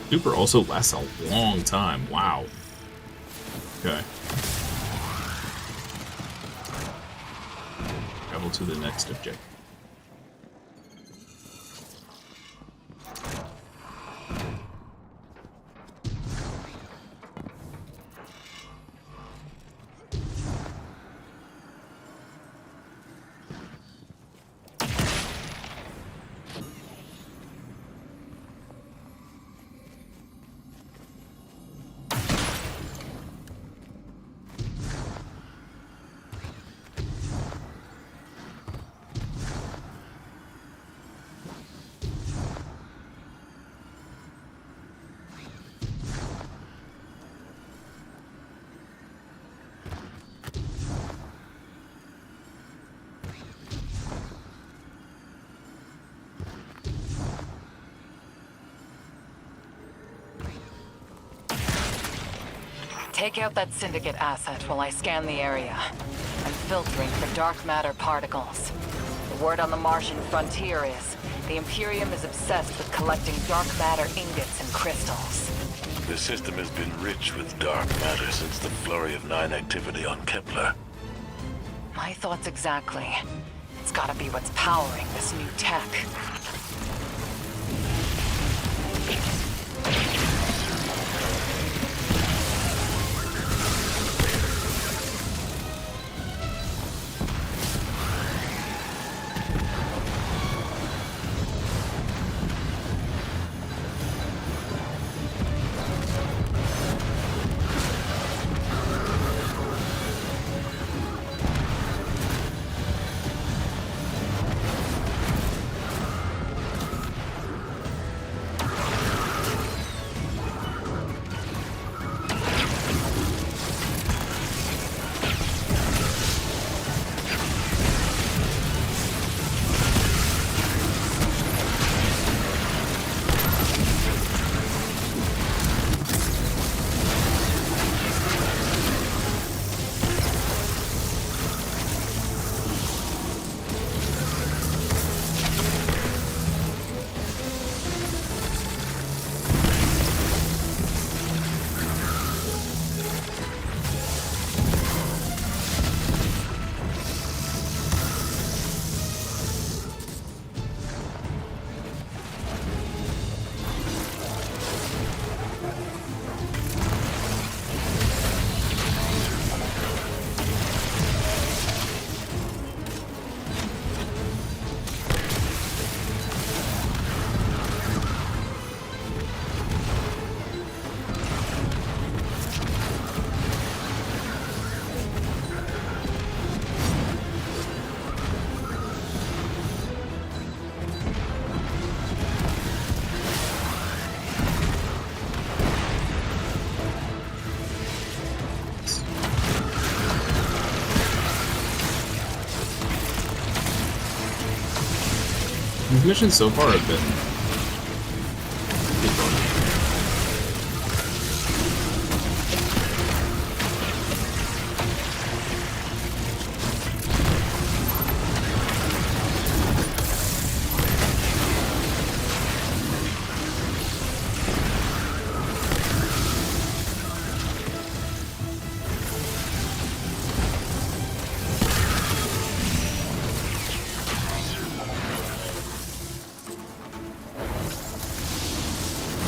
Super also lasts a long time. Wow. Okay. Travel to the next objective. Take out that Syndicate asset while I scan the area. I'm filtering for dark matter particles. The word on the Martian frontier is the Imperium is obsessed with collecting dark matter ingots and crystals. The system has been rich with dark matter since the Flurry of 9 activity on Kepler. My thoughts exactly. It's gotta be what's powering this new tech. These missions so far have been pretty fun.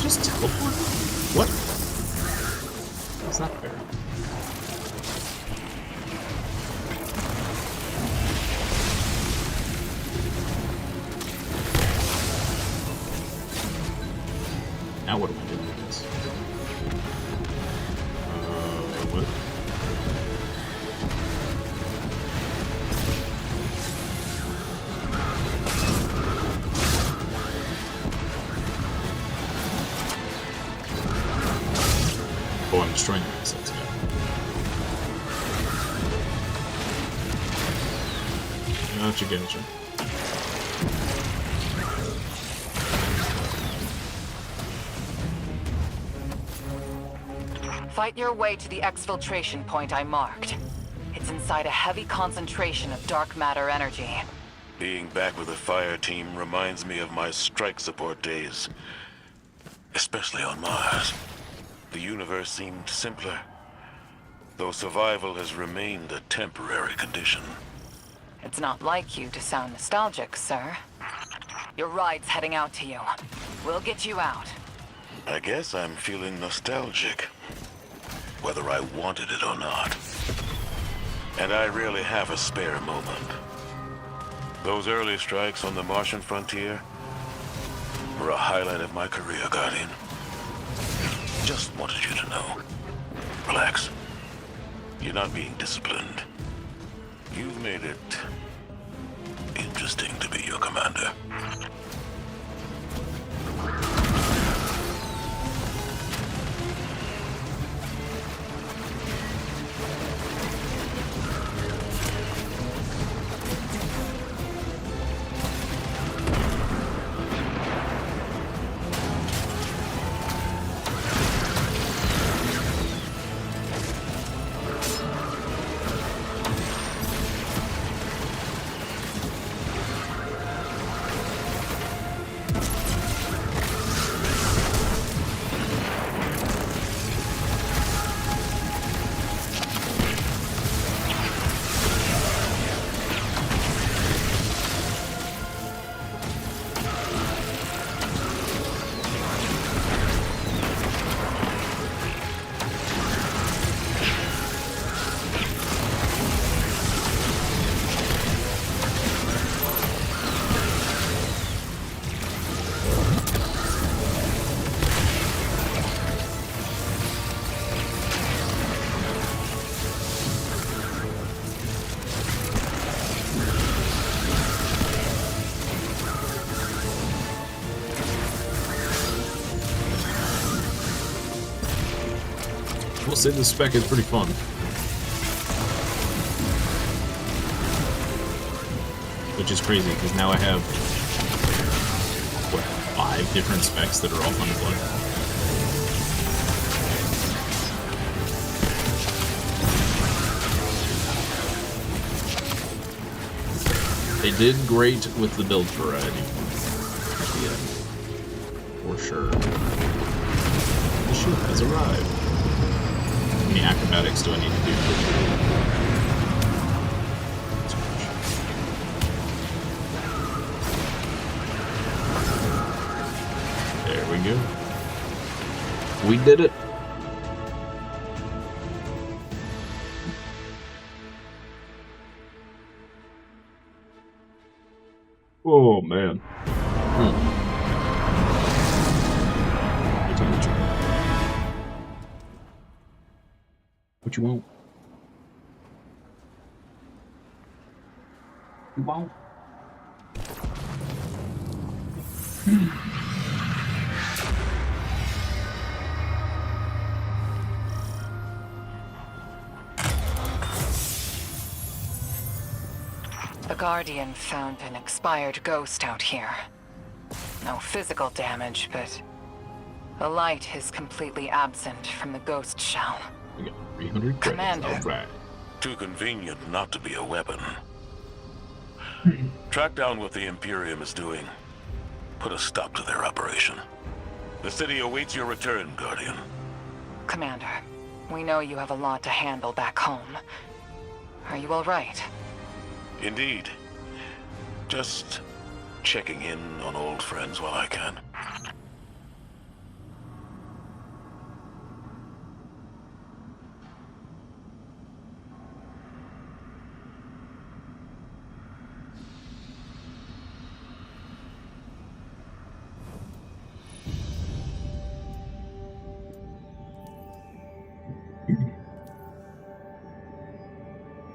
Just teleport? What? That's not fair. Now what do I do with this? What? Oh, I'm destroying the assets again. Gotcha, gotcha. Fight your way to the exfiltration point I marked. It's inside a heavy concentration of dark matter energy. Being back with the fire team reminds me of my strike support days. especially on Mars. The universe seemed simpler, though survival has remained a temporary condition. It's not like you to sound nostalgic, sir. Your ride's heading out to you. We'll get you out. I guess I'm feeling nostalgic, whether I wanted it or not. And I really have a spare moment. Those early strikes on the Martian frontier were a highlight of my career, Guardian. Just wanted you to know. Relax. You're not being disciplined. You've made it interesting to be your commander. We'll say the spec is pretty fun. Which is crazy, because now I have, what, 5 different specs that are all fun to play. They did great with the build variety. Yeah, for sure. The ship has arrived. How many acrobatics do I need to do? There we go. We did it. Oh man. What you want? You won't. The Guardian found an expired ghost out here. No physical damage, but the light is completely absent from the ghost shell. We got 300 credits. Commander. All right. Too convenient not to be a weapon. Track down what the Imperium is doing. Put a stop to their operation. The city awaits your return, Guardian. Commander, we know you have a lot to handle back home. Are you all right? Indeed. Just checking in on old friends while I can.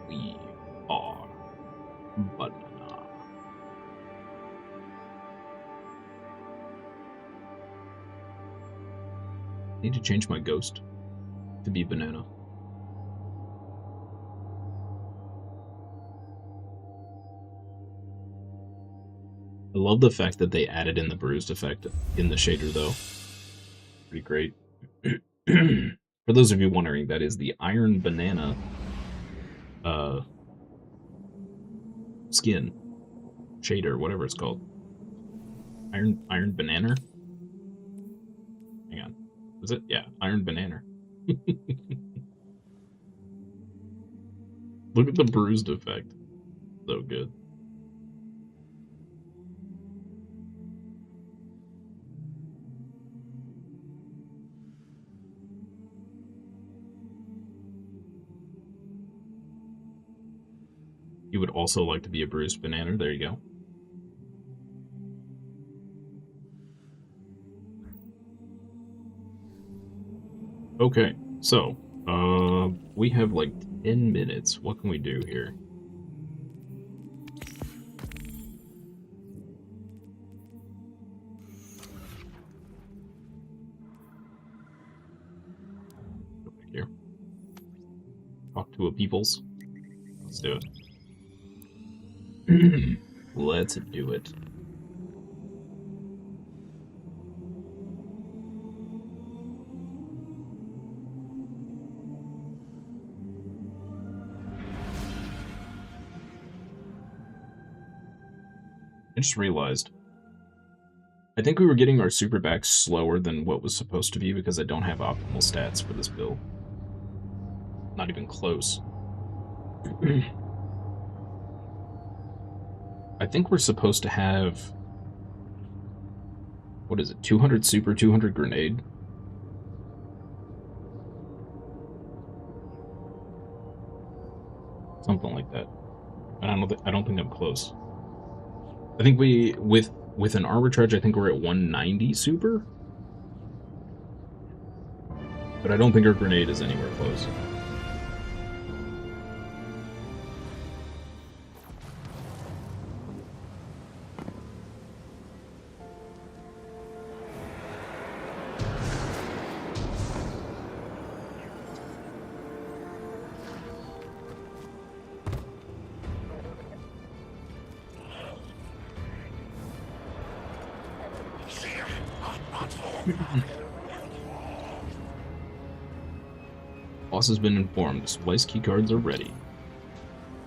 We are banana. Need to change my ghost to be banana. I love the fact that they added in the bruised effect in the shader, though. Pretty great. For those of you wondering, that is the Iron Banana skin shader, whatever it's called. Iron Banana. Was it? Yeah, Iron Banana. Look at the bruised effect. So good. You would also like to be a bruised banana. There you go. Okay, so we have like 10 minutes. What can we do here? Go back here. Talk to a peoples. Let's do it. Let's do it. I just realized, I think we were getting our super back slower than what was supposed to be because I don't have optimal stats for this build. Not even close. I think we're supposed to have, what is it, 200 super, 200 grenade? Something like that. I don't think I'm close. I think we, with an armor charge, I think we're at 190 super? But I don't think our grenade is anywhere close. Boss has been informed. Splice keycards are ready.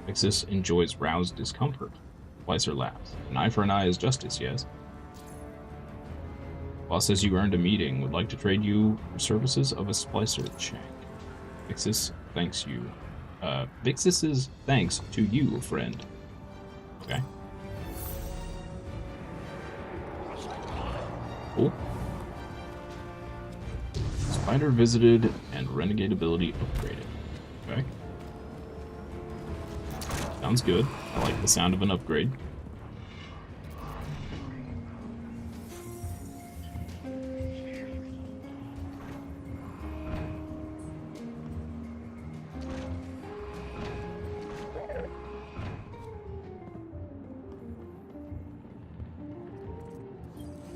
Nexus enjoys roused discomfort. Splicer laughs. An eye for an eye is justice, yes? Boss says you earned a meeting. Would like to trade you for services of a splicer check. Vixis thanks you. Vixis's thanks to you, friend. Okay. Cool. Spider visited and renegade ability upgraded. Okay. Sounds good. I like the sound of an upgrade.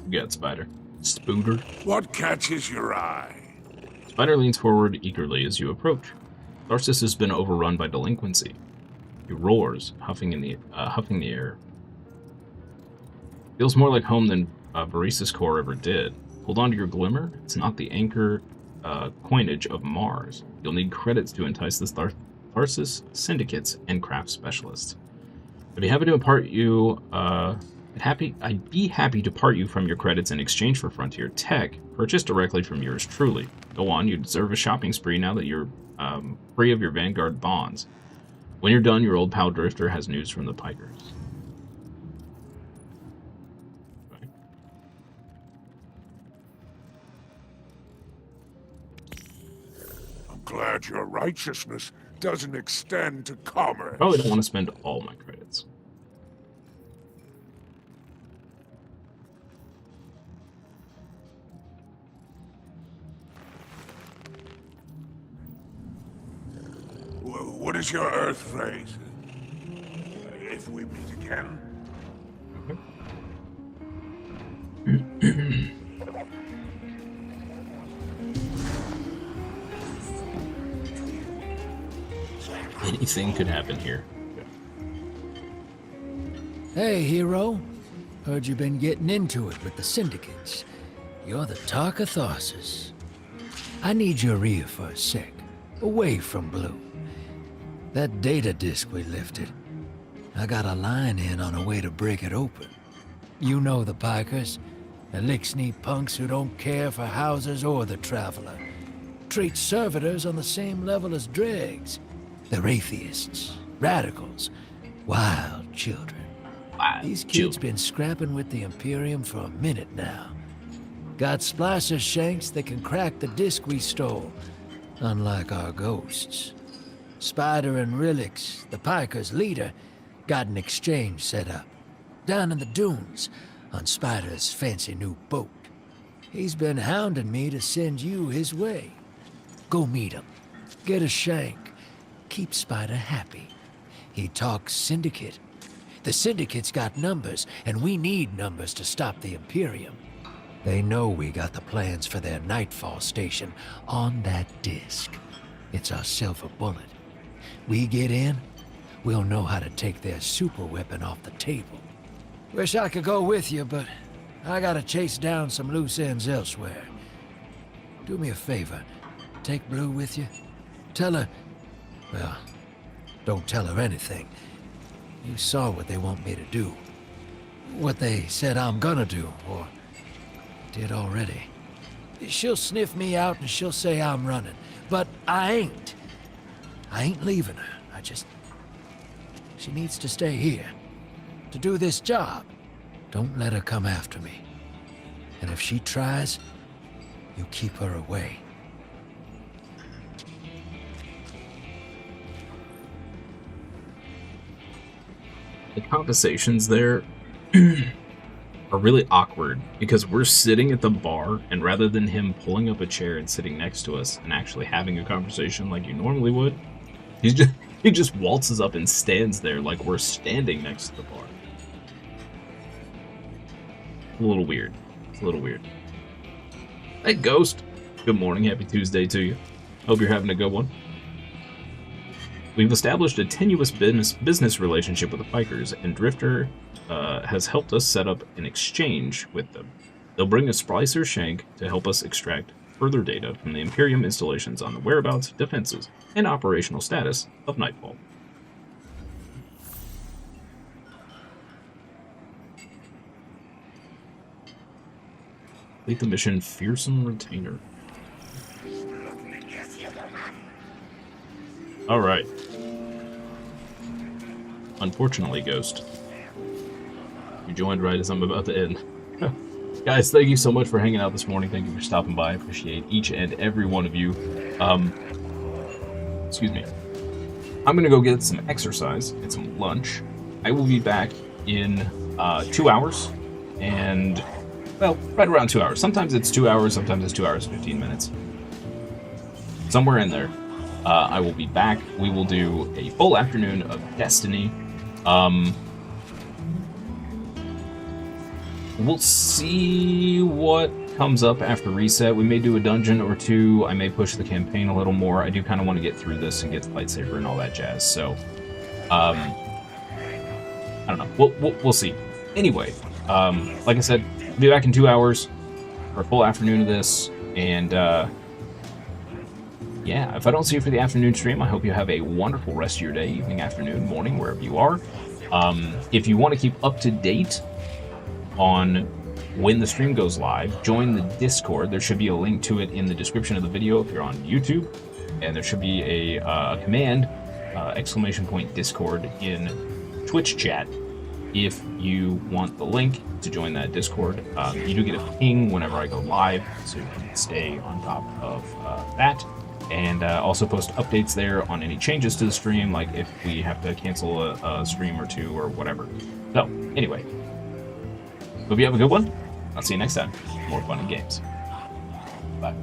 You got Spider. Spooder. What catches your eye? Spider leans forward eagerly as you approach. Tharsis has been overrun by delinquency. He roars, huffing the air. Feels more like home than Barissa's core ever did. Hold on to your glimmer. It's not the anchor coinage of Mars. You'll need credits to entice the Tharsis syndicates and craft specialists. I'd be happy to impart you. I'd be happy to part you from your credits in exchange for Frontier Tech, purchased directly from yours truly. Go on, you deserve a shopping spree now that you're free of your Vanguard bonds. When you're done, your old pal Drifter has news from the Pikers. Okay. I'm glad your righteousness doesn't extend to commerce. Probably don't want to spend all my credits. What is your Earth phrase? If we meet again. Anything could happen here. Hey, hero. Heard you've been getting into it with the syndicates. You're the talk of Tharsis. I need your ear for a sec, away from Blue. That data disk we lifted, I got a line in on a way to break it open. You know the Pikers. Elixir punks who don't care for houses or the traveler. Treat servitors on the same level as dregs. They're atheists, radicals, wild children. These kids been scrapping with the Imperium for a minute now. Got splicer shanks that can crack the disc we stole, unlike our ghosts. Spider and Relix, the Pikers' leader, got an exchange set up. Down in the dunes, on Spider's fancy new boat. He's been hounding me to send you his way. Go meet him. Get a shank. Keep Spider happy. He talks Syndicate. The Syndicate's got numbers, and we need numbers to stop the Imperium. They know we got the plans for their Nightfall station on that disc. It's our silver bullet. We get in, we'll know how to take their super weapon off the table. Wish I could go with you, but I gotta chase down some loose ends elsewhere. Do me a favor. Take Blue with you. Tell her... Well, don't tell her anything. You saw what they want me to do. What they said I'm gonna do, or did already. She'll sniff me out and she'll say I'm running. But I ain't. I ain't leaving her. She needs to stay here. To do this job. Don't let her come after me. And if she tries, you keep her away. The conversations there are really awkward because we're sitting at the bar, and rather than him pulling up a chair and sitting next to us and actually having a conversation like you normally would, he just waltzes up and stands there like we're standing next to the bar. A little weird. It's a little weird. Hey, Ghost. Good morning. Happy Tuesday to you. Hope you're having a good one. We've established a tenuous business relationship with the Pikers, and Drifter has helped us set up an exchange with them. They'll bring a splicer shank to help us extract further data from the Imperium installations on the whereabouts, defenses, and operational status of Nightfall. Complete the mission, Fearsome Retainer. Alright. Unfortunately, Ghost, you joined right as I'm about to end. Guys, thank you so much for hanging out this morning. Thank you for stopping by. I appreciate each and every one of you. Excuse me. I'm gonna go get some exercise, get some lunch. I will be back in 2 hours, and, well, right around 2 hours. Sometimes it's 2 hours, sometimes it's 2 hours and 15 minutes. Somewhere in there. I will be back. We will do a full afternoon of Destiny. We'll see what comes up after reset. We may do a dungeon or two. I may push the campaign a little more. I do kind of want to get through this and get the lightsaber and all that jazz. So, I don't know. We'll see. Anyway, like I said, I'll be back in 2 hours for a full afternoon of this, and yeah, if I don't see you for the afternoon stream, I hope you have a wonderful rest of your day, evening, afternoon, morning, wherever you are. If you want to keep up to date on when the stream goes live, join the Discord. There should be a link to it in the description of the video if you're on YouTube, and there should be a command, !Discord in Twitch chat if you want the link to join that Discord. You do get a ping whenever I go live, so you can stay on top of that. And also post updates there on any changes to the stream, like if we have to cancel a stream or two or whatever. So, anyway, hope you have a good one. I'll see you next time. More fun and games. Bye.